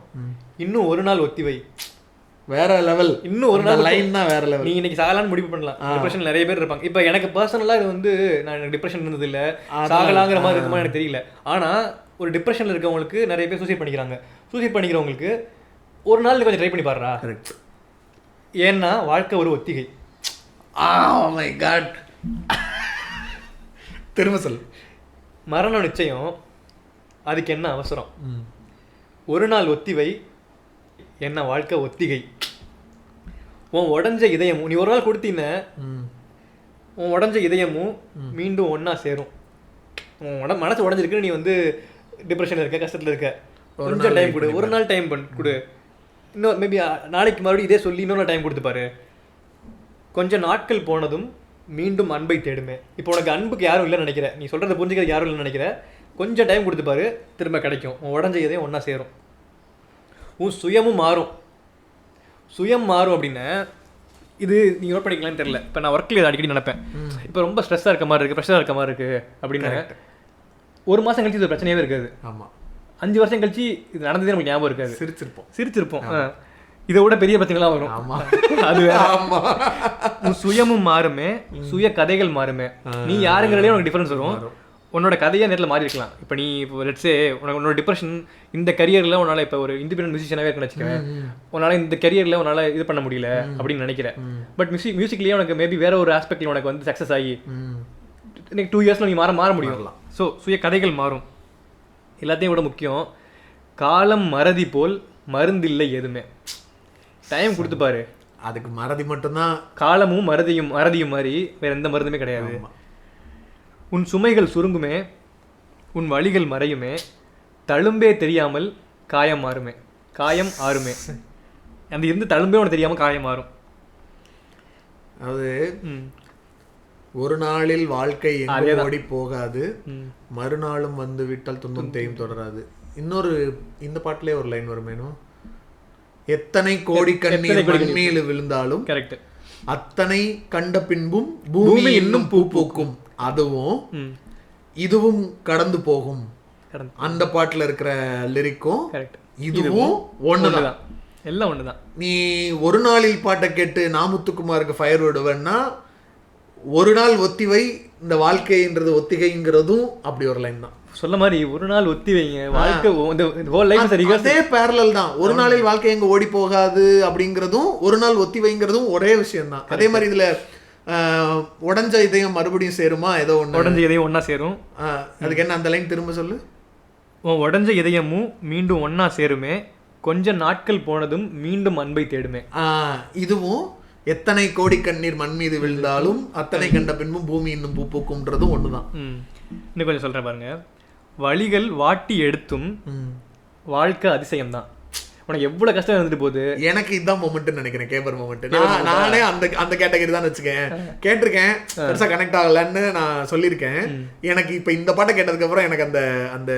இன்னும் ஒரு நாள் ஒத்திவை, வேற லெவல், இன்னும் ஒரு நாள் லைன் தான் வேற லெவல். நீங்க இன்னைக்கு சாகலான்னு முடிவு பண்ணலாம். டிப்ரெஷன் நிறைய பேர் இருப்பாங்க. இப்போ எனக்கு பர்சனலா இது வந்து நான் எனக்கு டிப்ரெஷன் இருந்தது இல்ல, சாகலாங்கிற மாதிரி இருக்குமா எனக்கு தெரியல. ஆனா ஒரு டிப்ரெஷன்ல இருக்கவங்களுக்கு நிறைய பேர் சூசைட் பண்ணிக்கிறாங்க. சூசைட் பண்ணிக்கிறவங்களுக்கு ஒரு நாள் கொஞ்சம் ட்ரை பண்ணி பாருடா, ஏன்னா வாழ்க்கை ஒரு ஒத்திகை. Oh my god, திரும்ப சொல். மரணம் நிச்சயம், அதுக்கு என்ன அவசரம், ஒரு நாள் ஒத்திவை, என்ன வாழ்க்கை ஒத்திகை. உன் உடஞ்ச இதயமும், நீ ஒரு நாள் கொடுத்தீங்க, உன் உடஞ்ச இதயமும் மீண்டும் ஒன்னா சேரும். உன் மனசு உடஞ்சிருக்கு, நீ வந்து டிப்ரெஷன்ல இருக்க, கஷ்டத்துல இருக்க, கொஞ்சம் டைம் கொடு, ஒரு நாள் டைம் கொடு, இன்னும் மேபி நாளைக்கு மறுபடியும் இதே சொல்லி இன்னொரு டைம் கொடுத்துப்பாரு. கொஞ்சம் நாட்கள் போனதும் மீண்டும் அன்பை தேடுமே. இப்போ உனக்கு அன்புக்கு யாரும் இல்லைன்னு நினைக்கிற, நீ சொல்றதை புரிஞ்சுக்கிறது யாரும் இல்லைன்னு நினைக்கிற, கொஞ்சம் டைம் கொடுத்துப்பாரு, திரும்ப கிடைக்கும். உன் உடஞ்ச இதயம் ஒன்னா சேரும். உன் சுயமும் மாறும். சுயம் மாறும் அப்படின்னா இது நீங்கள் நோட் பண்ணிக்கலான்னு தெரியல. இப்போ நான் ஒர்க்கில் இதை அடிக்கடி நினைப்பேன். இப்போ ரொம்ப ஸ்ட்ரெஸ்ஸாக இருக்க மாதிரி இருக்குது, ப்ரெஷராக இருக்க மாதிரி இருக்குது அப்படின்னு ஒரு மாதம் கழிச்சு இது பிரச்சனையே இருக்காது. ஆமாம், 5 வருஷம் கழிச்சு இது நடந்ததே நமக்கு ஞாபகம் இருக்காது. சிரிச்சிருப்போம். இதை விட பெரிய பிரச்சனைலாம் வரும். அது உன் சுயமும் மாறுமே, சுய கதைகள் மாறுமே. நீ யாருங்கிறதே உனக்கு டிஃபரன்ஸ் வரும். உன்னோட கதையாக நேரில் மாறி இருக்கலாம். இப்போ நீ இப்போ லெட்ஸே உன்னோட டிப்ரெஷன் இந்த கரியரில் உன்னால் இப்போ ஒரு இண்டிபெண்டன்ட் மியூசிஷியனாகவே இருக்குன்னு வச்சுக்கேன், உன்னால் இந்த கரியரில் உன்னால் இது பண்ண முடியல அப்படின்னு நினைக்கிறேன். பட் மியூசிக்லேயே உனக்கு மேபி வேற ஒரு ஆஸ்பெக்டில் உனக்கு வந்து சக்ஸஸ் ஆகி இன்னைக்கு 2 இயர்ஸில் நீ மாற முடியும். ஸோ சுய கதைகள் மாறும். எல்லாத்தையும் விட முக்கியம், காலம் மறதி போல் மருந்தில்லை எதுவுமே. டைம் கொடுத்துப்பாரு, அதுக்கு மறதி மட்டும்தான். காலமும் மறதியும் மாதிரி வேற எந்த மருந்துமே கிடையாது. உன் சுமைகள் சுருங்குமே, உன் வழிகள் மறையுமே, தழும்பே தெரியாமல் காயம் மாறுமே, காயம் ஆறுமே. அந்த இருந்து தழும்பே உனக்கு தெரியாமல் காயம் மாறும். அது ஒரு நாளில் வாழ்க்கை எங்கே ஓடி போகாது, மறுநாளும் வந்து விட்டால் துன்பம் தேயும் தொடராது. இன்னொரு இந்த பாட்டிலே ஒரு லைன் வருமேனும், எத்தனை கோடி கண்ணீர் மண்மேல் விழுந்தாலும் கரெக்ட், அத்தனை கண்ட பின்பும் பூமி இன்னும் பூ பூக்கும், அதுவும் இதுவும் கடந்து போகும். அந்த பாட்டுல இருக்கிற லிரிக்கும் இதுவும் ஒண்ணுதான், எல்லாம் ஒண்ணுதான். நீ ஒரு நாளில் பாட்டை கேட்டு நாமுத்துக்குமாருக்கு ஃபயர் விடுவேன்னா, ஒரு நாள் ஒத்திவை, இந்த வாழ்க்கைன்றது ஒத்திகைங்கிறதும் அப்படி ஒரு லைன் தான். சொல்ல மாதிரி ஒரு நாள் ஒத்தி வைங்க, வாழ்க்கை அதே பேரலல் தான். ஒரு நாளில் வாழ்க்கை எங்க ஓடி போகாது அப்படிங்கிறதும் ஒரு நாள் ஒத்தி வைங்கிறதும் ஒரே விஷயம் தான். அதே மாதிரி இதுல உடஞ்ச இதயம் மறுபடியும் சேருமா, ஏதோ ஒன்று உடஞ்ச இதயம் ஒன்னா சேரும். அதுக்கு என்ன அந்த லைன் திரும்ப சொல்லு. உடஞ்ச இதயமும் மீண்டும் ஒன்னா சேருமே, கொஞ்ச நாட்கள் போனதும் மீண்டும் அன்பை தேடுமே. இதுவும் எத்தனை கோடி கண்ணீர் மண் மீது விழுந்தாலும் அத்தனை கண்ட பின்பும் பூமி இன்னும் பூ பூக்கும்ன்றதும் ஒண்ணுதான். இன்னும் கொஞ்சம் சொல்றேன் பாருங்க. வழிகள் வாட்டி எடுத்தும் வாழ்க்கை அதிசயம்தான். உனக்கு எவ்வளவு கஷ்டம் இருந்துட்டு போகுது. எனக்கு இதுதான் மொமெண்ட்னு நினைக்கிறேன், கேபர் மொமெண்ட். நானே அந்த கேட்டகரி தான் வச்சுக்கேன், கேட்டிருக்கேன், பெருசா கனெக்ட் ஆகலன்னு நான் சொல்லியிருக்கேன். எனக்கு இப்ப இந்த பாட்டை கேட்டதுக்கு அப்புறம் எனக்கு அந்த அந்த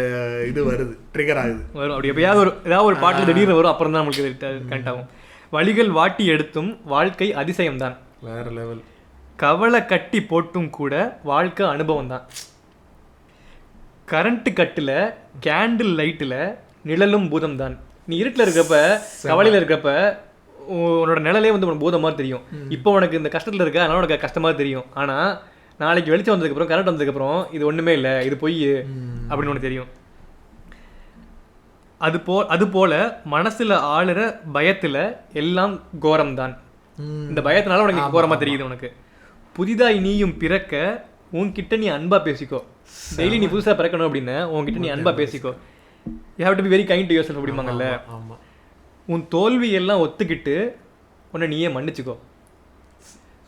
இது வருது, ட்ரிகர் ஆகுது, வரும். அப்படி எப்பயாவது ஏதாவது ஒரு பாட்டுல திடீர்னு வரும், அப்புறம் தான் நம்மளுக்கு கனெக்ட் ஆகும். வழிகள் வாட்டி எடுத்தும் வாழ்க்கை அதிசயம்தான். வேற லெவல். கவலை கட்டி போட்டும் கூட வாழ்க்கை அனுபவம் தான். கரண்ட் கட்டில் கேண்டில் லைட்டில் நிழலும் பூதம் தான். நீ இருட்டில் இருக்கிறப்ப கவலையில் இருக்கிறப்ப உன்னோட நிழலே வந்து உனக்கு பூதம் மாதிரி தெரியும். இப்போ உனக்கு இந்த கஷ்டத்தில் இருக்க, அதனால உனக்கு கஷ்டமாக தெரியும். ஆனால் நாளைக்கு வெளிச்சம் வந்ததுக்கப்புறம், கரண்ட் வந்ததுக்கப்புறம் இது ஒன்றுமே இல்லை, இது பொய் அப்படின்னு உனக்கு தெரியும். அதுபோல மனசில் ஆளுற பயத்தில் எல்லாம் கோரம்தான். இந்த பயத்தினால உனக்கு கோரமாக தெரியுது. உனக்கு புதிதாய் நீயும் பிறக்க உன்கிட்ட நீ அன்பா பேசிக்கோ. டெய்லி நீ புதுசாக பிறக்கணும் அப்படின்னு உன்கிட்ட நீ அன்பா பேசிக்கோ. You have to be very kind to yourself அப்படிம்பாங்கல்ல. உன் தோல்வி எல்லாம் ஒத்துக்கிட்டு உன்னை நீயே மன்னிச்சுக்கோ.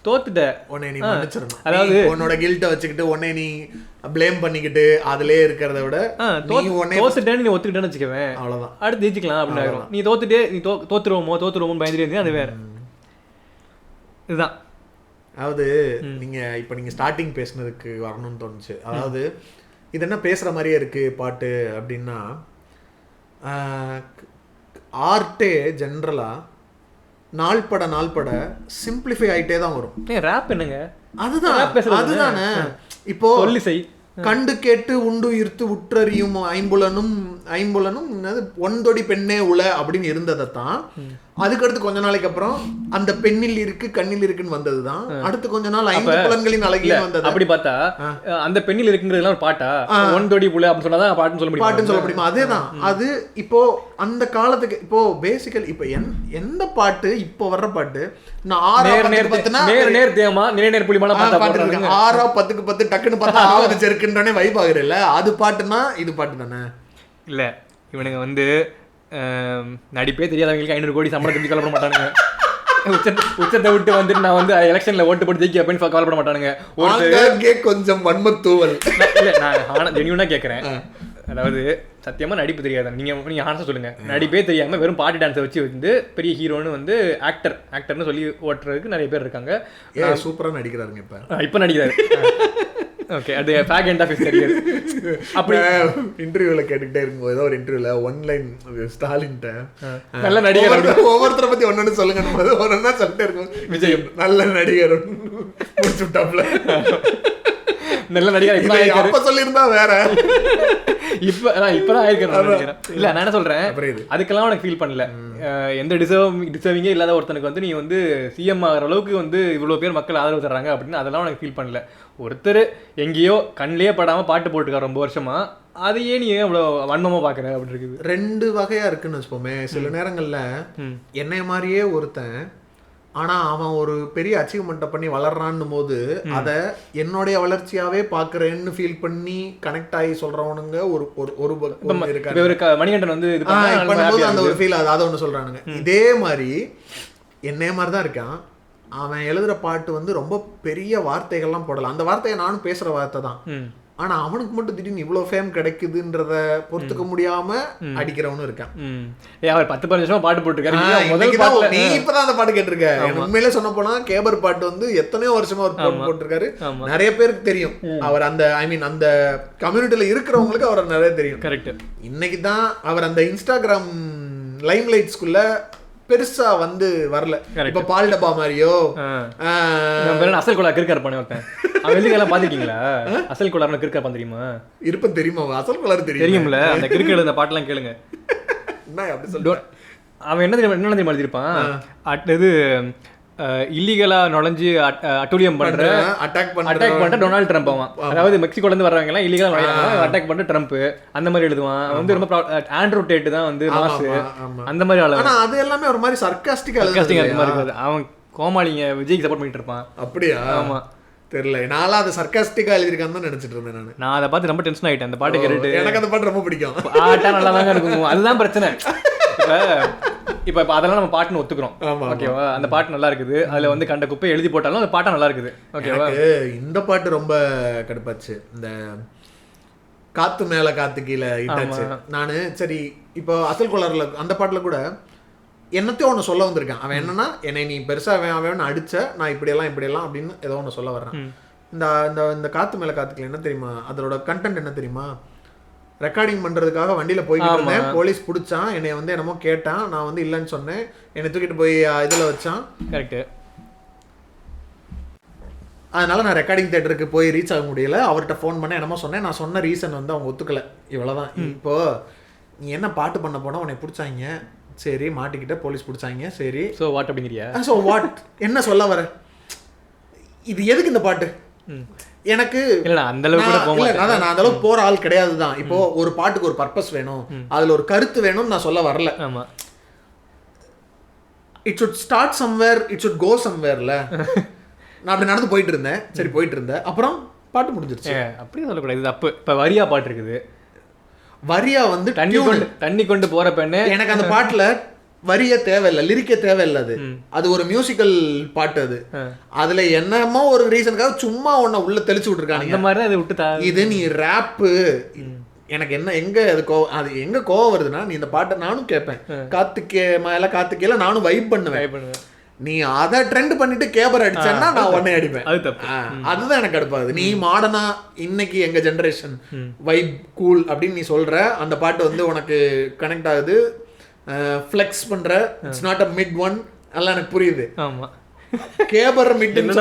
தோத்துட்ட உன்னை நீ மன்னிச்சிடணும். அதாவது உன்னோட கில்ட்டை வச்சுக்கிட்டு உன்னை நீ ப்ளேம் பண்ணிக்கிட்டு அதுலயே இருக்கிறத விட தோத்துட்டேன்னு நீ ஒத்துக்கிட்டேன்னு வச்சுக்கவேன், அவ்வளோதான், அடுத்து ஜெயிச்சிக்கலாம் அப்படின்னு ஆகிடும். நீ தோத்துட்டே நீ தோத்துருவோமோன்னு பயந்துட்டு இருந்தீங்க, அது வேற. இதுதான். அதாவது நீங்க ஸ்டார்டிங் பேசுனதுக்கு வரணும்னு தோணுச்சு. அதாவது இது என்ன பேசுற மாதிரியே இருக்கு பாட்டு அப்படின்னா, ஆர்ட்டே ஜென்ரலா நாள்பட சிம்பிளிஃபை ஆயிட்டே தான் வரும். ரேப் என்னங்க? அதுதானே. இப்போ சொல்லி செய் கண்டு கேட்டு உண்டு ஈர்த்து உற்றறியும் ஐம்புலனும் ஒன்றொடி பெண்ணே உல அப்படின்னு இருந்ததைத்தான் அதுக்கடுத்து கொஞ்ச நாளைக்கு அப்புறம் அந்த பெண்ணில் இருக்கு கண்ணில் இருக்குன்னு வந்ததுதான். அடுத்து கொஞ்ச நாள் 5 புலன்களின் அழகிய வந்தது. அப்படி பார்த்தா அந்த பெண்ணில் இருக்குங்கிறதுலாம் ஒரு பாட்டா? ஒன்றொடி புல அப்படின்னு சொன்னாதான் பாட்டுன்னு சொல்ல முடியுமா? அதேதான். அது இப்போ அந்த காலத்துக்கு இப்போ பேசிக்கல் இப்போ எந்த பாட்டு இப்போ வர்ற பாட்டு நான் 6-10 டக்குன்னு பார்த்தா 6 செருக்குன்றனே வைப் ஆகுறல்ல, அது பாட்டுனா இது பாட்டு தானே. இல்ல இவனுங்க வந்து நடிப்பே தெரியாதவங்களுக்கு 500 கோடி சம்பளம் தெரிஞ்சு கவலைப்பட மாட்டானுங்க. உச்சத்தை விட்டு வந்துட்டு நான் வந்து எலெக்ஷன்ல ஓட்டு போட்டு ஜெயிக்க அப்படின்னு கவலைப்பட மாட்டானுங்க. கொஞ்சம் வன்மத்தூவல். இல்ல நான் ஜெனியூனா கேட்கறேன். அதாவது சத்தியமா நடிப்பு தெரியாத நீங்க ஆன்சர் சொல்லுங்க. நடிப்பே தெரியாம வெறும் பாட்டு டான்ஸை வச்சு வந்து பெரிய ஹீரோன்னு வந்து ஆக்டர்னு சொல்லி ஓட்டுறதுக்கு நிறைய பேர் இருக்காங்க. சூப்பரா நடிக்கிறாருங்க. இப்ப நடிக்கிறாரு. ஓகே, அது fag end of his career. அப்படி இன்டர்வியூல கேட்டுக்கிட்டே இருக்கும். ஏதோ ஒரு இன்டர்வியூல ஒன்லைன் ஸ்டாலின்ட்ட நல்ல நடிகர் ஒவ்வொருத்தரை பத்தி ஒன்னு சொல்லுங்க, ஒன்னா சொல்லிட்டே இருக்கும். விஜய் நல்ல நடிகர் முடிச்சு விட்டாப்ல. நல்ல நடிகர் அப்ப சொல்லியிருந்தா வேற. இப்பதான் ஆயிருக்கிறேன். இல்ல நான் என்ன சொல்றேன், அதுக்கெல்லாம் உனக்கு ஃபீல் பண்ணல. எந்த டிசர்விங்கே இல்லாத ஒருத்தனுக்கு வந்து நீ வந்து சிஎம் ஆகிற அளவுக்கு வந்து இவ்வளவு பேர் மக்கள் ஆதரவு தர்றாங்க அப்படின்னு அதெல்லாம் உனக்கு ஃபீல் பண்ணல. ஒருத்தர் எங்கேயோ கண்ணிலே படாம பாட்டு போட்டுருக்காரு ரொம்ப வருஷமா, அதையே நீ இவ்வளவு வன்மமா பாக்குற அப்படின்னு இருக்குது. 2 வகையா இருக்குன்னு வச்சுப்போமே. சில நேரங்கள்ல என்னைய மாதிரியே ஒருத்தன் ஆனா அவன் ஒரு பெரிய அச்சீவ்மெண்ட்டை பண்ணி வளர்றான்னு போது அதை என்னுடைய வளர்ச்சியாவே பாக்குறேன்னு ஃபீல் பண்ணி கனெக்ட் ஆகி சொல்றவனுங்க ஒரு மணிகண்டன் வந்து அந்த ஒரு ஃபீல் அதை ஒண்ணு சொல்றானுங்க. இதே மாதிரி என்னைய மாதிரிதான் இருக்கான். அவன் எழுதுற பாட்டு வந்து ரொம்ப பெரிய வார்த்தைகள்லாம் போடலாம். அந்த வார்த்தையை நானும் பேசுற வார்த்தை தான். ஆனா அவனுக்கு மட்டும் திடீர்னு இவ்வளவு ஃபேம் கிடைக்குதுன்றத பொறுத்துக்க முடியாம அடிக்கிறவனும் இருக்கான். அவர் 10 வருஷமா பாட்டு போட்டுருக்காரு. நீ இப்பதான் அந்த பாட்டு கேட்டிருக்க. உண்மையிலே சொன்ன போனா கேபர் பாட்டு வந்து எத்தனையோ வருஷமா அவர் போட்டிருக்காரு. நிறைய பேருக்கு தெரியும் அவர். அந்த அந்த கம்யூனிட்டியில இருக்கிறவங்களுக்கு அவர் நிறைய தெரியும். கரெக்ட். இன்னைக்கு தான் அவர் அந்த இன்ஸ்டாகிராம் லைம் லைட்ஸ்குள்ள பெருசா வந்து வரல. இப்ப பால் டப்பா மாதிரியோ அசல் கோலா கிறுக்கா இருப்பானே ஒருத்தன். அவன் வெளியெல்லாம் பாத்துக்கீங்களா? அசல் கோலார்னு கிறுக்கா இருப்பான் தெரியுமா? இருப்பேன் தெரியுமா? அசல் கோலார் தெரியும்ல. அந்த கிறுக்கு எழுந்த பாட்டெல்லாம் கேளுங்க. அவன் என்ன தெரியுமா எழுதிருப்பான்? இது இல்லீகலா நுழைஞ்சு அட்டூழியம் பண்ற அட்டாக் பண்ற டொனால்ட் ட்ரம்ப். அவன் அதாவது மெக்சிகோல இருந்து வர்றவங்க எல்லாம் இல்லீகலா நுழையாம அட்டாக் பண்ற ட்ரம்ப் அந்த மாதிரி எழுதுவான். வந்து ரொம்ப ஆண்ட்ரூ டேட் தான் வந்து மாஸ் அந்த மாதிரி ஆளு. ஆனா அது எல்லாமே ஒரு மாதிரி சர்காஸ்டிக்கா இருக்காது. அவன் கோமாளிங்க விஜய்க்கு சப்போர்ட் பண்ணிட்டு இருப்பான். அப்படியா? ஆமா, தெரியல. நான்லாம் அதை சர்காஸ்டிக்கா எழுதிருக்கான்னு தான் நினைச்சிட்டு இருந்தேன். நான் அதை பார்த்து ரொம்ப டென்ஷன் ஆயிட்டேன். அந்த பாட்டு கேட்டுட்டு எனக்கு அந்த பாட்டு ரொம்ப பிடிக்கும். பாட்டா நல்லா தாங்க இருக்கும். அதுதான் பிரச்சனை. இப்ப அதெல்லாம் நம்ம பாட்டுன்னு ஒத்துக்கிறோம். ஓகேவா? அந்த பாட்டு நல்லா இருக்குது. அதுல வந்து கண்ட குப்பை எழுதி போட்டாலும் அந்த பாட்டா நல்லா இருக்குது. ஓகேவா? இந்த பாட்டு ரொம்ப கடுப்பாச்சு. இந்த காத்து மேல காத்து கீழே இட்டாச்சு. நானு சரி இப்போ அசல் கோளாறுல அந்த பாட்டுல கூட என்னத்தையும் ஒன்று சொல்ல வந்திருக்கேன். அவன் என்னன்னா, என்னை நீ பெருசா அவன் அடிச்ச, நான் இப்படியெல்லாம் அப்படின்னு ஏதோ ஒன்று சொல்ல வர்றேன். இந்த காத்து மேல காத்துக்கல என்ன தெரியுமா? அதோட கண்டென்ட் என்ன தெரியுமா? ரெக்கார்டிங் பண்றதுக்காக வண்டியில போய்கிட்டு இருந்தேன். போலீஸ் பிடிச்சான், என்னை வந்து என்னமோ கேட்டான், நான் வந்து இல்லைன்னு சொன்னேன், என்னை தூக்கிட்டு போய் இதுல வச்சான். கரெக்ட். அதனால நான் ரெக்கார்டிங் தியேட்டருக்கு போய் ரீச் ஆக முடியல. அவர்கிட்ட ஃபோன் பண்ண என்னமோ சொன்னேன். நான் சொன்ன ரீசன் வந்து அவங்க ஒத்துக்கல. இவ்வளவுதான். இப்போ நீ என்ன பாட்டு பண்ண போனா உன்னை பிடிச்சாங்க, சரி மாட்டிக்கிட்ட, போலீஸ் பிடிச்சாங்க, சரி ஸோ வாட் அப்படிங்கிறியா? ஸோ வாட் என்ன சொல்ல வர, இது எதுக்கு இந்த பாட்டு எனக்கு இல்ல அந்த அளவுக்கு கூட போக மாட்டேன். அதான் நான் அந்த அளவுக்கு போற ஆள் கிடையாது தான். இப்போ ஒரு பாட்டுக்கு ஒரு பர்பஸ் வேணும், அதுல ஒரு கருத்து வேணும்னு நான் சொல்ல வரல. ஆமா, it should start somewhere, it should go சம்வேர்ல. நான் அப்படி நடந்து போயிட்டு இருந்தேன். சரி போயிட்டு இருந்தேன், அப்புறம் பாட்டு முடிஞ்சிருச்சு. அப்படியே சொல்லக்கூடாது, இது தப்பு. இப்ப வரியா பாட்டு இருக்குது, வரியா வந்து தண்ணி கொண்டு போற பெண்ணு. எனக்கு அந்த பாட்டுல வரிய தேவையில்லை, லிரிக்கே தேவையில்லை. அது ஒரு மியூசிக்கல் பாட்டு. அது அதுல என்னமோ ஒரு ரீசனுக்காக சும்மா உன்னை உள்ள தெளிச்சு விட்டுருக்காங்க. இந்த மாதிரி அதை விட்டு இது நீ ரேப்பு. எனக்கு என்ன எங்க அது அது எங்க கோவம் வருதுன்னா, நீ இந்த பாட்டை நானும் கேட்பேன், காத்துக்கே மேல காத்துக்கேல நானும் வைப் பண்ணுவேன். நீ அதை ட்ரெண்ட் பண்ணிட்டு கேபர் அடிச்சேன்னா நான் உடனே அடிப்பேன். அதுதான் எனக்கு அடுப்பாது. நீ மாடர்னா இன்னைக்கு எங்க ஜெனரேஷன் வைப் கூல் அப்படின்னு நீ சொல்ற, அந்த பாட்டு வந்து உனக்கு கனெக்ட் ஆகுது, ஃப்ளெக்ஸ் பண்ற, it's not a mid one, எல்லாம் எனக்கு புரியுது. ஆமா, கேபர் மிட்னு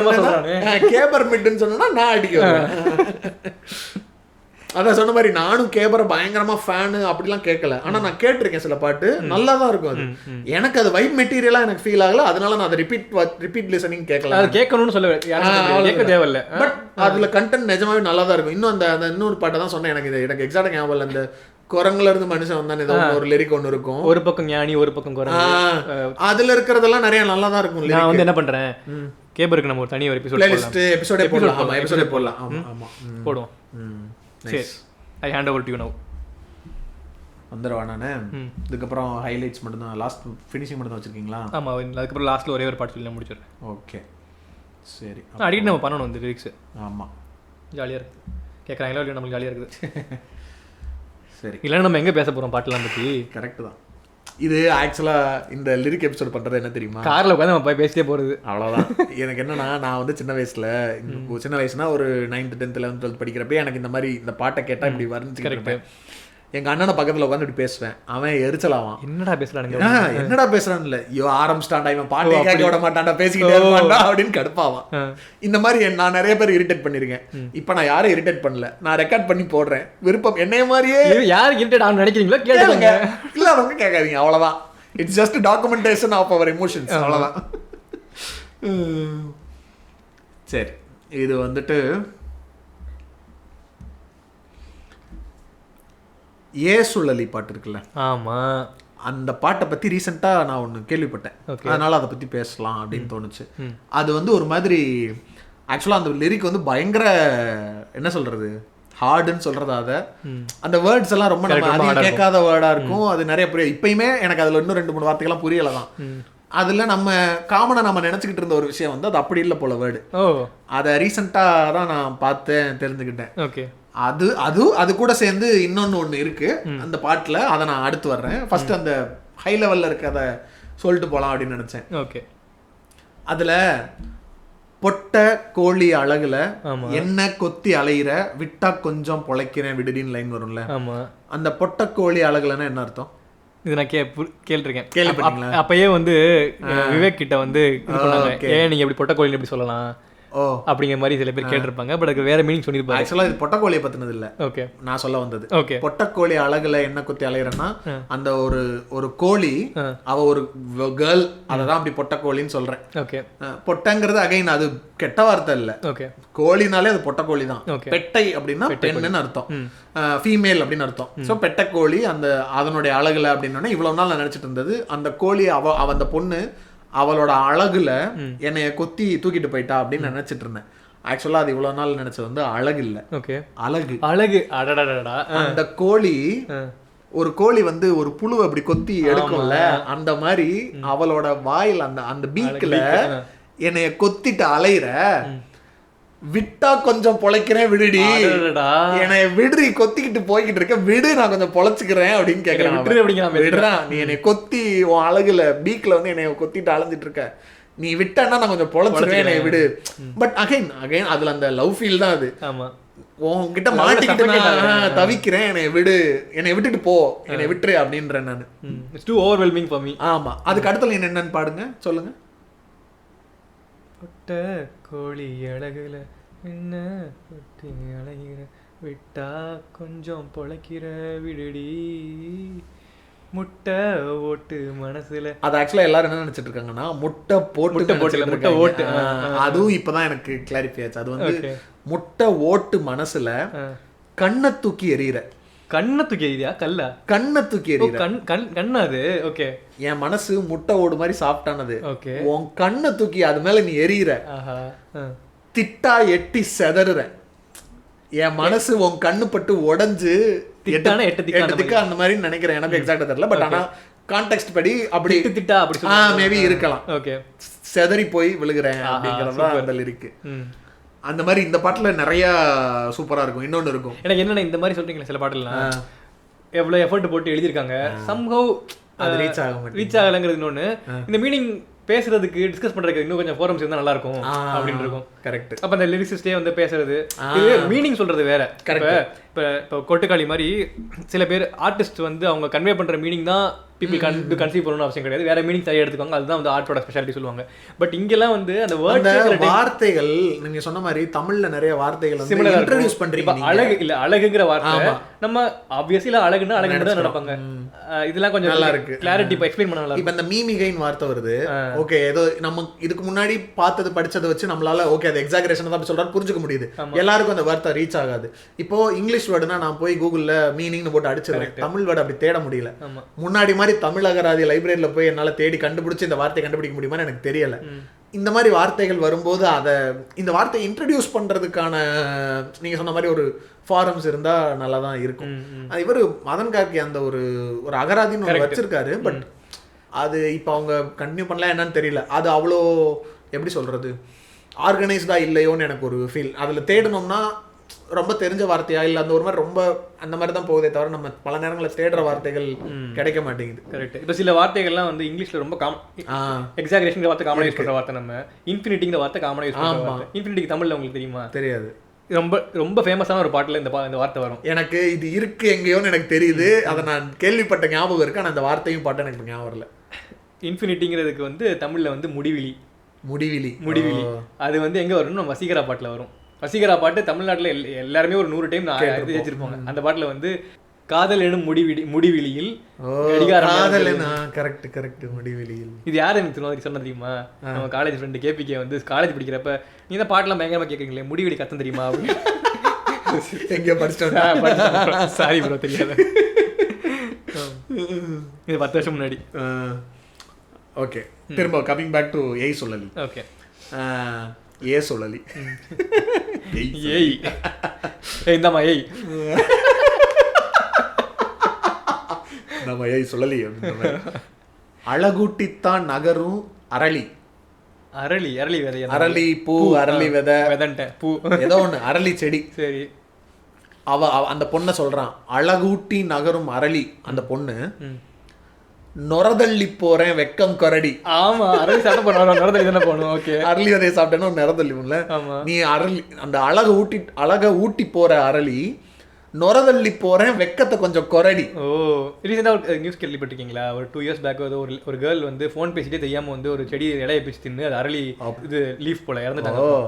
சொன்னா நான் அடிக்கிறேன். அதான் சொன்ன மாதிரி நானும் கேபரை பயங்கரமா ஃபேனு அப்படிலாம் கேட்கல. ஆனா நான் கேட்டிருக்கேன் சில பாட்டு, நல்லா தான் இருக்கும். அது எனக்கு அது வைப் மெட்டீரியலா எனக்கு ஃபீல் ஆகல. அதனால நான் அதை ரிப்பீட் லிசனிங் கேட்கல. அது கேட்கணும்னு சொல்ல தேவையில்ல. பட் அதுல கண்டென்ட் நிஜமாவே நல்லா தான் இருக்கும். இன்னும் அந்த இன்னொரு பாட்டை தான் சொன்னேன், எனக்கு எக்ஸாக்டா ஞாபகம் இல்லை. அந்த குரங்குல இருந்து மனுஷன் வந்தான், ஏதோ ஒரு லிரிக் ஒன்று இருக்கும், ஒரு பக்கம் ஞானி ஒரு பக்கம் குரங்கு. அதுல இருக்கிறதெல்லாம் நிறைய நல்லா தான் இருக்கும். நான் வந்து என்ன பண்றேன், கேபருக்கு நம்ம ஒரு தனி ஒரு எபிசோடே போடலாம். ஆமா போடுவோம். சரி, I hand over to you now. வந்துடுவா நானு. இதுக்கப்புறம் ஹைலைட்ஸ் மட்டும் தான், லாஸ்ட் ஃபினிஷிங் மட்டும் தான் வச்சிருக்கீங்களா? ஆமா, அதுக்கப்புறம் லாஸ்ட்ல ஒரே ஒரு பாட்டு சொல்லி நான் முடிச்சிடுறேன். ஓகே சரி. அடிக்கடி நம்ம பண்ணணும் இந்த லிரிக்ஸ். ஆமா, ஜாலியா இருக்கு. கேட்குறாங்களோ இல்லையா, நம்மளுக்கு ஜாலியா இருக்குது. சரி, இல்லைன்னா நம்ம எங்க பேச போறோம் பாட்டுலாம் பத்தி? கரெக்ட் தான். இது ஆக்சுவலா இந்த லிரிக் எபிசோட் பண்றது என்ன தெரியுமா, கார்ல உட்காந்து நம்ம போய் பேசிட்டே போறது, அவ்வளவுதான். எனக்கு என்னன்னா, நான் வந்து சின்ன வயசுனா ஒரு 9th 10th 11th 12th படிக்கிறப்ப எனக்கு இந்த மாதிரி இந்த பாட்டை கேட்டா இப்படி வரைஞ்சுக்கிட்டு எங்க அண்ணனை பக்கத்துல உட்காந்து இப்படி பேசுவேன். அவன் எரிச்சலாவான், என்னடா பேசுறான்னு இல்ல, ஆரம்பிச்சிட்டான்டா இவன் பாட்டை கேட்க விட மாட்டான்டா, பேசிக்கிட்டே இருப்பான்டா அப்படின்னு கடுப்பாவான். இந்த மாதிரி நான் நிறைய பேர் இரிட்டேட் பண்ணிருக்கேன். இப்ப நான் யாரும் இரிட்டேட் பண்ணல, நான் ரெக்கார்ட் பண்ணி போடுறேன். விருப்பம் என்னைய மாதிரியே யாரு இரிட்டேட் ஆகணும்னு நினைக்கிறீங்களோ கேளுங்க, இல்ல அவங்க கேட்காதீங்க, அவ்வளவுதான். It's just documentation of our emotions, அவ்வளவுதான். சரி, இது வந்துட்டு ஏசுழலி பாட்டு இருக்குல்ல, ஆமா, அந்த பாட்டை பத்தி ரீசெண்டா நான் ஒண்ணு கேள்விப்பட்டேன். அதனால அதை பத்தி பேசலாம் அப்படின்னு தோணுச்சு. அது வந்து ஒரு மாதிரி ஆக்சுவலா அந்த லிரிக் வந்து பயங்கர என்ன சொல்றது, ஹார்டுன்னு சொல்றது. அதை அந்த வேர்ட்ஸ் எல்லாம் ரொம்ப நம்ம கேட்காத வேர்டா இருக்கும். அது நிறைய புரியும். இப்பயுமே எனக்கு அதுல இன்னும் 2-3 வார்த்தைகள்லாம் புரியலதான். அதுல நம்ம காமனா நம்ம நினைச்சுக்கிட்டு இருந்த ஒரு விஷயம் வந்து அது அப்படி இல்லை போல வேர்டு. அதை ரீசெண்டா தான் நான் பார்த்தேன், தெரிஞ்சுக்கிட்டேன். ஓகே, அது கூட சேர்ந்து ஒண்ணு இருக்கு அந்த பாட்டுல. அதை நான் அடுத்து வர்றேன். ஃபர்ஸ்ட் அந்த ஹை லெவல்ல இருக்கிறத சொல்லிட்டு போலாம் அப்படின்னு நினைச்சேன். ஓகே, அதுல பொட்ட கோழி அழகுல என்ன கொத்தி அலையிற, விட்டா கொஞ்சம் பொழைக்கிறேன் விடுடின்னு லைன் வரும்ல. அந்த பொட்ட கோழி அழகுலன்னா என்ன அர்த்தம்? இது நான் கேள்விப்பட்டீங்களா? அப்பயே வந்து விவேக் கிட்ட வந்து ஏன் நீங்க எப்படி பொட்ட கோழி எப்படி சொல்லலாம் அப்படிங்கிற மாதிரி சில பேர் கேட்டிருப்பாங்க. பட் அதுக்கு வேற மீனிங் சொல்லிருப்பாங்க. ஆக்சுவலா இது பொட்டக்கோழியை பத்தினது இல்ல. ஓகே, நான் சொல்ல வந்தது பொட்டக்கோழி அழகுல என்ன கொத்தி அலையிறன்னா, அந்த ஒரு கோழி, அவ ஒரு கேர்ள், அததான் அப்படி பொட்டக்கோழின்னு சொல்றேன். ஓகே, பொட்டங்கிறது அகைன் அது கெட்ட வார்த்தை இல்ல. ஓகே, கோழினாலே அது பொட்டக்கோழி தான். பெட்டை அப்படின்னா பெண்ணுன்னு அர்த்தம், ஃபீமேல் அப்படின்னு அர்த்தம். சோ பெட்டக்கோழி அந்த அதனுடைய அழகுல அப்படின்னா, இவ்வளவு நாள் நான் நினைச்சிட்டு இருந்தது அந்த கோழி அவ அந்த பொண்ணு அவளோட அழகுல என்னைய கொத்தி தூக்கிட்டு போயிட்டா அப்படின்னு நினைச்சிட்டு இருந்தேன். ஆக்சுவலா அது இவ்வளவு நாள் நினைச்சது வந்து அழகு இல்ல, அழகு. அந்த கோழி, ஒரு கோழி வந்து ஒரு புழு அப்படி கொத்தி எடுக்கும்ல, அந்த மாதிரி அவளோட வாயில் அந்த பீக்ல என்னைய கொத்திட்டு அலையிற, விட்டா கொஞ்சம் பொழைக்கிறேன் விடுடி, என்னை விடுறி, கொத்திக்கிட்டு போய்கிட்டு இருக்க விடு, நான் கொஞ்சம் பொழைச்சுக்கிறேன் அப்படின்னு கேக்குறேன். விடுறான், நீ என்னை கொத்தி உன் அழகுல பீக்ல வந்து என்னை கொத்திட்டு அலைஞ்சிட்டு இருக்க, நீ விட்டா நான் கொஞ்சம் பொழைச்சிருவேன், என்னை விடு. பட் அகைன் அதுல அந்த லவ் ஃபீல் தான் அது. உன்கிட்ட மாட்டிக்கிட்டு நான் தவிக்கிறேன், என்னை விட்டுட்டு போ, என்னை விட்டுரு அப்படின்றேன் நான். It's too overwhelming for me. ஆமா, அதுக்கு அடுத்த லைன் என்னன்னு பாடுங்க, சொல்லுங்க. கொட்ட கோழி அழகுல என்ன கொட்டி அழகிற விட்டா கொஞ்சம் பொழைக்கிற விடுடி முட்டை ஓட்டு மனசுல. அது ஆக்சுவலா எல்லாரும் என்ன நினைச்சிட்டு இருக்காங்கன்னா முட்டை போட்டு ஓட்டு. அதுவும் இப்பதான் எனக்கு கிளாரிஃபை ஆச்சு. அது வந்து முட்டை ஓட்டு மனசுல கண்ணை தூக்கி எறிகிற. கண்ணை தூக்கி எறியா? கல்லா? கண்ணை தூக்கி எறிகிற. கண்ணா அது? ஓகே. என் மனசு முட்டை ஓடு மாதிரி சாப்பிட்டானது. ஓகே. உன் கண்ணை தூக்கி அது மேல நீ எறிகிற. திட்டா எட்டி செதறுற. என் மனசு உன் கண்ணு பட்டு உடஞ்சு எட்டு அந்த மாதிரி நினைக்கிறேன். எனக்கு எக்ஸாக்டா தெரியல, பட் ஆனா கான்டெக்ஸ்ட் படி அப்படி திட்டா அப்படி மேபி இருக்கலாம். ஓகே. செதறி போய் விழுகிறேன் அப்படிங்கறதா அந்த லிரிக். அந்த மாதிரி இந்த பாட்டுல நிறைய சூப்பரா இருக்கும். இன்னொன்னு இருக்கும் எனக்கு என்னன்னா, இந்த மாதிரி சொல்றீங்களா சில பாட்டுலாம் எவ்வளவு எஃபர்ட் போட்டு எழுதியிருக்காங்க, சம்ஹவ் அது ரீச் ஆகலைங்கிறது இன்னொன்னு. இந்த மீனிங் பேசுறதுக்கு டிஸ்கஸ் பண்றதுக்கு இன்னும் கொஞ்சம் ஃபோரம்ஸ் இருந்தா நல்லா இருக்கும் அப்படின்னு இருக்கும். கரெக்ட். அப்ப அந்த லிரிக்ஸிஸ்டே வந்து பேசுறது, இது மீனிங் சொல்றது வேற. இப்ப கொட்டுக்காளி மாதிரி சில பேர் ஆர்டிஸ்ட் வந்து அவங்க கன்வே பண்ற மீனிங் தான் people கன்சீவ் பண்ணணும்னு அவசியம் கிடையாது, வேற மீனிங் சரியா எடுத்துக்கோங்க, அதுதான் வந்து ஆர்ட்டோட ஸ்பெஷாலிட்டி சொல்லுவாங்க. பட் இங்கெல்லாம் வந்து அந்த வார்த்தைகள் நீங்க சொன்ன மாதிரி தமிழ்ல நிறைய வார்த்தைகள் வந்து இன்ட்ரோடியூஸ் பண்றீங்க. அழகு இல்ல, அழகுங்கிற வார்த்தை நம்ம ஆப்வியஸ்லி அழகுன்னா அழகு தான் நடப்பாங்க. இதெல்லாம் கொஞ்சம் நல்லா இருக்கு, கிளாரிட்டி இப்போ எக்ஸ்பிளைன் பண்ண நல்லா. இப்போ இந்த மீமிகைன்னு வார்த்தை வருது, ஓகே, ஏதோ நம்ம இதுக்கு முன்னாடி பார்த்தது படிச்சதை வச்சு நம்மளால ஓகே அது எக்ஸாகரேஷன் தான் சொல்றாரு புரிஞ்சுக்க முடியுது. எல்லாருக்கும் அந்த வார்த்தை ரீச் ஆகாது. இப்போ இங்கிலீஷ் வேர்டுனா நான் போய் கூகுள்ல மீனிங்னு போட்டு அடிச்சிருவேன், தமிழ் வேர்டு அப்படி தேட முடியல. முன்னாடி மாதிரி தமிழ் அகராதி லைப்ரரியில போய் என்னால தேடி கண்டுபிடிச்சு இந்த வார்த்தை கண்டுபிடிக்க முடியுமான்னு எனக்கு தெரியல. இந்த மாதிரி வார்த்தைகள் வரும்போது அதை இந்த வார்த்தையை இன்ட்ரடியூஸ் பண்றதுக்கான நீங்க சொன்ன மாதிரி ஒரு ஃபாரம்ஸ் இருந்தா நல்லா தான் இருக்கும். இவர் மதன் கார்கி அந்த ஒரு அகராதின்னு ஒன்று வச்சிருக்காரு, பட் அது இப்போ அவங்க கண்டினியூ பண்ணலாம் என்னன்னு தெரியல. அது அவ்வளோ எப்படி சொல்றது ஆர்கனைஸ்டா இல்லையோன்னு எனக்கு ஒரு ஃபீல். அதுல தேடணும்னா ரொம்ப தெரிஞ்ச வார்த்தையா இல்ல அந்த ஒரு மாதிரி ரொம்ப அந்த மாதிரி தான் போகுதே தவிர நம்ம பல நேரங்களில் தேடுற வார்த்தைகள் கிடைக்க மாட்டேங்குது. கரெக்ட். இப்போ சில வார்த்தைகள்லாம் வந்து இங்கிலீஷ்ல ரொம்ப எக்ஸாகரேஷன் வார்த்தை காமனா யூஸ் பண்ற வார்த்தை, நம்ம இன்ஃபினிட்டிங்கிற வார்த்தை காமனா யூஸ் பண்ற வார்த்தை. இன்ஃபினிட்டிக்கு தமிழ்ல உங்களுக்கு தெரியுமா? தெரியாது. ரொம்ப ரொம்ப ஃபேமஸான ஒரு பாட்டுல இந்த வார்த்தை வரும். எனக்கு இது இருக்கு எங்கேயோன்னு எனக்கு தெரியுது, அதை நான் கேள்விப்பட்ட ஞாபகம் இருக்கு, ஆனால் அந்த வார்த்தையும் பாட்டு எனக்கு ஞாபகம் வரல. இன்ஃபினிட்டிங்கிறதுக்கு வந்து தமிழ்ல வந்து முடிவிலி. முடிவிலி. அது வந்து எங்க வரும்னு நம்ம வசீகரா பாட்டுல வரும். வசீகரா பாட்டு தமிழ்நாட்டுல எல்லாருமே ஒரு 100 டைம் வச்சிருப்பாங்க. அந்த பாட்டுல வந்து காதல் எனும் முடிவிலியில் முடிவிலியில். இது யாரு எனக்கு சொன்ன தெரியுமா? நம்ம காலேஜ் ஃப்ரெண்டு கேபிகே வந்து காலேஜ் படிக்கிறப்ப நீ தான் பாட்டுலாம் பயங்கரமா கேட்குறீங்களே முடிவிலி கத்தம் தெரியுமா அப்படின்னு எங்கேயோ படிச்சிட்டேன். சாரி ப்ரோ தெரியாது, இது 10 வருஷம் முன்னாடி. ஓகே, திரும்ப கமிங் பேக் டு ஏய் சொல்லலி. ஓகே, ஏ சொல்லலி. ஏய் இந்தாமா ஏய் நம்ம ஏய் சொல்லலி. அழகூட்டித்தான் நகரும் அரளி. அரளி விதை, அரளி பூ, அரளி விதை, பூ ஏதோ ஒண்ணு, அரளி செடி. சரி, அந்த பொண்ணை சொல்றான், அழகூட்டி நகரும் அரளி. அந்த பொண்ணு நொரதள்ளி போறேன் வெக்கம் கரடி. ஆமா, அரளி சாப்பிட போறோம், நொரதள்ளி தானே போகணும். ஓகே, அரளி விதையை சாப்பிட்டேன்னா நொரதள்ளில நீ அரளி அந்த அழக ஊட்டி போற அரளி, நொரதள்ளி போறேன் வெக்கத்தை கொஞ்சம் கொரடி. ஓ, ரீசெண்டா ஒரு நியூஸ் கேள்விப்பட்டிருக்கீங்களா? ஒரு 2 years பேக் ஒரு கேர்ள் வந்து ஃபோன் பேசிட்டே தெரியாம வந்து ஒரு செடி இலையை பிச்சு தின்னு அது அரளி இது லீஃப் போல இறந்துட்டாங்க. ஓ,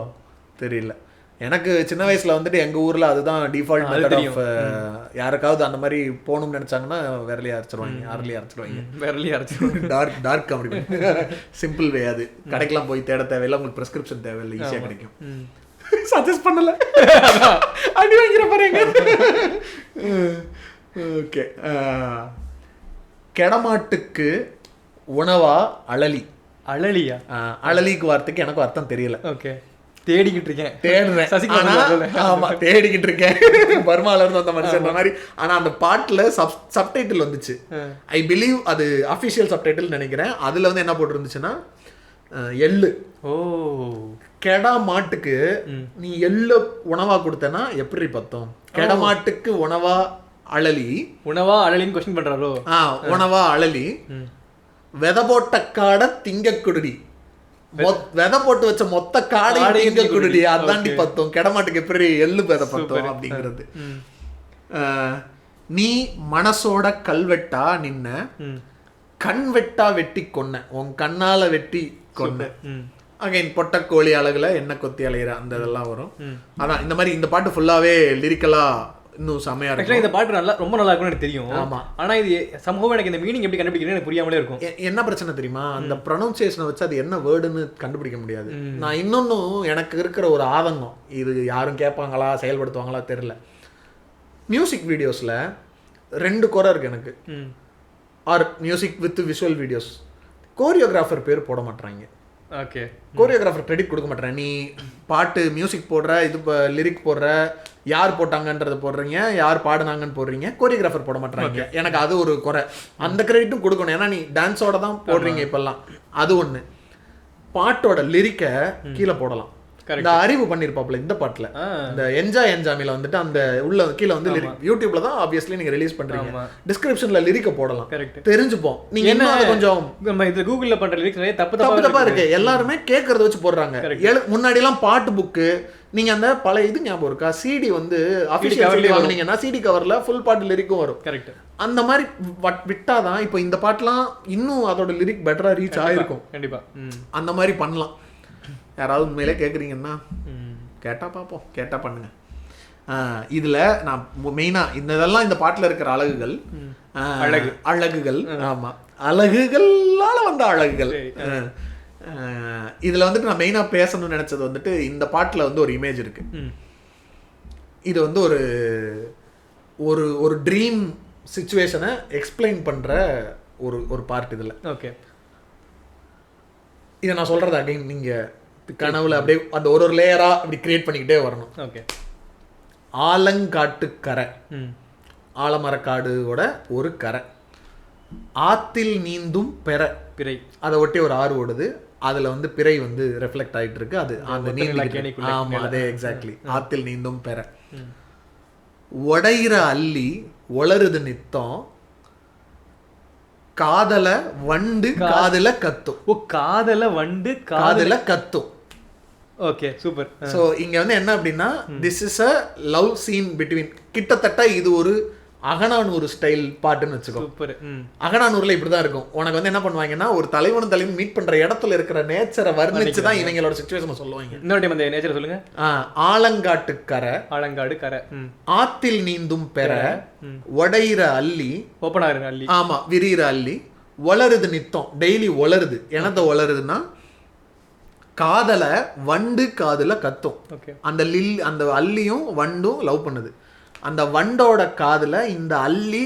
தெரியல. எனக்கு சின்ன வயசுல வந்துட்டு எங்க ஊர்ல அதுதான் டிஃபால்ட் மெத்தட் ஆஃப், யாருக்காவது அந்த மாதிரி போகணும்னு நினைச்சாங்கன்னா விரலி அரைச்சிருவாங்க, அரளி அரைச்சிருவாங்க, விரலி அரைச்சிருவாங்க. டார்க் அப்படி சிம்பிள் வே. அது கடைக்கெல்லாம் போய் தேட தேவையில்லை, உங்களுக்கு பிரிஸ்கிரிப்ஷன் தேவையில்லை, ஈஸியா கிடைக்கும். சஜஸ்ட் பண்ணல, அடி வாங்கிற பாருங்க. ஓகே, கெடமாட்டுக்கு உணவா அழலி. அழலியா? அழலிக்கு வார்த்தைக்கு எனக்கு அர்த்தம் தெரியல. ஓகே, தேடிக்கிட்டு இருக்கேன், தேடிக்கிட்டு இருக்கேன். பர்மால இருந்து வந்த மனுஷன் மாதிரி. ஆனா அந்த பாட்டுல சப்டைட்டில் வந்துச்சு, ஐ பிலீவ் அது அபிஷியல் சப்டைட்டில் நினைக்கிறேன். அதுல வந்து என்ன போட்டு இருந்துச்சுன்னா எள்ளு. ஓ, கெடா மாட்டுக்கு நீ எள்ளு உணவா கொடுத்தனா எப்படி பத்தோம்? கெடா மாட்டுக்கு உணவா அழலி. உணவா அழலின்னு கொஸ்டின் பண்றாரோ? உணவா அழலி. வெத போட்ட காட திங்க குடுடி. விதை போட்டு வச்ச மொத்த காடையும் குடுடி அதாண்டி பத்தும் கெடமாட்டுக்கு எப்படி எள்ளு விதை பத்தும் அப்படிங்கிறது. நீ மனசோட கல்வெட்டா நின்ன கண் வெட்டா வெட்டி கொன்ன உன் கண்ணால வெட்டி கொன்ன அகைன் பொட்டக்கோழி அழகுல என்ன கொத்தி அலையிற அந்த இதெல்லாம் வரும். அதான் இந்த மாதிரி இந்த பாட்டு ஃபுல்லாவே லிரிக்கலா இன்னும் செமையா இருக்கும். இந்த பாட்டு நல்லா ரொம்ப நல்லா இருக்கும்னு எனக்கு தெரியும். ஆமா, ஆனா இது சமூகம் எனக்கு இந்த மீனிங் எப்படி கண்டுபிடிக்கிறேன்னு எனக்கு புரியாமலே இருக்கும். என்ன பிரச்சனை தெரியுமா, அந்த ப்ரொனவுன்சியேஷனை வச்சு அது என்ன வேர்டுன்னு கண்டுபிடிக்க முடியாது. நான் இன்னொன்னும் எனக்கு இருக்கிற ஒரு ஆதங்கம், இது யாரும் கேட்பாங்களா செயல்படுத்துவாங்களா தெரியல. மியூசிக் வீடியோஸ்ல 2 குறை இருக்கு எனக்கு. Or music with visual videos, choreographer பேர் போட மாட்டாங்க. ஓகே, கோரியோகிராஃபர் கிரெடிட் கொடுக்க மாட்டேன். நீ பாட்டு மியூசிக் போடுற, இது லிரிக் போடுற, யார் போட்டாங்கன்றது போடுறீங்க, யார் பாடுனாங்கன்னு போடுறீங்க, கோரியோகிராஃபர் போட மாட்டாங்க. எனக்கு அது ஒரு குறை. அந்த கிரெடிட்டும் கொடுக்கணும், ஏன்னா நீ டான்ஸோட தான் போடுறீங்க இப்பெல்லாம். அது ஒன்று. பாட்டோட லிரிக்கை கீழே போடலாம். இந்த அறிவு பண்ணிருப்பாப்ல இந்த பாட்டுல, இந்த என்ஜாய் என்ஜாமில வந்துட்டு அந்த உள்ள கீழே வந்து யூடியூப்ல தான் ஆப்வியஸ்லி நீங்க ரிலீஸ் பண்றீங்க, டிஸ்கிரிப்ஷன்ல லிரிக்க போடலாம், தெரிஞ்சுப்போம். நீங்க என்ன கொஞ்சம் இந்த கூகுள்ல பண்ற லிரிக்ஸ் தப்பா இருக்கு, எல்லாருமே கேட்கறத வச்சு போடுறாங்க. முன்னாடி எல்லாம் பாட்டு புக்கு, நீங்க அந்த பழைய இது ஞாபகம் இருக்கா, சிடி வந்து ஆஃபிஷியல் சிடி வாங்குனீங்கன்னா சிடி கவர்ல ஃபுல் பாட்டு லிரிக்கும் வரும். கரெக்ட், அந்த மாதிரி விட்டாதான் இப்போ இந்த பாட்டுலாம் இன்னும் அதோட லிரிக் பெட்டரா ரீச் ஆயிருக்கும். கண்டிப்பா அந்த மாதிரி பண்ணலாம். யாராவது உண்மையிலே கேட்குறீங்கன்னா கேட்டால் பார்ப்போம், கேட்டால் பண்ணுங்க. இதில் நான் மெயினாக இந்த இதெல்லாம் இந்த பாட்டில் இருக்கிற அழகுகள், அழகுகள், ஆமாம், அழகுகளால் வந்த அழகுகள். இதில் வந்துட்டு நான் மெயினாக பேசணும்னு நினச்சது வந்துட்டு, இந்த பாட்டில் வந்து ஒரு இமேஜ் இருக்கு. இது வந்து ஒரு ஒரு ஒரு ட்ரீம் சிச்சுவேஷனை எக்ஸ்பிளைன் பண்ணுற ஒரு பார்ட் இதில். ஓகே, இதை நான் சொல்கிறது அகைன் நீங்கள் கனவுல அப்படியே அந்த ஒரு லேயரா அப்படி கிரியேட் பண்ணிக்கிட்டே வரணும். ஓகே, ஆலங்காட்டு கரை, ஆலமரக்காடுவோட ஒரு கரை, ஆத்தில் நீந்தும் பிறை, அதை ஒட்டி ஒரு ஆறு ஓடுது, அதுல வந்து பிறை வந்து ரெஃப்ளெக்ட் ஆயிட்டு இருக்கு. அது அந்த நீர், ஆமா அதே எக்ஸாக்ட்லி, ஆத்தில் நீந்தும் பிறை. உடையிற அள்ளி ஒளருது நித்தம், காதல வண்டு காதுல கத்தும். ஓ, காதல வண்டு காதுல கத்தும். Okay, super. ஸோ இங்க வந்து என்ன அப்படின்னா, this is a love scene between, கிட்டத்தட்ட இது ஒரு அகநானூறு ஸ்டைல் பாட்டுன்னு வச்சுக்கோ. சூப்பர். அகநானூறுல இப்படிதான் இருக்கும். உனக்கு வந்து என்ன பண்ணுவாங்கன்னா, ஒரு தலைவனும் தலைவன் மீட் பண்ற இடத்துல இருக்கிற நேச்சரை வர்ணிச்சு தான் இவங்களோட சிச்சுவேஷனை சொல்லுவாங்க. இன்னொரு டைம் அந்த நேச்சரை சொல்லுங்க. ஆலங்காட்டு கரை, ஆலங்காடு கரை, ஆத்தில் நீந்தும் பெற, உடையிற அள்ளி, ஓப்பனாகிற அள்ளி, ஆமா விரிகிற அள்ளி, வளருது நித்தம், டெய்லி வளருது. என்னத்த வளருதுன்னா, காதல வண்டு காதுல கத்தும். அந்த அந்த அள்ளியும் வண்டும் லவ் பண்ணுது. அந்த வண்டோட காதுல இந்த அள்ளி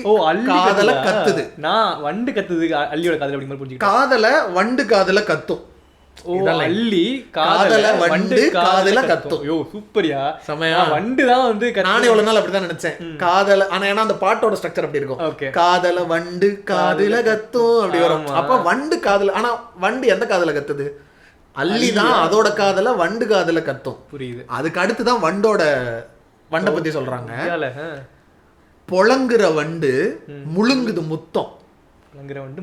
காதல கத்துது. நான் வண்டு கத்துது அள்ளியோட காதுல அப்படி புரிஞ்சுக்கிட்டேன். காதல வண்டு காதுல கத்தும். அள்ளி காதல வண்டு காதுல கத்தும். ஐயோ சூப்பரியா, செமையா. வண்டு தான் வந்து நானே எவ்வளவு நாள் அப்படிதான் நினைச்சேன். காதல, ஆனா ஏன்னா அந்த பாட்டோட ஸ்ட்ரக்சர் அப்படி இருக்கும். காதல வண்டு காதுல கத்தும் அப்படி வரும். அப்ப வண்டு காதுல, ஆனா வண்டு எந்த காதுல கத்துது? அள்ளி தான் அதோட காதல வண்டு காதல கத்தும். புரியுது. அதுக்கு அடுத்துதான் வண்டை பத்தி சொல்றாங்க. பொழங்குற வண்டு முழுங்குது முத்தம்.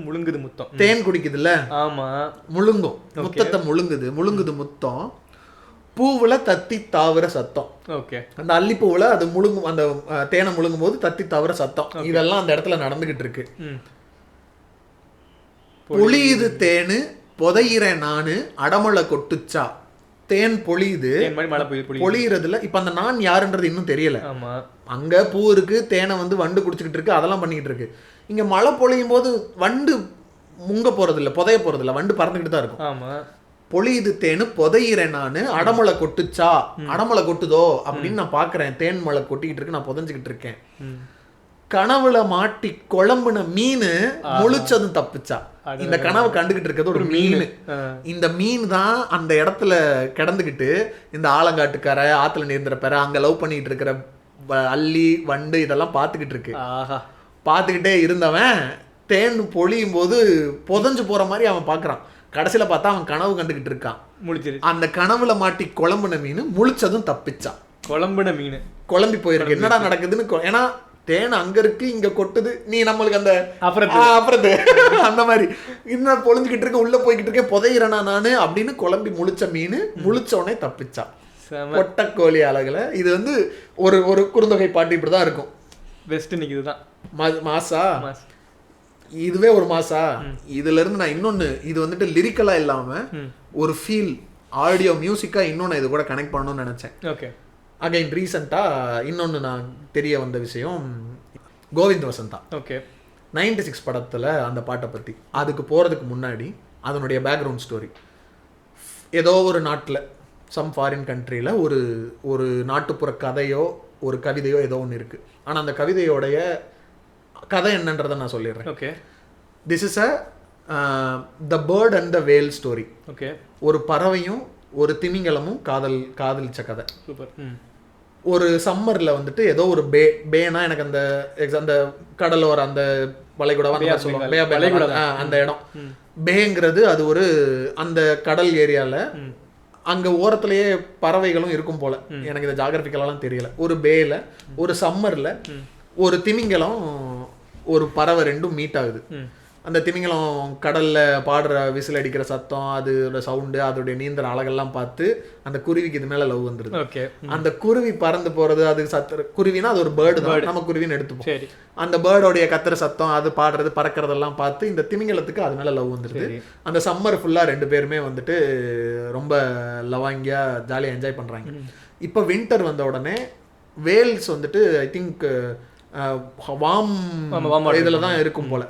முழுங்குது முத்தம், தேன் குடிக்குதுல்ல, ஆமா முழுங்கும், முத்தத்தை முழுங்குது முத்தம், பூவுல தத்தி தாவர சத்தம். ஓகே, அந்த அல்லி பூவுல அது முழுங்கும், அந்த தேனை முழுங்கும் போது தத்தி தாவர சத்தம். இதெல்லாம் அந்த இடத்துல நடந்துகிட்டு இருக்கு. பொழியுது தேனு பொதையிறேன் நானு அடமலை கொட்டுச்சா, தேன் பொழியுது, பொழியறதுல இப்ப அந்த நான் யாருன்றது இன்னும் தெரியல. அங்க பூ இருக்கு, தேனை வந்து வண்டு குடிச்சுக்கிட்டு இருக்கு, அதெல்லாம் பண்ணிக்கிட்டு இருக்கு. இங்க மழை பொழியும் போது வண்டு முங்க போறது இல்ல, புதைய போறது இல்ல, வண்டு பறந்துகிட்டு தான் இருக்கும். பொழியுது தேனு பொதையிறேன் நானு அடமலை கொட்டுச்சா, அடமலை கொட்டுதோ அப்படின்னு நான் பாக்குறேன், தேன் மலை கொட்டிக்கிட்டு இருக்கு, நான் புதைஞ்சுக்கிட்டு இருக்கேன். கனவுல மாட்டி குழம்புன மீன் முழிச்சதும் தப்பிச்சா. இந்த கனவு கண்டுகிட்டு இருக்கிறது ஒரு மீன். இந்த மீன் தான் அந்த இடத்துல கிடந்துகிட்டு இந்த ஆலங்காட்டுக்கார ஆத்துல நீந்திர பெற அங்க லவ் பண்ணிட்டு இருக்கிற அள்ளி வண்டு இதெல்லாம் பாத்துக்கிட்டு இருக்கு. பாத்துக்கிட்டே இருந்தவன் தேன் பொழியும் போது புதஞ்சு போற மாதிரி அவன் பாக்குறான். கடைசியில பார்த்தா அவன் கனவு கண்டுகிட்டு இருக்கான். அந்த கனவுல மாட்டி குழம்புன மீன் முழிச்சதும் தப்பிச்சான். குழம்புன மீன் குழம்பி போயிருக்கு, என்னடா நடக்குதுன்னு. ஏன்னா தேன் அங்க இருக்கு இங்க கொட்டுது, நீ நம்மளுக்கு அந்த அப்புறத்து அந்த மாதிரி இன்னும் பொழிஞ்சுக்கிட்டு இருக்க, உள்ள போய்கிட்டு இருக்கேன், புதையிறனா நானு அப்படின்னு குழம்பி முழிச்ச மீன் முழிச்ச உடனே தப்பிச்சா கொட்டக்கோழி அழகுல. இது வந்து ஒரு ஒரு குறுந்தொகை பாட்டு இப்படிதான் இருக்கும். பெஸ்ட் இன்னைக்கு இதுதான் மாசா, இதுவே ஒரு மாசா. இதுல இருந்து நான் இன்னொன்னு, இது வந்துட்டு லிரிக்கலா இல்லாம ஒரு ஃபீல் ஆடியோ மியூசிக்கா இன்னொன்னு இது கூட கனெக்ட் பண்ணணும்னு நினைச்சேன். ஓகே. அகைன் ரீசெண்டா இன்னொன்னு நான் தெரிய வந்த விஷயம் கோவிந்த் வசந்தா. ஓகே. 96 படத்துல அந்த பாட்டை பத்தி. அதுக்கு போறதுக்கு முன்னாடி அதனுடைய பேக்ரவுண்ட் ஸ்டோரி, ஏதோ ஒரு நாட்டில் சம் ஃபாரின் கண்ட்ரியில் ஒரு ஒரு நாட்டுப்புற கதையோ ஒரு கவிதையோ ஏதோ ஒன்று இருக்குது. ஆனால் அந்த கவிதையோடைய கதை என்னன்றதை நான் சொல்லிடுறேன். Okay. This is the bird and the whale story. Okay. ஒரு பறவையும் ஒரு திமிங்கலமும் காதலிச்ச கதை. சூப்பர். ஒரு சம்மரில் வந்துட்டு ஏதோ ஒரு பேனா எனக்கு அந்த கடலோர அந்த வளைகுடா சொல்லுவாங்க அந்த இடம் பேங்கிறது, அது ஒரு அந்த கடல் ஏரியாவில் அங்க ஓரத்திலேயே பறவைகளும் இருக்கும் போல, எனக்கு இந்த ஜாகிரபிக்கலாலாம் தெரியல. ஒரு பேல ஒரு சம்மர்ல ஒரு திமிங்கலம் ஒரு பறவை ரெண்டும் மீட் ஆகுது. அந்த திமிங்கலம் கடல்ல பாடுற விசில் அடிக்கிற சத்தம், அதோட சவுண்டு, அதோடைய நீந்தர அழகெல்லாம் பார்த்து அந்த குருவிக்கு இது மேல லவ் வந்துருது. அந்த குருவி பறந்து போறது, அது சத்துற குருவினா அது ஒரு பேர்டு தான், நம்ம குருவின்னு எடுத்துப்போம். அந்த பேர்டோடைய கத்துற சத்தம், அது பாடுறது பறக்கிறதெல்லாம் பார்த்து இந்த திமிங்கலத்துக்கு அது மேல லவ் வந்துருது. அந்த சம்மர் ஃபுல்லா ரெண்டு பேருமே வந்துட்டு ரொம்ப லவாங்கியா ஜாலியா என்ஜாய் பண்றாங்க. இப்போ வின்டர் வந்த உடனே வேல்ஸ் வந்துட்டு ஐ திங்க் வாம் இதுல தான் இருக்கும் போல.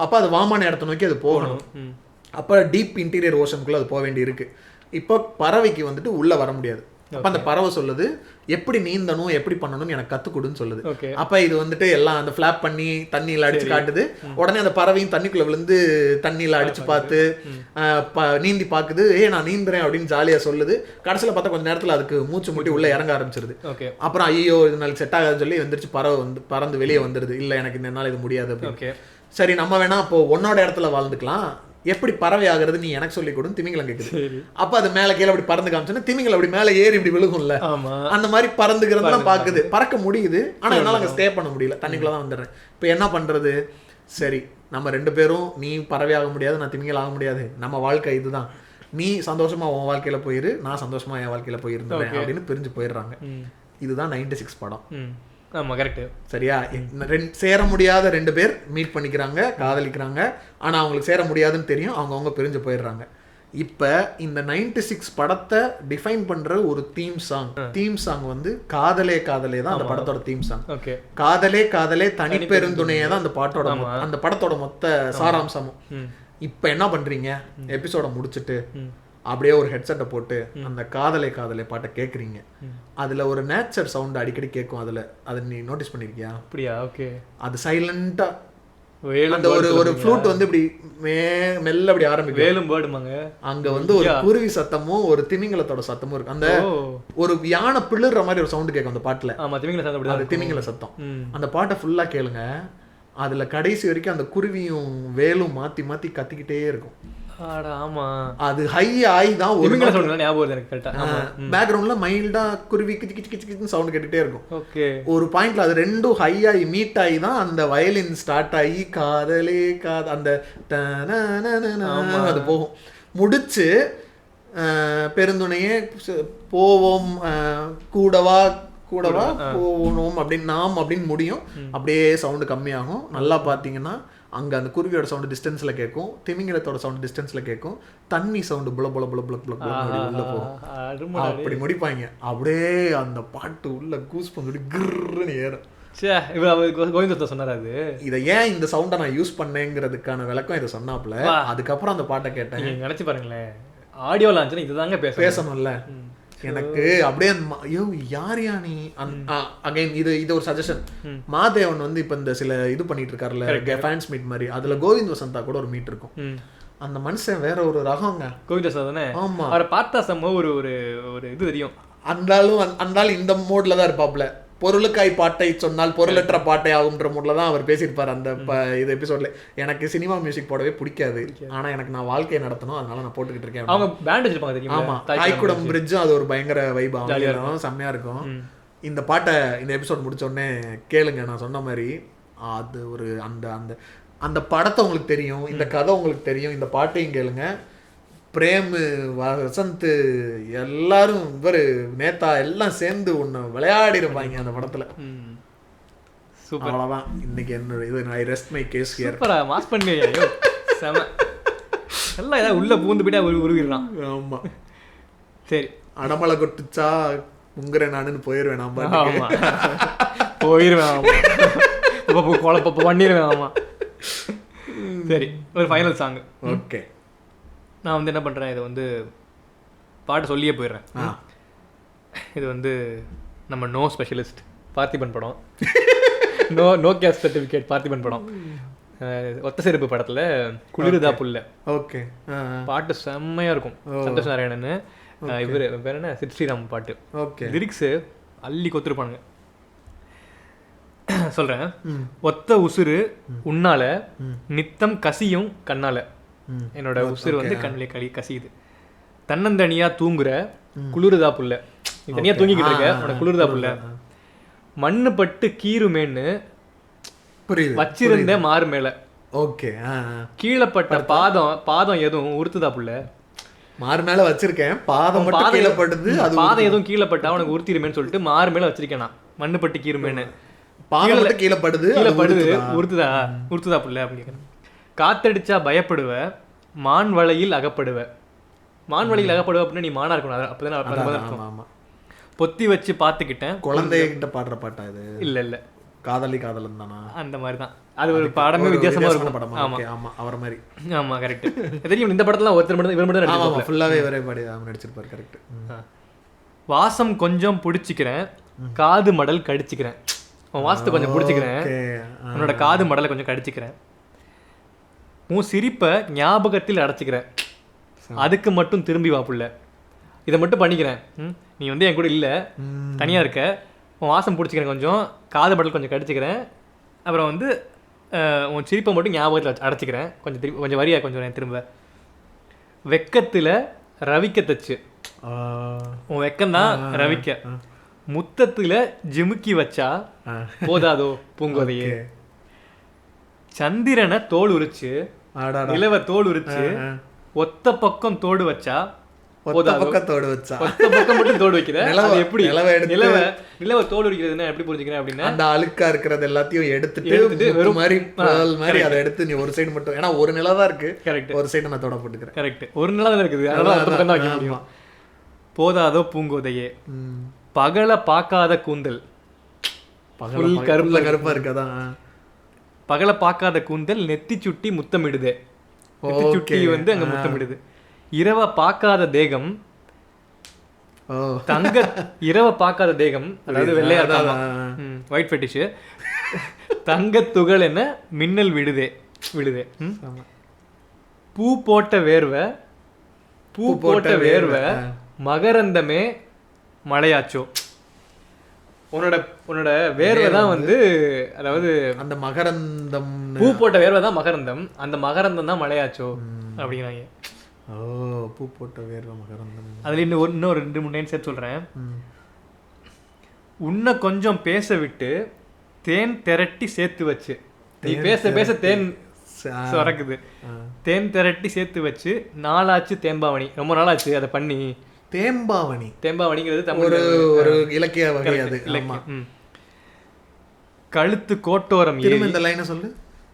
அப்ப அது வாமான இடத்த நோக்கி அது போகணும். அப்ப டீப் இன்டீரியர் ஓஷனுக்குள்ள அது போக வேண்டி இருக்கு. இப்போ பறவைக்கு வந்துட்டு உள்ள வர முடியாது. அப்ப அந்த பறவை சொல்லுது எப்படி நீந்தணும் எப்படி பண்ணணும்னு எனக்கு கத்து கொடுன்னு சொல்லுது. அப்ப இது வந்துட்டு எல்லாம் அந்த ஃபிளாப் பண்ணி தண்ணியில அடிச்சு காட்டுது. உடனே அந்த பறவையும் தண்ணிக்குள்ள விழுந்து தண்ணியில அடிச்சு பார்த்து நீந்தி பாக்குது. நான் நீந்துறேன் அப்படின்னு ஜாலியா சொல்லுது. கடைசியில பார்த்தா கொஞ்ச நேரத்துல அதுக்கு மூச்சு முட்டி உள்ள இறங்க ஆரம்பிச்சிருது. அப்புறம் ஐயோ இது நாளைக்கு செட் ஆகாதுன்னு சொல்லி வந்துருச்சு பறவை வந்து பறந்து வெளியே வந்துருது. இல்ல எனக்கு இந்த நாள் இது முடியாது அப்படின்னு. சரி நம்ம வேணா அப்போ உன்னோட இடத்துல வாழ்ந்துக்கலாம், எப்படி பறவை ஆகிறது நீ எனக்கு சொல்லி கொடுன்னு திமிங்கலம் கேக்குது. அப்ப அது மேல கீழே அப்படி பறந்து காமிச்சோன்னா திமிங்கலம் அப்படி மேல ஏறி இப்படி விழுகும்ல, அந்த மாதிரி பறந்துக்கிறதுலாம் பாக்குது. பறக்க முடியுது, ஆனா என்னால அங்க ஸ்டே பண்ண முடியல, தண்ணிக்குள்ளதான் வந்துடுறேன். இப்ப என்ன பண்றது? சரி நம்ம ரெண்டு பேரும், நீ பறவை ஆக முடியாது நான் திமிங்கலம் ஆக முடியாது, நம்ம வாழ்க்கை இதுதான், நீ சந்தோஷமா உன் வாழ்க்கையில போயிரு, நான் சந்தோஷமா என் வாழ்க்கையில போயிருந்தேன் அப்படின்னு பிரிஞ்சு போயிடுறாங்க. இதுதான் 96 படம். ஆமா கரெக்ட். சரியா? சேர முடியாத ரெண்டு பேர் மீட் பண்ணிக்கிறாங்க, காதலிக்கிறாங்க. ஆனா அவங்களுக்கு சேர முடியாதுன்னு தெரியும், அவங்க பிரிஞ்சு போயிடுறாங்க. இப்ப இந்த 96 படத்தை டிஃபைன் பண்ற ஒரு தீம் சாங் வந்து காதலே காதலே தான் அந்த படத்தோட தீம் சாங். காதலே காதலே தனிப்பெருந்துணையே தான் அந்த பாட்டோட அந்த படத்தோட மொத்த சாராம்சமும். இப்ப என்ன பண்றீங்க? எபிசோட முடிச்சுட்டு அப்படியே ஒரு ஹெட்செட்டை போட்டு அந்த காதலே காதலே பாட்டை கேட்குறீங்க. அதுல ஒரு நேச்சர் சவுண்ட் அடிக்கடி கேட்கும். அதை நீ நோட்டீஸ் பண்ணிருக்கியா? அப்படியா? ஓகே. அது சைலண்டா அந்த ஒரு ஃப்ளூட் வந்து இப்படி மெல்ல அப்படி ஆரம்பிக்கும். வேலும் பேர்டுமாங்க. அங்க வந்து ஒரு குருவி சத்தமும் ஒரு திமிங்கலத்தோட சத்தமும் இருக்கு. அந்த ஒரு யானை பிள்ளுற மாதிரி ஒரு சவுண்ட் கேட்கும் அந்த பாட்டுல. திமிங்கல சத்தம். அந்த பாட்டை ஃபுல்லா கேளுங்க. அதுல கடைசி வரைக்கும் அந்த குருவியும் வேலும் மாத்தி மாத்தி கத்திக்கிட்டே இருக்கும். அது ஹை ஆயி தான் ஒரு பேக்ரவுண்ட்ல மைல்டா குருவி கிச்சு கிச்சு கிச்சு கிச்சு சவுண்ட் கேட்டுட்டே இருக்கும். ஒரு பாயிண்ட்ல அது ரெண்டும் ஹை ஆகி மீட் ஆகி தான் அந்த வயலின் ஸ்டார்ட் ஆகி காதலே அந்த அது போகும். முடிச்சு பெருந்துணையே போவோம் கூடவா போகணும் அப்படின்னு நாம் அப்படின்னு முடியும். அப்படியே சவுண்டு கம்மியாகும். நல்லா பார்த்தீங்கன்னா அங்கே அந்த குருவியோட சவுண்டு டிஸ்டன்ஸில் கேட்கும், திமிங்கலத்தோட சவுண்டு டிஸ்டன்ஸில் கேட்கும், தண்ணி சவுண்டு புல புல புல புல புல உள்ள போகும். அப்படி முடிப்பாங்க. அப்படியே அந்த பாட்டு உள்ள கூஸ் பண்ணி கிர்ன்னு ஏறும். கோவிந்தத்தை சொன்னார். அது இதை ஏன் இந்த சவுண்டை நான் யூஸ் பண்ணேங்கிறதுக்கான விளக்கம் இதை சொன்னாப்புல. அதுக்கப்புறம் அந்த பாட்டை கேட்டேன். நினைச்சு பாருங்களேன், ஆடியோ லான்ச்ல இதுதாங்க பேசணும்ல. எனக்கு அப்படியே ஐயோ யாரியா நீ. அகைன் இது ஒரு சஜஷன். மாதேவன் வந்து இப்ப இந்த சில இது பண்ணிட்டு இருக்காருல்ல ஃபேன்ஸ் மீட் மாதிரி, அதுல கோவிந்த் வசந்தா கூட ஒரு மீட் இருக்கும். அந்த மனுஷன் வேற ஒரு ரகங்க. கோவிந்த் வசந்தா தானே? ஆமா. அவரை பார்த்தா சம ஒரு ஒரு இது தெரியும். அந்தாலும் இந்த மோட்ல தான் இருப்பாப்ல. பொருளுக்காய் பாட்டை சொன்னால் பொருளற்ற பாட்டை ஆகுன்ற மூட்ல தான் அவர் பேசியிருப்பார் அந்த இது எபிசோட்ல. எனக்கு சினிமா மியூசிக் போடவே பிடிக்காது, ஆனா எனக்கு நான் வாழ்க்கையை நடத்தணும், அதனால நான் போட்டுக்கிட்டு இருக்கேன். அவங்க பேண்ட் வச்சிருப்பாங்க தெரியுமா? ஆமா, தாய்க்குடம் பிரிட்ஜ் அது ஒரு பயங்கர வைப் ஆகும், செம்மையா இருக்கும். இந்த பாட்டை இந்த எபிசோட் முடிச்ச உடனே கேளுங்க. நான் சொன்ன மாதிரி அது ஒரு அந்த அந்த அந்த படத்தை உங்களுக்கு தெரியும், இந்த கதை உங்களுக்கு தெரியும், இந்த பாட்டையும் கேளுங்க. பிரேம், வசந்த் எல்லாரும் இவர் நேதா எல்லாம் சேர்ந்து ஒன்று விளையாடிருப்பாங்க அந்த படத்துல. சூப்பர். அவ்வளோதான் இன்னைக்கு என்னோட இது. I rest my case here. சூப்பரா மாஸ் பண்ணுங்க. ஐயோ செம. எல்லாம் ஏதாவது உள்ள பூந்து போயிட்டா உருவிடுறான். ஆமா சரி. அடமலை கொட்டுச்சா உங்குறேன் நானுன்னு போயிடுவேன். நான் போயிடுவேன். குழப்ப பண்ணிடுவேன். ஆமா சரி. ஒரு ஃபைனல் சாங். ஓகே. நான் வந்து என்ன பண்ணுறேன், இதை வந்து பாட்டு சொல்லியே போயிடுறேன். இது வந்து நம்ம நோ ஸ்பெஷலிஸ்ட் பார்த்திபன் படம். நோ கேஸ்ட் சர்டிஃபிகேட் பார்த்திபன் படம். ஒத்த செருப்பு படத்தில் குளிருதா புல்ல. ஓகே. பாட்டு செம்மையாக இருக்கும். சந்தோஷ் நாராயணன், இவர் பேர் என்ன, சித் ஸ்ரீராம் பாட்டு. ஓகே. லிரிக்ஸு அள்ளி கொத்துருப்பானுங்க. சொல்கிறேன். ஒத்த உசுறு உன்னால நித்தம் கசியும் கண்ணால. என்னோட உசுறு வந்து கண்ணிலே கசியுது. தன்னந்தனியா தூங்குற குளிருதா புல்ல. நீ தனியா தூங்கிக்கிட்டு இருக்க, உனக்கு குளிருதா புல்ல. மண்ணு பட்டு கீருமேன்னு வச்சிருந்த மாறு மேல. ஓகே. கீழப்பட்ட பாதம் எதுவும் உறுத்துதா புல்ல. மாறு மேல வச்சிருக்கேன், பாதம் மட்டும் கீழ படுது. அது பாதம் எதுவும் கீழ பட்டா உனக்கு உறுத்திருமேன்னு சொல்லிட்டு மாறு மேல வச்சிருக்கேன் நான். மண்ணு பட்டு கீருமேன்னு. பாதம் மட்டும் கீழ படுது, உறுத்துதா புல்ல அப்படின்னு. காத்தடிச்சா பயப்படுவ, மான் வலையில் அகப்படுவ. மான் வலையில் அகப்படுவ அப்படின்னா நீ மானா இருக்கணும். அப்பதான் பொத்தி வச்சு பாத்துக்கிட்டேன். குழந்தைகிட்ட பாடுற பாட்டா இது? இல்ல காதலி காதலன் தானா? அந்த மாதிரி தான். அது ஒரு படமே வித்தியாசமா இருக்கும். படம். ஆமா அவர மாதிரி. ஆமா கரெக்ட். தெரியும். இந்த படத்துல ஒருத்தர் மட்டும் இவர் மட்டும் நடிச்சிருப்பாரு. ஃபுல்லாவே இவரே பாடி நடிச்சிருப்பாரு. கரெக்ட். வாசம் கொஞ்சம் புடிச்சிக்கிறேன், காது மடல் கடிச்சிக்கிறேன். உன் வாசத்தை கொஞ்சம் பிடிச்சிக்கிறேன், உன்னோட காது மடலை கொஞ்சம் கடிச்சிக்கிறேன். உன் சிரிப்பை ஞாபகத்தில் அடைச்சிக்கிறேன், அதுக்கு மட்டும் திரும்பி வா புள்ள. இதை மட்டும் பண்ணிக்கிறேன். நீ வந்து என் கூட இல்லை, தனியாக இருக்க. உன் வாசம் பிடிச்சிக்கிறேன், கொஞ்சம் காது மடல் கொஞ்சம் கடிச்சிக்கிறேன். அப்புறம் வந்து உன் சிரிப்பை மட்டும் ஞாபகத்தில் அடைச்சிக்கிறேன், கொஞ்சம் திரும்பி கொஞ்சம் வரியா கொஞ்சம் திரும்ப. வெக்கத்தில் ரவிக்க தச்சு. உன் வெக்கம்தான் ரவிக்க. முத்தத்துல ஜிமுக்கி வச்சா போதாதோ பூங்கோதையே. சந்திரனை தோல் உரிச்சு, நிலவ தோல் உரிச்சு, ஒத்த பக்கம் தோடு வச்சா போதாதோ. ஒத்த பக்கம் மட்டும் தோடு வைக்கிற. எப்படி நிலவ தோல் உரிக்கிறதுன்னா எப்படி புரிஞ்சுக்கிறேன் அப்படின்னா, அந்த அழுக்கா இருக்கிறது எல்லாத்தையும் எடுத்துட்டு வெறும் மாதிரி அதை எடுத்து நீ ஒரு சைடு மட்டும், ஏன்னா ஒரு நிலா தான் இருக்கு. கரெக்ட். ஒரு சைடு நான் தோட போட்டுக்கிறேன். கரெக்ட். ஒரு நிலா தான் இருக்குது, அதனால வைக்க முடியும். போதாதோ பூங்கோதையே. பகல பார்க்காத கூந்தல். கருப்பா இருக்கதான். பகல பார்க்காத கூந்தல் நெத்தி சுட்டி முத்தமிடுதே. நெத்தி சுட்டி வந்து அங்க முத்தமிடுது. இரவ பார்க்காத தேகம். இரவ பார்க்காத தேகம், அதாவது வெள்ளையா ஒயிட் ஃபெட்டிஷ். தங்க துகள் என்ன மின்னல் விடுதே. பூ போட்ட வேர்வை மகரந்தமே மழையாச்சோ. உன்னோட வேர்வை தான் வந்து, அதாவது அந்த மகரந்தம், பூ போட்ட வேர்வை தான் மகரந்தம், அந்த மகரந்தம் தான் மழையாச்சோ அப்படிங்கிறாங்க. பூ போட்ட வேர்வை மகரந்தம். அதுல இன்னும் 2-3 லைன் சேர்த்து சொல்றேன். உன்னை கொஞ்சம் பேச விட்டு தேன் திரட்டி சேர்த்து வச்சு. நீ பேச பேச தேன் சுரக்குது. தேன் திரட்டி சேர்த்து வச்சு நாளாச்சு தேம்பாவணி. ரொம்ப நாளாச்சு அதை பண்ணி. தேம்பாவணிங்கிறது தமிழ் ஒரு இலக்கிய வகை. அது இலக்கியம். கழுத்து கோட்டோரம் ஏறி. இந்த லைனை சொல்லு.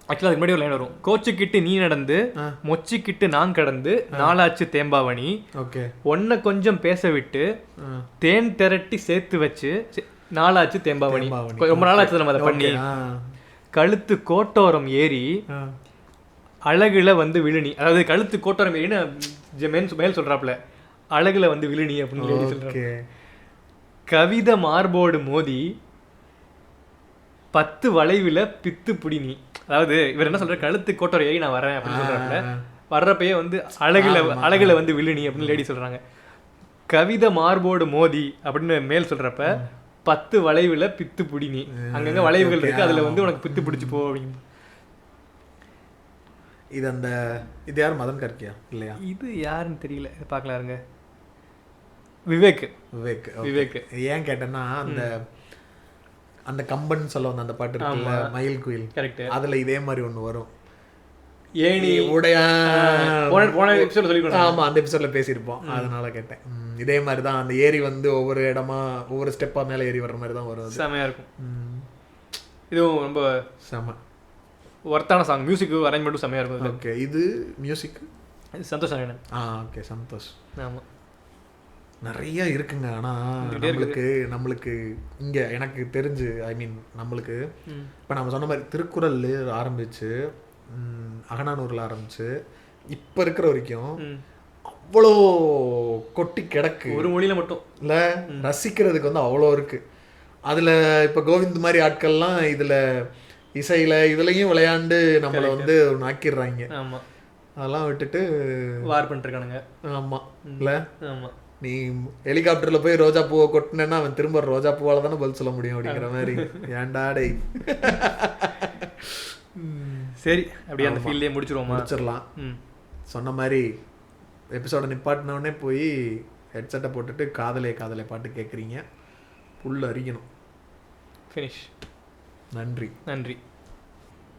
ஆக்சுவலா அதுக்கு முன்னாடி ஒரு லைன் வரும். கோச்சுக்கிட்டு நீ நடந்து, மொச்சிக்கிட்டு நான் கடந்து, நாளாச்சு தேம்பாவணி. ஒன்ன கொஞ்சம் பேச விட்டு தேன் திரட்டி சேர்த்து வச்சு நாளாச்சு தேம்பாவணி. ரொம்ப நாளாச்சு நம்ம அதை பண்ணி. கழுத்து கோட்டோரம் ஏறி அழகுல வந்து விழுனி. அதாவது கழுத்து கோட்டோரம் ஏறின்னு மேல் சொல்றாப்புல, அழகுல வந்து விழுனி அப்படின்னு சொல்றாங்க. கவிதை மார்போடு மோதி 10 வளைவுல பித்து புடினி. அதாவது இவர் என்ன சொல்ற, கழுத்து கோட்டோரை ஏறி நான் வரேன் அப்படின்னு சொல்றாப்புல, வர்றப்பயே வந்து அழகுல வந்து விழுனி அப்படின்னு லேடி சொல்றாங்க. கவிதை மார்போடு மோதி அப்படின்னு மேல் சொல்றப்ப 10 வளைவுல பித்து புடினி. அங்கங்க வளைவுகள் இருக்கு, அதுல வந்து உனக்கு பித்து பிடிச்சு போ அப்படின்னு. இது யார், மதன் கார்கியா இல்லையா? இது யாருன்னு தெரியல, பார்க்கலாருங்க. விவேக். ஏன் கேட்டேன்னா, அந்த அந்த கம்பன் சொல்ல வந்த அந்த பாட்டு இருக்குல்ல, மயில் குயில், கரெக்ட். அதுல இதே மாதிரி ஒண்ணு வரும். ஏணி உடைய போன எபிசோட்ல சொல்லி ஆமா அந்த எபிசோட்ல பேசியிருப்போம், அதனால கேட்டேன். இதே மாதிரி தான் அந்த ஏரி வந்து ஒவ்வொரு இடமா ஒவ்வொரு ஸ்டெப்பா மேல ஏறி வர்ற மாதிரி தான் வரும். செமையா இருக்கும். இதுவும் ரொம்ப செம ஒர்த்தான சாங். மியூசிக் அரேஞ்ச்மெண்ட்டும் செமையா இருக்கும். ஓகே, இது மியூசிக் சந்தோஷ் நாராயணன். ஓகே சந்தோஷ். ஆமா, நிறைய இருக்குங்க. ஆனா நம்மளுக்கு இங்க எனக்கு தெரிஞ்சு ஐ மீன் நம்மளுக்கு இப்போ நம்ம சொன்ன மாதிரி திருக்குறள் ஆரம்பிச்சு அகநானூரில் ஆரம்பிச்சு இப்போ இருக்கிற வரைக்கும் அவ்வளோ கொட்டி கிடக்கு. ஒரு மொழியில மட்டும் இல்லை, ரசிக்கிறதுக்கு வந்து அவ்வளோ இருக்கு. அதில் இப்போ கோவிந்த் மாதிரி ஆட்கள்லாம் இதில் இசையில் இதுலையும் விளையாண்டு நம்மளை வந்து ஆக்கிடுறாங்க. ஆமாம், அதெல்லாம் விட்டுட்டு வார் பண்ணிருக்கானுங்க. ஆமாம் இல்லை, ஆமாம், நீ ஹெலிகாப்டரில் போய் ரோஜா பூவை கொட்டினேன்னா அவன் திரும்ப ரோஜா பூவால் தானே பதில் சொல்ல முடியும் அப்படிங்கிற மாதிரி. ஏண்டாடை. சரி, அப்படியே அந்த ஃபீல்ட்லேயே முடிச்சிடலாம். சொன்ன மாதிரி எபிசோட நிப்பாட்டினோடனே போய் ஹெட்செட்டை போட்டுட்டு காதலே காதலே பாட்டு கேட்குறீங்க, புல் அரிக்கணும். ஃபினிஷ். நன்றி. நன்றி.